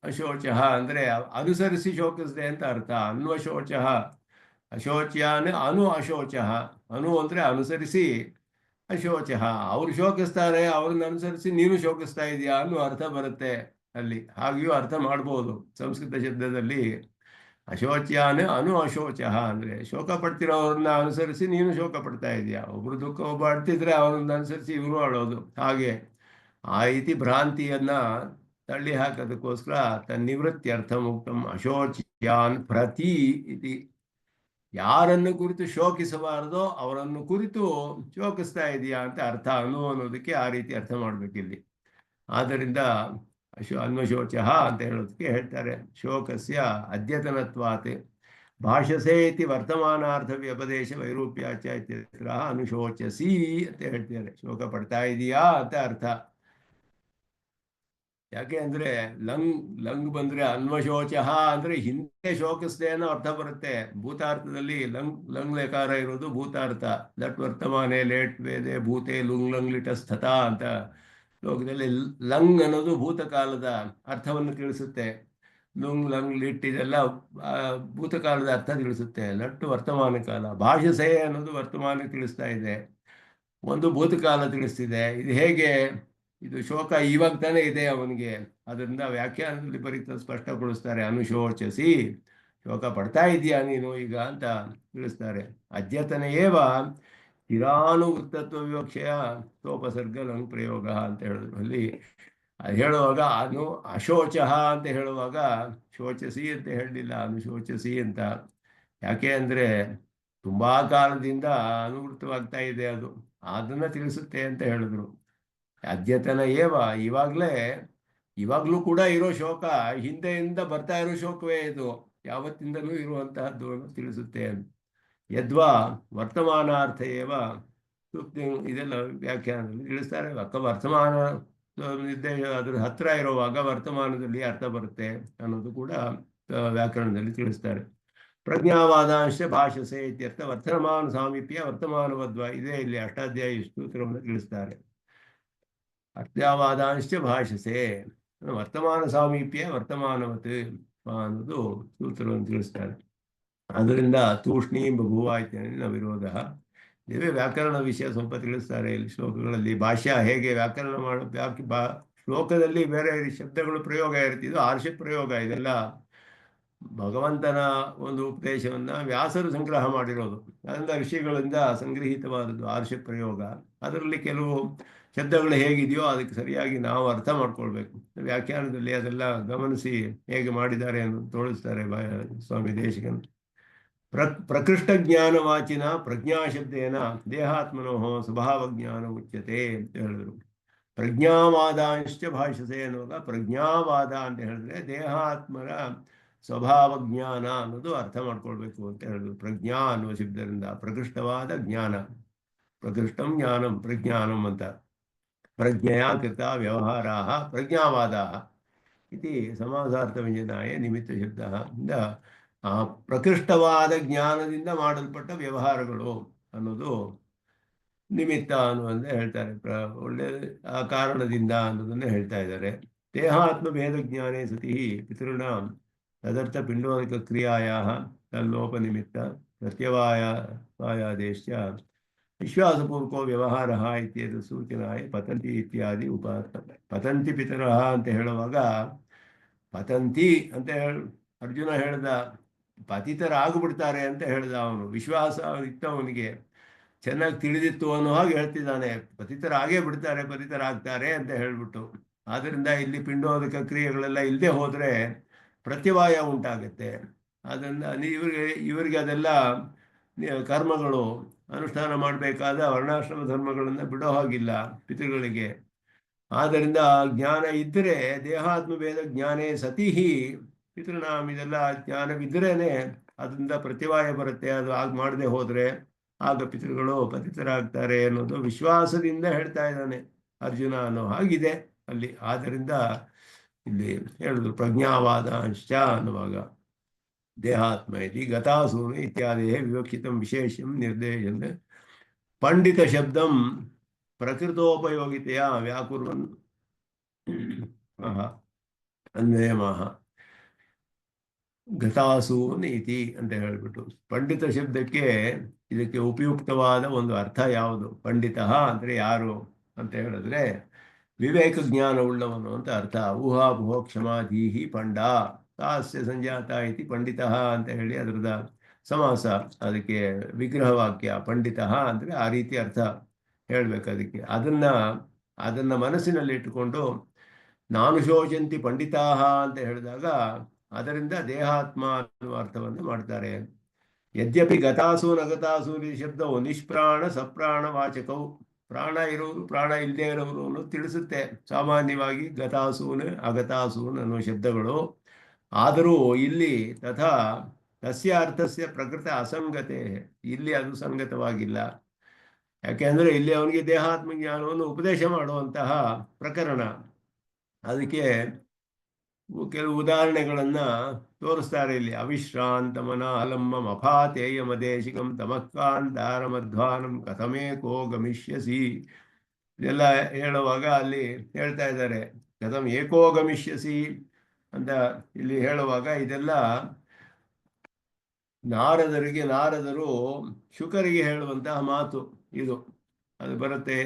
ಅಶೋಚ ಅಂದರೆ ಅನುಸರಿಸಿ ಶೋಕಿಸಿದೆ ಅಂತ ಅರ್ಥ. ಅನ್ವಶೋಚ ಅಶೋಚ್ಯಾನ್ ಅಶೋಚ, ಅನು ಅಂದರೆ ಅನುಸರಿಸಿ ಅಶೋಚ, ಅವ್ರು ಶೋಕಿಸ್ತಾರೆ, ಅವ್ರನ್ನ ಅನುಸರಿಸಿ ನೀನು ಶೋಕಿಸ್ತಾ ಇದೆಯಾ ಅನ್ನೋ ಅರ್ಥ ಬರುತ್ತೆ ಅಲ್ಲಿ. ಹಾಗೆಯೂ ಅರ್ಥ ಮಾಡ್ಬೋದು ಸಂಸ್ಕೃತ ಶಬ್ದದಲ್ಲಿ. ಅಶೋಚ್ಯಾನ ಅಶೋಚ ಅಂದ್ರೆ ಶೋಕ ಪಡ್ತಿರೋವ್ರನ್ನ ಅನುಸರಿಸಿ ನೀನು ಶೋಕ ಪಡ್ತಾ ಇದೀಯಾ. ಒಬ್ರು ದುಃಖ ಒಬ್ಬ ಅಳ್ತಿದ್ರೆ ಅವನನ್ನ ಅನುಸರಿಸಿ ಇವರು ಅಳೋದು. ಹಾಗೆ ಆ ರೀತಿ ಭ್ರಾಂತಿಯನ್ನ ತಳ್ಳಿ ಹಾಕೋದಕ್ಕೋಸ್ಕರ ತನ್ನಿವೃತ್ತಿ ಅರ್ಥ ಮುಕ್ತಂ ಅಶೋಚ್ಯಾನ್ ಪ್ರತಿ ಇತಿ. ಯಾರನ್ನು ಕುರಿತು ಶೋಕಿಸಬಾರದೋ ಅವರನ್ನು ಕುರಿತು ಶೋಕಿಸ್ತಾ ಇದೆಯಾ ಅಂತ ಅರ್ಥ ಅನ್ನೋದಕ್ಕೆ ಆ ರೀತಿ ಅರ್ಥ ಮಾಡ್ಬೇಕಿಲ್ಲಿ. ಆದ್ದರಿಂದ ಅನ್ವಶೋಚ ಅಂತ ಹೇಳೋದಕ್ಕೆ ಹೇಳ್ತಾರೆ. ಶೋಕಸ್ಯ ಅದ್ಯತನತ್ವಾತ್ ಭಾಷಸೆ ಇತಿ ವರ್ತಮಾನಾರ್ಥ ವ್ಯಪದೇಶ ವೈರೂಪ್ಯಾಚ ಇತ್ಯತ್ರ ಅನುಶೋಚಸಿ ಅಂತ ಹೇಳ್ತಾರೆ. ಶೋಕ ಪಡ್ತಾ ಇದೀಯಾ ಅಂತ ಅರ್ಥ. ಯಾಕೆ ಅಂದ್ರೆ ಲಂಗ್ ಬಂದ್ರೆ ಅನ್ವಶೋಚ ಅಂದ್ರೆ ಹಿಂದೆ ಶೋಕಿಸ್ದೆ ಅನ್ನೋ ಅರ್ಥ ಬರುತ್ತೆ. ಭೂತಾರ್ಥದಲ್ಲಿ ಲಂಗ್ ಲೇಕಾರ ಇರೋದು ಭೂತಾರ್ಥ. ದಟ್ ವರ್ತಮಾನೆ ಲೇಟ್ ವೇದೆ ಭೂತೆ ಲಂಗ್ ಲಿಟಸ್ಥತ ಅಂತ ಲೋಕದಲ್ಲಿ ಲಂಗ್ ಅನ್ನೋದು ಭೂತಕಾಲದ ಅರ್ಥವನ್ನು ತಿಳಿಸುತ್ತೆ. ಲಂಗ್ ಲಿಟ್ ಇದೆಲ್ಲ ಭೂತಕಾಲದ ಅರ್ಥ ತಿಳಿಸುತ್ತೆ. ಲಟ್ಟು ವರ್ತಮಾನ ಕಾಲ. ಭಾಷಸೆ ಅನ್ನೋದು ವರ್ತಮಾನ ತಿಳಿಸ್ತಾ ಇದೆ, ಒಂದು ಭೂತಕಾಲ ತಿಳಿಸ್ತಿದೆ. ಇದು ಹೇಗೆ? ಇದು ಶೋಕ ಇವಾಗ ತಾನೇ ಇದೆ ಅವನಿಗೆ. ಅದರಿಂದ ವ್ಯಾಖ್ಯಾನದಲ್ಲಿ ಬರೀತ ಸ್ಪಷ್ಟಪಡಿಸ್ತಾರೆ. ಅನುಶೋಚಸಿ, ಶೋಕ ಪಡ್ತಾ ಇದೀಯಾ ನೀನು ಈಗ ಅಂತ ತಿಳಿಸ್ತಾರೆ. ಅದ್ಯತನೆಯೇವ ಸ್ಥಿರಾನುವೃತ್ತತ್ವ ವಿವಕ್ಷೆಯ ಸೋಪಸರ್ಗ ಲಂಗ್ ಪ್ರಯೋಗ ಅಂತ ಹೇಳಿದ್ರು. ಅಲ್ಲಿ ಅದು ಹೇಳುವಾಗ ಅಶೋಚ ಅಂತ ಹೇಳುವಾಗ ಶೋಚಸಿ ಅಂತ ಹೇಳಲಿಲ್ಲ, ಅನುಶೋಚಸಿ ಅಂತ. ಯಾಕೆ ಅಂದ್ರೆ ತುಂಬಾ ಕಾಲದಿಂದ ಅನುವೃತ್ತವಾಗ್ತಾ ಇದೆ ಅದು, ಅದನ್ನ ತಿಳಿಸುತ್ತೆ ಅಂತ ಹೇಳಿದ್ರು. ಅದ್ಯತನ ಇವಾಗ್ಲೂ ಕೂಡ ಇರೋ ಶೋಕ ಹಿಂದೆಯಿಂದ ಬರ್ತಾ ಇರೋ ಶೋಕವೇ ಇದು, ಯಾವತ್ತಿಂದಲೂ ಇರುವಂತಹದ್ದು ತಿಳಿಸುತ್ತೆ. ಯದ್ವಾ ವರ್ತಮಾನಾರ್ಥ ಇದೆಲ್ಲ ವ್ಯಾಖ್ಯಾನದಲ್ಲಿ ತಿಳಿಸ್ತಾರೆ. ವರ್ತಮಾನ ನಿರ್ದೇಶ ಅದ್ರ ಹತ್ರ ಇರುವಾಗ ವರ್ತಮಾನದಲ್ಲಿ ಅರ್ಥ ಬರುತ್ತೆ ಅನ್ನೋದು ಕೂಡ ವ್ಯಾಕರಣದಲ್ಲಿ ತಿಳಿಸ್ತಾರೆ. ಪ್ರಜ್ಞಾವಾದಾಂಶ ಭಾಷಸೆ ಇತ್ಯರ್ಥ ವರ್ತಮಾನ ಸಾಮೀಪ್ಯ ವರ್ತಮಾನವದ್ವ ಇದೇ ಇಲ್ಲಿ ಅಷ್ಟಾಧ್ಯಾಯಿ ಸೂತ್ರವನ್ನು ತಿಳಿಸ್ತಾರೆ. ಅರ್ಥವಾದಾಂಶ ಭಾಷಸೆ ವರ್ತಮಾನ ಸಾಮೀಪ್ಯ ವರ್ತಮಾನವತ್ ಅನ್ನೋದು ಸೂತ್ರವನ್ನು ತಿಳಿಸ್ತಾರೆ. ಅದರಿಂದ ತೂಷ್ಣೀಂ ಬಭುವ ಇತ್ಯನ ವಿರೋಧ. ಇವೇ ವ್ಯಾಕರಣ ವಿಷಯ ಸ್ವಲ್ಪ ತಿಳಿಸ್ತಾರೆ ಇಲ್ಲಿ ಶ್ಲೋಕಗಳಲ್ಲಿ. ಭಾಷ್ಯ ಹೇಗೆ ವ್ಯಾಕರಣ ಶ್ಲೋಕದಲ್ಲಿ ಬೇರೆ ಶಬ್ದಗಳು ಪ್ರಯೋಗ ಇರ್ತಿದ್ದು, ಆರ್ಷ ಪ್ರಯೋಗ ಇದೆಲ್ಲ ಭಗವಂತನ ಒಂದು ಉಪದೇಶವನ್ನ ವ್ಯಾಸರು ಸಂಗ್ರಹ ಮಾಡಿರೋದು. ಅದರಿಂದ ಋಷಿಗಳಿಂದ ಸಂಗ್ರಹಿತವಾದದ್ದು ಆರ್ಷ ಪ್ರಯೋಗ. ಅದರಲ್ಲಿ ಕೆಲವು ಶಬ್ದಗಳು ಹೇಗಿದೆಯೋ ಅದಕ್ಕೆ ಸರಿಯಾಗಿ ನಾವು ಅರ್ಥ ಮಾಡ್ಕೊಳ್ಬೇಕು. ವ್ಯಾಖ್ಯಾನದಲ್ಲಿ ಅದೆಲ್ಲ ಗಮನಿಸಿ ಹೇಗೆ ಮಾಡಿದ್ದಾರೆ ಅನ್ನೋದು ತೋರಿಸ್ತಾರೆ ಸ್ವಾಮಿ ದೇಶಿಕನ್. ಪ್ರಕೃಷ್ಟ ಜ್ಞಾನವಾಚಿನ ಪ್ರಜ್ಞಾಶಬ್ದೇನ ದೇಹಾತ್ಮನೋ ಸ್ವಭಾವ ಜ್ಞಾನ ಉಚ್ಯತೆ ಅಂತ ಹೇಳಿದ್ರು. ಪ್ರಜ್ಞಾವಾದಾಂಶ ಭಾಷಸೆ ಅನ್ನುವಾಗ ಪ್ರಜ್ಞಾವಾದ ಅಂತ ಹೇಳಿದ್ರೆ ದೇಹಾತ್ಮರ ಸ್ವಭಾವ ಜ್ಞಾನ ಅನ್ನೋದು ಅರ್ಥ ಮಾಡ್ಕೊಳ್ಬೇಕು ಅಂತ ಹೇಳಿದ್ರು. ಪ್ರಜ್ಞಾ ಅನ್ನುವ ಶಬ್ದದಿಂದ ಪ್ರಕೃಷ್ಟವಾದ ಜ್ಞಾನ, ಪ್ರಕೃಷ್ಟಂ ಜ್ಞಾನಂ ಪ್ರಜ್ಞಾನಂ ಅಂತ. ಪ್ರಜ್ಞೆಯ ಕೃತ ವ್ಯವಹಾರ ಪ್ರಜ್ಞಾವಾದ ಇತಿ ಸಮಾಸಾರ್ಥವ್ಯಂಜನಾಯ ನಿಮಿತ್ತ ಶಬ್ದ. ಆ ಪ್ರಕೃಷ್ಟವಾದ ಜ್ಞಾನದಿಂದ ಮಾಡಲ್ಪಟ್ಟ ವ್ಯವಹಾರಗಳು ಅನ್ನೋದು ನಿಮಿತ್ತ ಅನ್ನುವಂತೆ ಹೇಳ್ತಾರೆ. ಒಳ್ಳೆ ಆ ಕಾರಣದಿಂದ ಅನ್ನೋದನ್ನೇ ಹೇಳ್ತಾ ಇದ್ದಾರೆ. ದೇಹಾತ್ಮ ಭೇದ ಜ್ಞಾನೇ ಸತಿ ಪಿತೃಣಾಂ ತದರ್ಥ ಪಿಂಡೋದಿಕ ಕ್ರಿಯಾಯ ತಲ್ಲೋಪ ನಿಮಿತ್ತ ಪ್ರತ್ಯವಾಯಾದೇಶ ವಿಶ್ವಾಸಪೂರ್ವಕೋ ವ್ಯವಹಾರ ಇತ್ಯಾದಿ ಸೂಚನಾಯ ಪತಂತಿ ಇತ್ಯಾದಿ ಉಪಾರ್ಥನೆ. ಪತಂತಿ ಪಿತರಃ ಅಂತ ಹೇಳುವಾಗ ಪತಂತಿ ಅಂತ ಅರ್ಜುನ ಹೇಳ್ದ, ಪತಿತರಾಗ್ಬಿಡ್ತಾರೆ ಅಂತ ಹೇಳ್ದ. ಅವನು ವಿಶ್ವಾಸ ಇತ್ತು, ಅವನಿಗೆ ಚೆನ್ನಾಗಿ ತಿಳಿದಿತ್ತು ಅನ್ನೋ ಹಾಗೆ ಹೇಳ್ತಿದ್ದಾನೆ. ಪತಿತರಾಗೇ ಬಿಡ್ತಾರೆ, ಪತಿತರಾಗ್ತಾರೆ ಅಂತ ಹೇಳ್ಬಿಟ್ಟು. ಆದ್ದರಿಂದ ಇಲ್ಲಿ ಪಿಂಡೋದಕ ಕ್ರಿಯೆಗಳೆಲ್ಲ ಇಲ್ಲದೆ ಹೋದ್ರೆ ಪ್ರತ್ಯವಾಯ ಉಂಟಾಗುತ್ತೆ. ಅದರಿಂದ ಇವರಿಗೆ ಅದೆಲ್ಲ ಕರ್ಮಗಳು ಅನುಷ್ಠಾನ ಮಾಡಬೇಕಾದ ವರ್ಣಾಶ್ರಮ ಧರ್ಮಗಳನ್ನು ಬಿಡೋ ಹಾಗಿಲ್ಲ ಪಿತೃಗಳಿಗೆ. ಆದ್ದರಿಂದ ಜ್ಞಾನ ಇದ್ದರೆ ದೇಹಾತ್ಮ ಭೇದ ಜ್ಞಾನೇ ಸತಿಹಿ ಪಿತೃನಾಮ ಇದೆಲ್ಲ ಜ್ಞಾನವಿದ್ರೇನೆ ಅದರಿಂದ ಪ್ರತಿವಾಯ ಬರುತ್ತೆ. ಅದು ಆಗ ಮಾಡದೆ ಹೋದ್ರೆ ಆಗ ಪಿತೃಗಳು ಪತಿತರಾಗ್ತಾರೆ ಅನ್ನೋದು ವಿಶ್ವಾಸದಿಂದ ಹೇಳ್ತಾ ಇದ್ದಾನೆ ಅರ್ಜುನ ಅನ್ನೋ ಹಾಗಿದೆ ಅಲ್ಲಿ. ಆದ್ದರಿಂದ ಇಲ್ಲಿ ಹೇಳಿದ್ರು ಪ್ರಜ್ಞಾವಾದ ಅಂಶ ಅನ್ನುವಾಗ ದೇಹಾತ್ಮ ಇತಿ ಗತಾಸೂನು ಇತ್ಯಾದಿ ವಿವಕ್ಷಿತಂ ವಿಶೇಷಂ ನಿರ್ದೇಶನ್ ಪಂಡಿತ ಶಬ್ದಂ ಪ್ರಕೃತೋಪಯೋಗಿತೆಯ ವ್ಯಾಕುರ್ವನ್ ಅನ್ವಯಮಃ ಗತಾಸೂನ್ ಇತಿ ಅಂತ ಹೇಳ್ಬಿಟ್ಟು. ಪಂಡಿತ ಶಬ್ದಕ್ಕೆ ಇದಕ್ಕೆ ಉಪಯುಕ್ತವಾದ ಒಂದು ಅರ್ಥ ಯಾವುದು? ಪಂಡಿತ ಅಂದರೆ ಯಾರು ಅಂತ ಹೇಳಿದ್ರೆ ವಿವೇಕ ಜ್ಞಾನ ಉಳ್ಳವನು ಅಂತ ಅರ್ಥ. ಊಹಾಭುವ ಕ್ಷಮಾಧೀಹಿ ಪಂಡ ತಾಸ್ಯ ಸಂಜಾತ ಇತಿ ಪಂಡಿತ ಅಂತ ಹೇಳಿ ಅದರದ ಸಮಾಸ, ಅದಕ್ಕೆ ವಿಗ್ರಹವಾಕ್ಯ. ಪಂಡಿತ ಅಂದರೆ ಆ ರೀತಿ ಅರ್ಥ ಹೇಳ್ಬೇಕು ಅದಕ್ಕೆ. ಅದನ್ನ ಮನಸ್ಸಿನಲ್ಲಿ ಇಟ್ಟುಕೊಂಡು ನಾನು ಶೋಚಂತಿ ಪಂಡಿತಾ ಅಂತ ಹೇಳಿದಾಗ ಅದರಿಂದ ದೇಹಾತ್ಮ ಅನ್ನುವ ಅರ್ಥವನ್ನು ಮಾಡ್ತಾರೆ. ಯದ್ಯಪಿ ಗತಾಸು ನಗತಾಸು ಈ ಶಬ್ದವು ನಿಷ್ಪ್ರಾಣ ಸಪ್ರಾಣ ವಾಚಕವು, ಪ್ರಾಣ ಇರೋರು ಪ್ರಾಣ ಇಲ್ಲದೆ ಇರೋರು ಅನ್ನೋದು ತಿಳಿಸುತ್ತೆ ಸಾಮಾನ್ಯವಾಗಿ ಗತಾಸೂನ್ ಅಗತಾಸೂನ್ ಅನ್ನುವ ಶಬ್ದಗಳು. ಆದರೂ ಇಲ್ಲಿ ತಥಾ ತಸ್ಯ ಅರ್ಥಸ್ಯ ಪ್ರಕೃತ ಅಸಂಗತೆ, ಇಲ್ಲಿ ಅದು ಸಂಗತವಾಗಿಲ್ಲ. ಯಾಕೆಂದ್ರೆ ಇಲ್ಲಿ ಅವನಿಗೆ ದೇಹಾತ್ಮ ಜ್ಞಾನವನ್ನು ಉಪದೇಶ ಮಾಡುವಂತಹ ಪ್ರಕರಣ. ಅದಕ್ಕೆ ಕೆಲವು ಉದಾಹರಣೆಗಳನ್ನ ತೋರಿಸ್ತಾರೆ ಇಲ್ಲಿ. ಅವಿಶ್ರಾಂತಮನ ಅಲಂಬಂ ಅಫಾತೇಯಮದೇಶಿಕಂ ತಮಕ್ಕಾಂತಾರಮಧ್ವಾನಂ ಕಥಮೇಕೋ ಗಮಿಷ್ಯಸಿ, ಇದೆಲ್ಲ ಹೇಳುವಾಗ ಅಲ್ಲಿ ಹೇಳ್ತಾ ಇದ್ದಾರೆ ಕಥಂ ಏಕೋ ಗಮಿಷ್ಯಸಿ ಅಂತ ಇಲ್ಲಿ ಹೇಳುವಾಗ ಇದೆಲ್ಲ ನಾರದರು ಶುಕರಿಗೆ ಹೇಳುವಂತಹ ಮಾತು ಇದು. ಅದು ಬರುತ್ತೆ.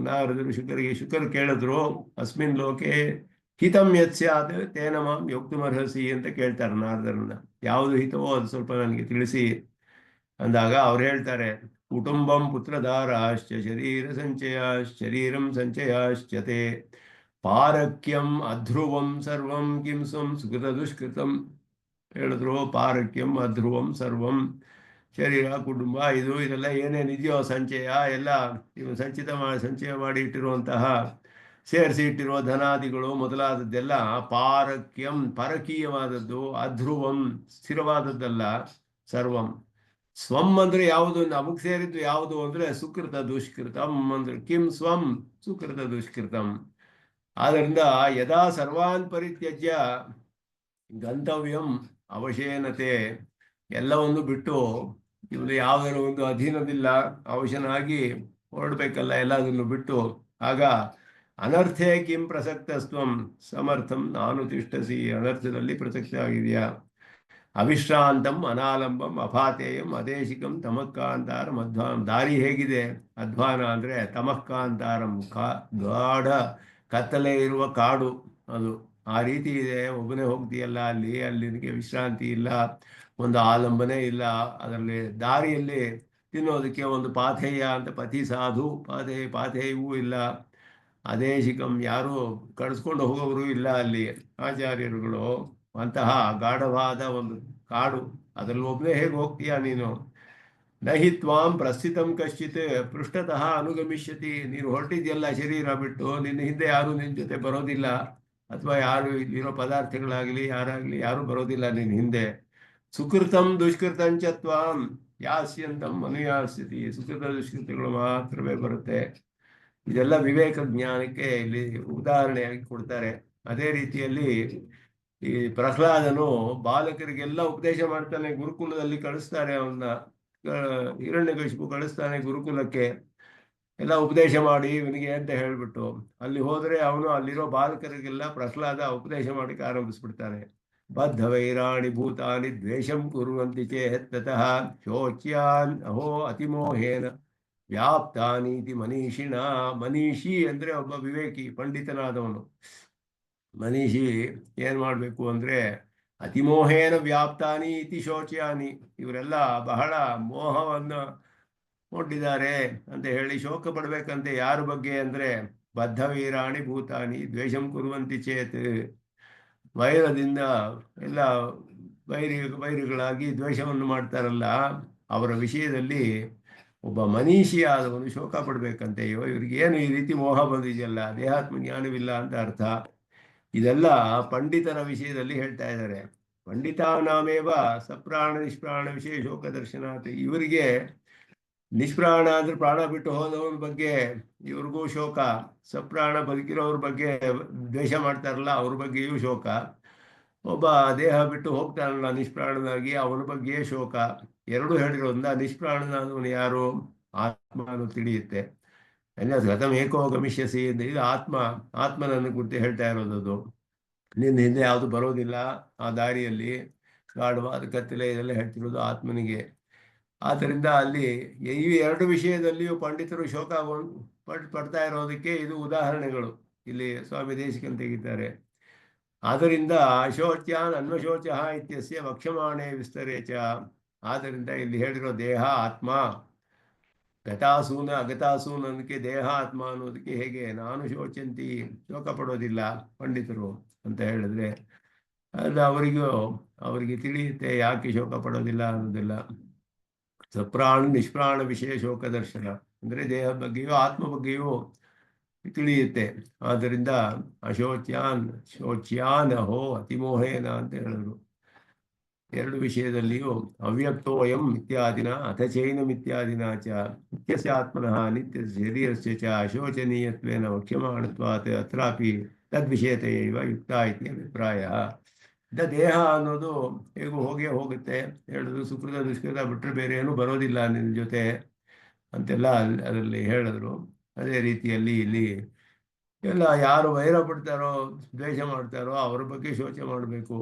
ನಾರದರು ಶುಕರು ಕೇಳಿದ್ರು ಅಸ್ಮಿನ್ ಲೋಕೆ ಹಿತಂ ಯತ್ ಸ್ಯಾತ್ ತೇನ ಮಾಂ ಯೋಕ್ತುಮರ್ಹಸಿ ಅಂತ ಕೇಳ್ತಾರೆ ನಾರದರನ್ನ. ಯಾವುದು ಹಿತವೋ ಅದು ಸ್ವಲ್ಪ ನನಗೆ ತಿಳಿಸಿ ಅಂದಾಗ ಅವ್ರು ಹೇಳ್ತಾರೆ ಕುಟುಂಬಂ ಪುತ್ರಧಾರಾಶ್ಚ ಶರೀರಂ ಸಂಚಯಾಶ್ಚತೆ ಪಾರಕ್ಯಂ ಅಧ್ರುವಂ ಸರ್ವಂ ಕಿಂ ಸ್ವಂ ಸುಕೃತ ದುಷ್ಕೃತಂ ಹೇಳಿದ್ರು. ಪಾರಕ್ಯಂ ಅಧ್ರುವಂ ಸರ್ವಂ, ಶರೀರ ಕುಟುಂಬ ಇದೆಲ್ಲ ಏನೇನಿದೆಯೋ ಸಂಚಯ ಎಲ್ಲ ಇವು ಸಂಚಯ ಮಾಡಿ ಇಟ್ಟಿರುವಂತಹ ಸೇರಿಸಿ ಇಟ್ಟಿರುವ ಧನಾದಿಗಳು ಮೊದಲಾದದ್ದೆಲ್ಲ ಪಾರಕ್ಯಂ ಪರಕೀಯವಾದದ್ದು, ಅಧ್ರುವಂ ಸ್ಥಿರವಾದದ್ದಲ್ಲ, ಸರ್ವಂ. ಸ್ವಂ ಅಂದ್ರೆ ಯಾವುದು? ನಮಗ್ ಸೇರಿದ್ದು ಯಾವುದು ಅಂದ್ರೆ ಸುಕೃತ ದುಷ್ಕೃತಂ ಅಂದ್ರೆ ಕಿಂ ಸ್ವಂ ಸುಕೃತ ದುಷ್ಕೃತಂ. ಆದ್ದರಿಂದ ಯದಾ ಸರ್ವಾನ್ ಪರಿತ್ಯಜ್ಯ ಗಂತವ್ಯಂ ಅವಶೇನತೆ, ಎಲ್ಲವನ್ನು ಬಿಟ್ಟು ಇವನು ಯಾವುದರ ಒಂದು ಅಧೀನದಿಲ್ಲ ಅವಶನಾಗಿ ಹೊರಡ್ಬೇಕಲ್ಲ ಎಲ್ಲದನ್ನು ಬಿಟ್ಟು. ಆಗ ಅನರ್ಥೇ ಕಿಂ ಪ್ರಸಕ್ತಸ್ತ್ವಂ ಸಮರ್ಥಂ ನಾನು ತಿಷ್ಟಸಿ, ಅನರ್ಥದಲ್ಲಿ ಪ್ರಸಕ್ತ ಆಗಿದೆಯಾ. ಅವಿಶ್ರಾಂತಂ ಅನಾಲಂಬಂ ಅಫಾತೇಯಂ ಅದೇಶಿಕಂ ತಮಕ್ಕಾಂತಾರಂ ಅಧ್ವಾನಂ, ದಾರಿ ಹೇಗಿದೆ? ಅಧ್ವಾನ ಅಂದ್ರೆ ತಮಕ್ಕಾಂತಾರಂ, ಗಾಢ ಕತ್ತಲೆ ಇರುವ ಕಾಡು ಅದು. ಆ ರೀತಿ ಇದೆ. ಒಬ್ಬನೇ ಹೋಗ್ತೀಯಲ್ಲ ಅಲ್ಲಿ ನಿನಗೆ ವಿಶ್ರಾಂತಿ ಇಲ್ಲ, ಒಂದು ಆಲಂಬನೆ ಇಲ್ಲ. ಅದರಲ್ಲಿ ದಾರಿಯಲ್ಲಿ ತಿನ್ನೋದಕ್ಕೆ ಒಂದು ಪಾಥೇಯ ಅಂತ ಪತಿ ಸಾಧು ಪಾಥೇಯವೂ ಇಲ್ಲ. ಅದೇಶಿಕಂ ಯಾರು ಕಳಿಸ್ಕೊಂಡು ಹೋಗೋರು ಇಲ್ಲ ಅಲ್ಲಿ ಆಚಾರ್ಯರುಗಳು. ಅಂತಹ ಗಾಢವಾದ ಒಂದು ಕಾಡು, ಅದರಲ್ಲಿ ಒಬ್ಬನೇ ಹೇಗೆ ಹೋಗ್ತೀಯಾ ನೀನು? ನಹಿ ತ್ವಾಂ ಪ್ರಸ್ಥಿತಂ ಕಶ್ಚಿತ್ ಪೃಷ್ಠತಃ ಅನುಗಮಿಷ್ಯತಿ, ನೀನು ಹೊರಟಿದ್ಯಲ್ಲ ಶರೀರ ಬಿಟ್ಟು, ನಿನ್ನ ಹಿಂದೆ ಯಾರು ನಿನ್ನ ಜೊತೆ ಬರೋದಿಲ್ಲ, ಅಥವಾ ಯಾರು ಇಲ್ಲಿರೋ ಪದಾರ್ಥಗಳಾಗಲಿ ಯಾರು ಬರೋದಿಲ್ಲ ನಿನ್ನ ಹಿಂದೆ. ಸುಕೃತಂ ದುಷ್ಕೃತಂಚ ತ್ವಾಂ ಯಾಸ್ಯಂತಂ ಅನುಯಾಸ್ಯತಿ, ಸುಕೃತ ದುಷ್ಕೃತಗಳು ಮಾತ್ರವೇ ಬರುತ್ತೆ. ಇದೆಲ್ಲ ವಿವೇಕ ಜ್ಞಾನಕ್ಕೆ ಇಲ್ಲಿ ಉದಾಹರಣೆಯಾಗಿ ಕೊಡ್ತಾರೆ. ಅದೇ ರೀತಿಯಲ್ಲಿ ಈ ಪ್ರಹ್ಲಾದನು ಬಾಲಕರಿಗೆಲ್ಲ ಉಪದೇಶ ಮಾಡ್ತಾನೆ. ಗುರುಕುಲದಲ್ಲಿ ಕಳಿಸ್ತಾರೆ ಅವನ್ನ, ಹಿರಣ್ಯಕಶಿಪು ಕಳಿಸ್ತಾನೆ ಗುರುಕುಲಕ್ಕೆ, ಎಲ್ಲ ಉಪದೇಶ ಮಾಡಿ ಇವನಿಗೆ ಅಂತ ಹೇಳ್ಬಿಟ್ಟು. ಅಲ್ಲಿ ಹೋದ್ರೆ ಅವನು ಅಲ್ಲಿರೋ ಬಾಲಕರಿಗೆಲ್ಲ ಪ್ರಹ್ಲಾದ ಉಪದೇಶ ಮಾಡಕ್ಕೆ ಆರಂಭಿಸ್ಬಿಡ್ತಾನೆ. ಬದ್ಧ ವೈರಾಣಿ ಭೂತಾನಿ ದ್ವೇಷಂ ಕುರುವಂತಿ ಚೇತ್ತತಃ ಶೋಚ್ಯಾನ್ ಅಹೋ ಅತಿಮೋಹೇನ ವ್ಯಾಪ್ತಾನೀತಿ ಮನೀಷಿಣ. ಮನೀಷಿ ಅಂದ್ರೆ ಒಬ್ಬ ವಿವೇಕಿ, ಪಂಡಿತನಾದವನು. ಮನೀಷಿ ಏನ್ ಮಾಡ್ಬೇಕು ಅಂದ್ರೆ ಅತಿಮೋಹೇನ ವ್ಯಾಪ್ತಾನಿ ಇತಿ ಶೋಚ್ಯಾನಿ, ಇವರೆಲ್ಲ ಬಹಳ ಮೋಹವನ್ನು ಹೊಂದಿದ್ದಾರೆ ಅಂತ ಹೇಳಿ ಶೋಕ ಪಡ್ಬೇಕಂತೆ. ಯಾರ ಬಗ್ಗೆ ಅಂದ್ರೆ ಬದ್ಧ ವೀರಾಣಿ ಭೂತಾನಿ ದ್ವೇಷಂ ಕುರುವಂತಿ ಚೇತ್, ವೈರದಿಂದ ಎಲ್ಲ ವೈರಿಗಳಾಗಿ ದ್ವೇಷವನ್ನು ಮಾಡ್ತಾರಲ್ಲ ಅವರ ವಿಷಯದಲ್ಲಿ ಒಬ್ಬ ಮನೀಷಿಯಾದವನು ಶೋಕ ಪಡ್ಬೇಕಂತೆ. ಇವ್ರಿಗೆ ಏನು ಈ ರೀತಿ ಮೋಹ ಬಂದಿದೆಯಲ್ಲ, ದೇಹಾತ್ಮ ಜ್ಞಾನವಿಲ್ಲ ಅಂತ ಅರ್ಥ. ಇದೆಲ್ಲ ಪಂಡಿತರ ವಿಷಯದಲ್ಲಿ ಹೇಳ್ತಾ ಇದ್ದಾರೆ. ಪಂಡಿತಾನಾಮೇವ ಸಪ್ರಾಣ ನಿಷ್ಪ್ರಾಣ ವಿಷಯ ಶೋಕ ದರ್ಶನಾತ್, ಇವರಿಗೆ ನಿಷ್ಪ್ರಾಣ ಅಂದ್ರೆ ಪ್ರಾಣ ಬಿಟ್ಟು ಹೋದವ್ರ ಬಗ್ಗೆ ಇವ್ರಿಗೂ ಶೋಕ, ಸಪ್ರಾಣ ಬದುಕಿರೋವ್ರ ಬಗ್ಗೆ ದ್ವೇಷ ಮಾಡ್ತಾರಲ್ಲ ಅವ್ರ ಬಗ್ಗೆಯೂ ಶೋಕ, ಒಬ್ಬ ದೇಹ ಬಿಟ್ಟು ಹೋಗ್ತಾನಲ್ಲ ನಿಷ್ಪ್ರಾಣನಾಗಿ ಅವನ ಬಗ್ಗೆ ಶೋಕ. ಎರಡು ಹೇಳಿರೋದ್ರಿಂದ ನಿಷ್ಪ್ರಾಣನಾದವನು ಯಾರು? ಆತ್ಮ ಅನ್ನೋದು ತಿಳಿಯುತ್ತೆ. ಗತಂ ಏಕೋ ಗಮಿಷ್ಯಸಿ ಅಂದ್ರೆ ಇದು ಆತ್ಮನನ್ನು ಕುರಿತು ಹೇಳ್ತಾ ಇರೋದದು. ನಿನ್ನ ಹಿಂದೆ ಯಾವುದು ಬರೋದಿಲ್ಲ ಆ ದಾರಿಯಲ್ಲಿ, ಗಾಢವಾದ ಕತ್ತಲೆ ಇದೆಲ್ಲ ಹೇಳ್ತಿರೋದು ಆತ್ಮನಿಗೆ. ಆದ್ದರಿಂದ ಅಲ್ಲಿ ಈ ಎರಡು ವಿಷಯದಲ್ಲಿಯೂ ಪಂಡಿತರು ಶೋಕ ಪಡ್ತಾ ಇರೋದಕ್ಕೆ ಇದು ಉದಾಹರಣೆಗಳು ಇಲ್ಲಿ ಸ್ವಾಮಿ ದೇಶಿಕನ್ ತೆಗಿತಾರೆ. ಆದ್ದರಿಂದ ಅಶೋಚ್ಯಾನ್ ಅನ್ವಶೋಚ ಇತ್ಯಸ್ಯ ವಕ್ಷಮಾಣೆ ವಿಸ್ತರೇ ಚ. ಆದ್ದರಿಂದ ಇಲ್ಲಿ ಹೇಳಿರೋ ದೇಹ ಆತ್ಮ, ಗತಾಸೂನ ಅಗತಾಸೂನ್ ಅನ್ನೋದಕ್ಕೆ ದೇಹ ಆತ್ಮ ಅನ್ನೋದಕ್ಕೆ ಹೇಗೆ ನಾನು ಶೋಚಂತಿ ಶೋಕ ಪಡೋದಿಲ್ಲ ಪಂಡಿತರು ಅಂತ ಹೇಳಿದ್ರೆ ಅದು ಅವರಿಗೆ ತಿಳಿಯುತ್ತೆ ಯಾಕೆ ಶೋಕ ಪಡೋದಿಲ್ಲ ಅನ್ನೋದಿಲ್ಲ. ಸಪ್ರಾಣ ನಿಷ್ಪ್ರಾಣ ವಿಷಯ ಶೋಕ ದರ್ಶನ ಅಂದರೆ ದೇಹ ಬಗ್ಗೆಯೂ ಆತ್ಮ ಬಗ್ಗೆಯೂ ತಿಳಿಯುತ್ತೆ. ಆದ್ದರಿಂದ ಅಶೋಚ್ಯಾನ್ ಶೋಚ್ಯಾನ್ ಅಹೋ ಅತಿಮೋಹೇನ ಅಂತ ಹೇಳಿದ್ರು. ಎರಡು ವಿಷಯದಲ್ಲಿಯೂ ಅವ್ಯಕ್ತೋಯಂ ಇತ್ಯಾದಿನ ಅಥ ಚೈನಂ ಇತ್ಯಾದಿನ ಚ ನಿತ್ಯಸ್ಯ ಆತ್ಮನಃ ನಿತ್ಯ ಶರೀರಸ್ಯ ಚ ಅಶೋಚನೀಯತ್ವೇನ ವಕ್ಷ್ಯಮಾಣತ್ವಾತ್ ಅತ್ರಾಪಿ ತದ್ವಿಷಯತೆಯೈವ ಯುಕ್ತ ಇತಿ ಅಭಿಪ್ರಾಯ. ದೇಹ ಅನ್ನೋದು ಹೇಗೂ ಹೋಗುತ್ತೆ ಹೇಳಿದ್ರು. ಸುಕೃತ ದುಷ್ಕೃತ ಬಿಟ್ಟರೆ ಬೇರೆ ಏನೂ ಬರೋದಿಲ್ಲ ನಿನ್ನ ಜೊತೆ ಅಂತೆಲ್ಲ ಅದರಲ್ಲಿ ಹೇಳಿದ್ರು. ಅದೇ ರೀತಿಯಲ್ಲಿ ಇಲ್ಲಿ ಎಲ್ಲ ಯಾರು ವೈರ ಪಡ್ತಾರೋ ದ್ವೇಷ ಮಾಡ್ತಾರೋ ಅವ್ರ ಬಗ್ಗೆ ಶೋಚನೆ ಮಾಡಬೇಕು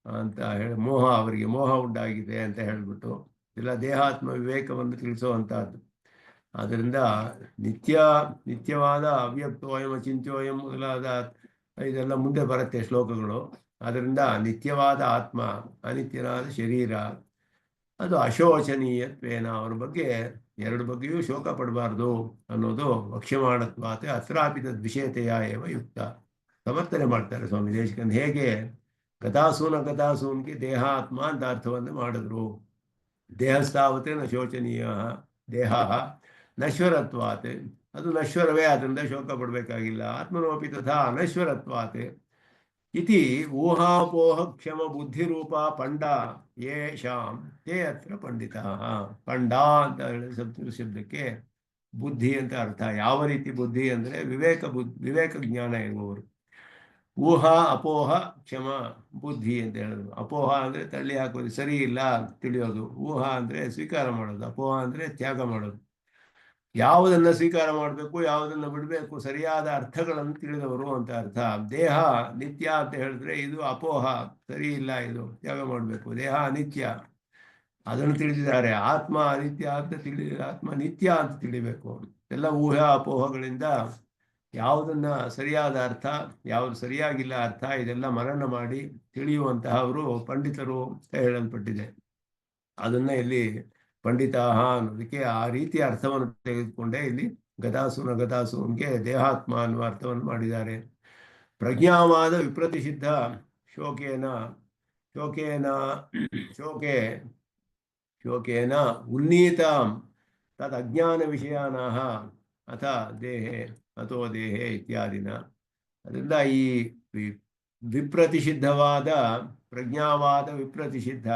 ಅಂತ ಹೇಳಿ ಅವರಿಗೆ ಮೋಹ ಉಂಟಾಗಿದೆ ಅಂತ ಹೇಳಿಬಿಟ್ಟು ಇಲ್ಲ ದೇಹಾತ್ಮ ವಿವೇಕವನ್ನು ತಿಳಿಸುವಂತಹದ್ದು. ಆದ್ದರಿಂದ ನಿತ್ಯವಾದ ಅವ್ಯಕ್ತೋಯಂ ಅಚಿಂತ್ಯೋಯಂ ಮೊದಲಾದ ಇದೆಲ್ಲ ಮುಂದೆ ಬರುತ್ತೆ ಶ್ಲೋಕಗಳು. ಅದರಿಂದ ನಿತ್ಯವಾದ ಆತ್ಮ, ಅನಿತ್ಯನಾದ ಶರೀರ, ಅದು ಅಶೋಚನೀಯತ್ವೇನ ಅವ್ರ ಬಗ್ಗೆ ಎರಡು ಬಗ್ಗೆಯೂ ಶೋಕ ಪಡಬಾರ್ದು ಅನ್ನೋದು ವಕ್ಷ್ಯಮಾಣತ್ವಾತೆ ಅತ್ರಾಪಿತ ವಿಷಯತೆಯ ಏವ ಯುಕ್ತ. ಸಮರ್ಥನೆ ಮಾಡ್ತಾರೆ ಸ್ವಾಮಿ ದೇಶಿಕನ್. ಹೇಗೆ ಗತಾಸೂನ್ಗೆ ದೇಹ ಆತ್ಮ ಅಂತ ಅರ್ಥವನ್ನು ಮಾಡಿದ್ರು. ದೇಹಸ್ಥಾವತೆ ನ ಶೋಚನೀಯ ದೇಹ ನಶ್ವರತ್ವಾತೆ, ಅದು ನಶ್ವರವೇ, ಅದರಿಂದ ಶೋಕ ಪಡಬೇಕಾಗಿಲ್ಲ. ಆತ್ಮನೋಪಿ ತಥಾ ಅನಶ್ವರತ್ವಾತೆ ಇತಿ ಊಹಾಪೋಹ ಕ್ಷಮ ಬುದ್ಧಿರೂಪ ಪಂಡ ಯೇಷಾಂ ತೇ ಅತ್ರ ಪಂಡಿತ. ಪಂಡ ಅಂತ ಹೇಳಿ ಶಬ್ದಕ್ಕೆ ಬುದ್ಧಿ ಅಂತ ಅರ್ಥ. ಯಾವ ರೀತಿ ಬುದ್ಧಿ ಅಂದರೆ ವಿವೇಕ ಜ್ಞಾನ ಇರುವವರು. ಊಹಾ ಅಪೋಹ ಕ್ಷಮ ಬುದ್ಧಿ ಅಂತ ಹೇಳಿದ್ರು. ಅಪೋಹ ಅಂದರೆ ತಳ್ಳಿ ಹಾಕೋದು, ಸರಿ ಇಲ್ಲ ತಿಳಿಯೋದು. ಊಹಾ ಅಂದರೆ ಸ್ವೀಕಾರ ಮಾಡೋದು. ಅಪೋಹ ಅಂದರೆ ತ್ಯಾಗ ಮಾಡೋದು. ಯಾವುದನ್ನು ಸ್ವೀಕಾರ ಮಾಡಬೇಕು, ಯಾವುದನ್ನು ಬಿಡಬೇಕು, ಸರಿಯಾದ ಅರ್ಥಗಳನ್ನು ತಿಳಿದವರು ಅಂತ ಅರ್ಥ. ದೇಹ ನಿತ್ಯ ಅಂತ ಹೇಳಿದ್ರೆ ಇದು ಅಪೋಹ, ಸರಿ ಇಲ್ಲ, ಇದು ತ್ಯಾಗ ಮಾಡಬೇಕು. ದೇಹ ಅನಿತ್ಯ ಅದನ್ನು ತಿಳಿದಿದ್ದಾರೆ. ಆತ್ಮ ಅನಿತ್ಯ ಅಂತ ಆತ್ಮ ನಿತ್ಯ ಅಂತ ತಿಳಿಬೇಕು. ಎಲ್ಲ ಊಹಾ ಅಪೋಹಗಳಿಂದ ಯಾವುದನ್ನ ಸರಿಯಾದ ಅರ್ಥ, ಯಾವುದು ಸರಿಯಾಗಿಲ್ಲ ಅರ್ಥ, ಇದೆಲ್ಲ ಮನನ ಮಾಡಿ ತಿಳಿಯುವಂತಹ ಅವರು ಪಂಡಿತರು ಅಂತ ಹೇಳಲ್ಪಟ್ಟಿದೆ. ಅದನ್ನ ಇಲ್ಲಿ ಪಂಡಿತ ಅನ್ನೋದಕ್ಕೆ ಆ ರೀತಿಯ ಅರ್ಥವನ್ನು ತೆಗೆದುಕೊಂಡೇ ಇಲ್ಲಿ ಗತಾಸೂನ್ಗೆ ದೇಹಾತ್ಮ ಅನ್ನುವ ಅರ್ಥವನ್ನು ಮಾಡಿದ್ದಾರೆ. ಪ್ರಜ್ಞಾವಾದ ವಿಪ್ರತಿಷಿದ್ಧ ಶೋಕೇನ ಉನ್ನೀತಾಂ ತದ್ ಅಜ್ಞಾನ ವಿಷಯಾನಃ ಅಥ ದೇಹೆ ಅಥೋ ದೇಹೆ ಇತ್ಯಾದಿನ. ಅದರಿಂದ ಈ ವಿಪ್ರತಿಷಿದ್ಧವಾದ ಪ್ರಜ್ಞಾವಾದ ವಿಪ್ರತಿಷಿದ್ಧ,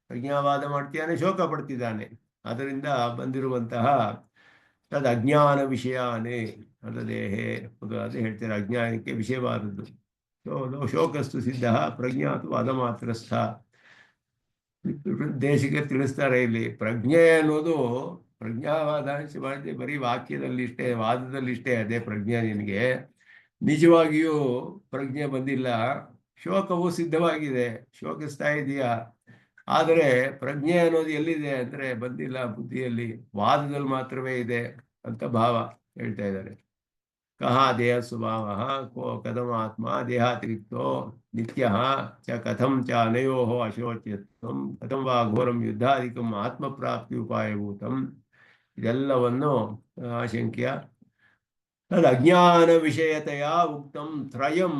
ಪ್ರಜ್ಞಾವಾದ ಮಾಡ್ತಿದ್ದಾನೆ, ಶೋಕ ಪಡ್ತಿದ್ದಾನೆ. ಅದರಿಂದ ಬಂದಿರುವಂತಹ ತದ್ ಅಜ್ಞಾನ ವಿಷಯಾನೇ ಅದ ದೇಹೆ ಮೊದಲಾದ ಹೇಳ್ತಾರೆ. ಅಜ್ಞಾನಕ್ಕೆ ವಿಷಯವಾದದ್ದು. ಶೋಕಸ್ತು ಸಿದ್ಧ ಪ್ರಜ್ಞಾತು ಅದ ಮಾತ್ರಸ್ಥ. ದೇಶಕ್ಕೆ ತಿಳಿಸ್ತಾರೆ ಇಲ್ಲಿ ಪ್ರಜ್ಞೆ ಅನ್ನೋದು ಪ್ರಜ್ಞಾವಾದ ಮಾಡಿದೆ ಬರೀ ವಾಕ್ಯದಲ್ಲಿಷ್ಟೇ, ವಾದದಲ್ಲಿಷ್ಟೇ ಅದೇ ಪ್ರಜ್ಞೆ. ನಿನಗೆ ನಿಜವಾಗಿಯೂ ಪ್ರಜ್ಞೆ ಬಂದಿಲ್ಲ. ಶೋಕವು ಸಿದ್ಧವಾಗಿದೆ, ಶೋಕಿಸ್ತಾ ಇದೆಯಾ, ಆದರೆ ಪ್ರಜ್ಞೆ ಅನ್ನೋದು ಎಲ್ಲಿದೆ ಅಂದರೆ ಬಂದಿಲ್ಲ, ಬುದ್ಧಿಯಲ್ಲಿ, ವಾದದಲ್ಲಿ ಮಾತ್ರವೇ ಇದೆ ಅಂತ ಭಾವ ಹೇಳ್ತಾ ಇದ್ದಾರೆ. ಕಹ ದೇಹ ಸ್ವಭಾವ ಕಥಮ ಆತ್ಮ ದೇಹಾತಿರಿಕ್ತೋ ನಿತ್ಯ ಚ ಕಥಂ ಚ ಅನಯೋ ಅಶೋಚ್ಯತ್ವಂ ಕಥಂ ವಾ ಘೋರಂ ಯುದ್ಧಾಧಿಕಂ ಆತ್ಮಪ್ರಾಪ್ತಿ ಉಪಾಯಭೂತಂ. ಇದೆಲ್ಲವನ್ನು ಆಶಂಕ್ಯ ತದ್ ಅಜ್ಞಾನ ವಿಷಯತೆಯ ಉಕ್ತಂ ತ್ರಯಂ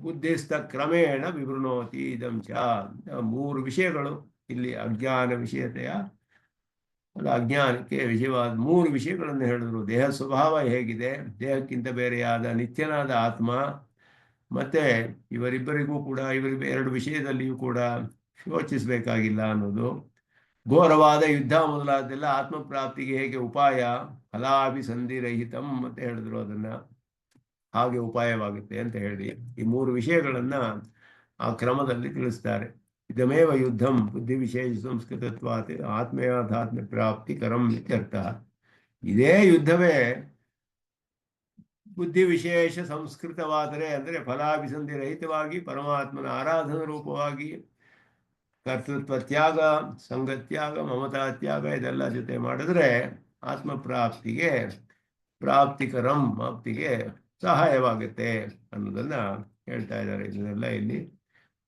ಬುದ್ಧಿಸ್ಥ ಕ್ರಮೇಣ ವಿವೃಣೋತಿ ಇದಂ ಚ. ಮೂರು ವಿಷಯಗಳು ಇಲ್ಲಿ ಅಜ್ಞಾನ ವಿಷಯತೆಯ ಅಜ್ಞಾನಕ್ಕೆ ವಿಷಯವಾದ ಮೂರು ವಿಷಯಗಳನ್ನು ಹೇಳಿದ್ರು. ದೇಹ ಸ್ವಭಾವ ಹೇಗಿದೆ, ದೇಹಕ್ಕಿಂತ ಬೇರೆಯಾದ ನಿತ್ಯನಾದ ಆತ್ಮ, ಮತ್ತೆ ಇವರಿಬ್ಬರಿಗೂ ಕೂಡ ಎರಡು ವಿಷಯದಲ್ಲಿಯೂ ಕೂಡ ಶೋಚಿಸಬೇಕಾಗಿಲ್ಲ ಅನ್ನೋದು, ಘೋರವಾದ ಯುದ್ಧ ಮೊದಲಾದೆಲ್ಲ ಆತ್ಮಪ್ರಾಪ್ತಿಗೆ ಹೇಗೆ ಉಪಾಯ, ಫಲಾಭಿಸಂಧಿರಹಿತಂ ಅಂತ ಹೇಳಿದ್ರು. ಅದನ್ನ ಹಾಗೆ ಉಪಾಯವಾಗುತ್ತೆ ಅಂತ ಹೇಳಿ ಈ ಮೂರು ವಿಷಯಗಳನ್ನ ಆ ಕ್ರಮದಲ್ಲಿ ತಿಳಿಸ್ತಾರೆ. ಇದಮೇವ ಯುದ್ಧಂ ಬುದ್ಧಿ ವಿಶೇಷ ಸಂಸ್ಕೃತತ್ವಾತ್ ಆತ್ಮಯಾಥಾತ್ಮ ಪ್ರಾಪ್ತಿ ಕರಂ ಇತ್ಯರ್ಥ. ಇದೇ ಯುದ್ಧವೇ ಬುದ್ಧಿ ವಿಶೇಷ ಸಂಸ್ಕೃತವಾದರೆ ಅಂದರೆ ಫಲಾಭಿಸಂಧಿ ರಹಿತವಾಗಿ ಪರಮಾತ್ಮನ ಆರಾಧನಾ ರೂಪವಾಗಿ ಕರ್ತೃತ್ವ ತ್ಯಾಗ, ಸಂಘತ್ಯಾಗ, ಮಮತಾ ತ್ಯಾಗ ಇದೆಲ್ಲ ಜೊತೆ ಮಾಡಿದ್ರೆ ಆತ್ಮಪ್ರಾಪ್ತಿಗೆ ಪ್ರಾಪ್ತಿಗೆ ಸಹಾಯವಾಗುತ್ತೆ ಅನ್ನೋದನ್ನ ಹೇಳ್ತಾ ಇದ್ದಾರೆ. ಇದನ್ನೆಲ್ಲ ಇಲ್ಲಿ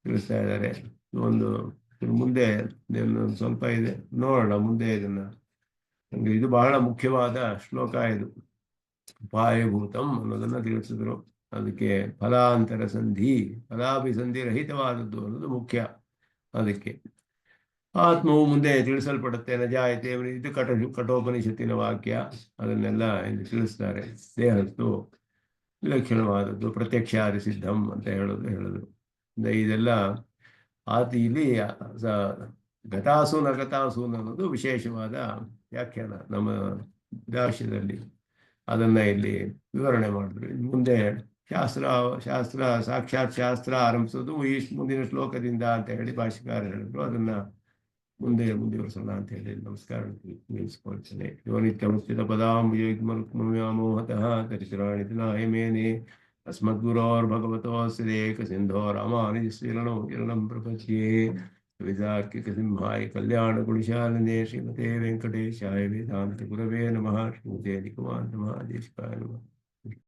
ತಿಳಿಸ್ತಾ ಇದ್ದಾರೆ. ಒಂದು ಮುಂದೆ ಸ್ವಲ್ಪ ಇದೆ, ನೋಡೋಣ ಮುಂದೆ ಇದನ್ನ. ಇದು ಬಹಳ ಮುಖ್ಯವಾದ ಶ್ಲೋಕ ಇದು. ಉಪಾಯಭೂತಂ ಅನ್ನೋದನ್ನ ತಿಳಿಸಿದ್ರು. ಅದಕ್ಕೆ ಫಲಾಂತರ ಸಂಧಿ, ಫಲಾಭಿಸಂಧಿ ರಹಿತವಾದದ್ದು ಅನ್ನೋದು ಮುಖ್ಯ. ಅದಕ್ಕೆ ಆತ್ಮವು ಮುಂದೆ ತಿಳಿಸಲ್ಪಡುತ್ತೆ. ನಜಾಯತೆ, ಇದು ಕಠೋಪನಿಷತ್ತಿನ ವಾಕ್ಯ. ಅದನ್ನೆಲ್ಲ ಇಲ್ಲಿ ತಿಳಿಸ್ತಾರೆ. ದೇಹದ್ದು ವಿಲಕ್ಷಣವಾದದ್ದು, ಪ್ರತ್ಯಕ್ಷಾದಿ ಸಿದ್ಧಂ ಅಂತ ಹೇಳಿದ್ರು. ಇದೆಲ್ಲ ಇಲ್ಲಿ ಘಟಾಸೂನ ಘಟಾಸೂನ್ ಅನ್ನೋದು ವಿಶೇಷವಾದ ವ್ಯಾಖ್ಯಾನ ನಮ್ಮ ಭಾಷ್ಯದಲ್ಲಿ. ಅದನ್ನ ಇಲ್ಲಿ ವಿವರಣೆ ಮಾಡಿದ್ರು. ಮುಂದೆ ಶಾಸ್ತ್ರ ಸಾಕ್ಷಾತ್ ಶಾಸ್ತ್ರ ಆರಂಭಿಸೋದು ಈ ಮುಂದಿನ ಶ್ಲೋಕದಿಂದ ಅಂತ ಹೇಳಿ ಭಾಷ್ಯಕಾರ ಹೇಳಿದ್ರು. ಅದನ್ನ ಮುಂದುವರಿಸೋಣ ಅಂತ ಹೇಳಿ ನಮಸ್ಕಾರ ನಿಲ್ಲಿಸ್ಕೊಳ್ತೇನೆ. ಯೋನಿತ್ಯಮುಚಿತ ಪದಾಂಬುಜಯುಗ್ಮರುಕ್ಮವ್ಯಾಮೋಹತಃ ತರಿಸುರಾಣಿ ನಾಯಮೇನೆ अस्मद्गुरोर्भगवतोऽस्य देकसिन्धो रामानुजस्य शरणं प्रपद्ये। कवितार्किकसिंहाय कल्याणगुणशालिने श्रीमते वेङ्कटेशाय वेदान्तगुरवे नमः। श्रीमते निगमान्त महादेशिकाय नमः।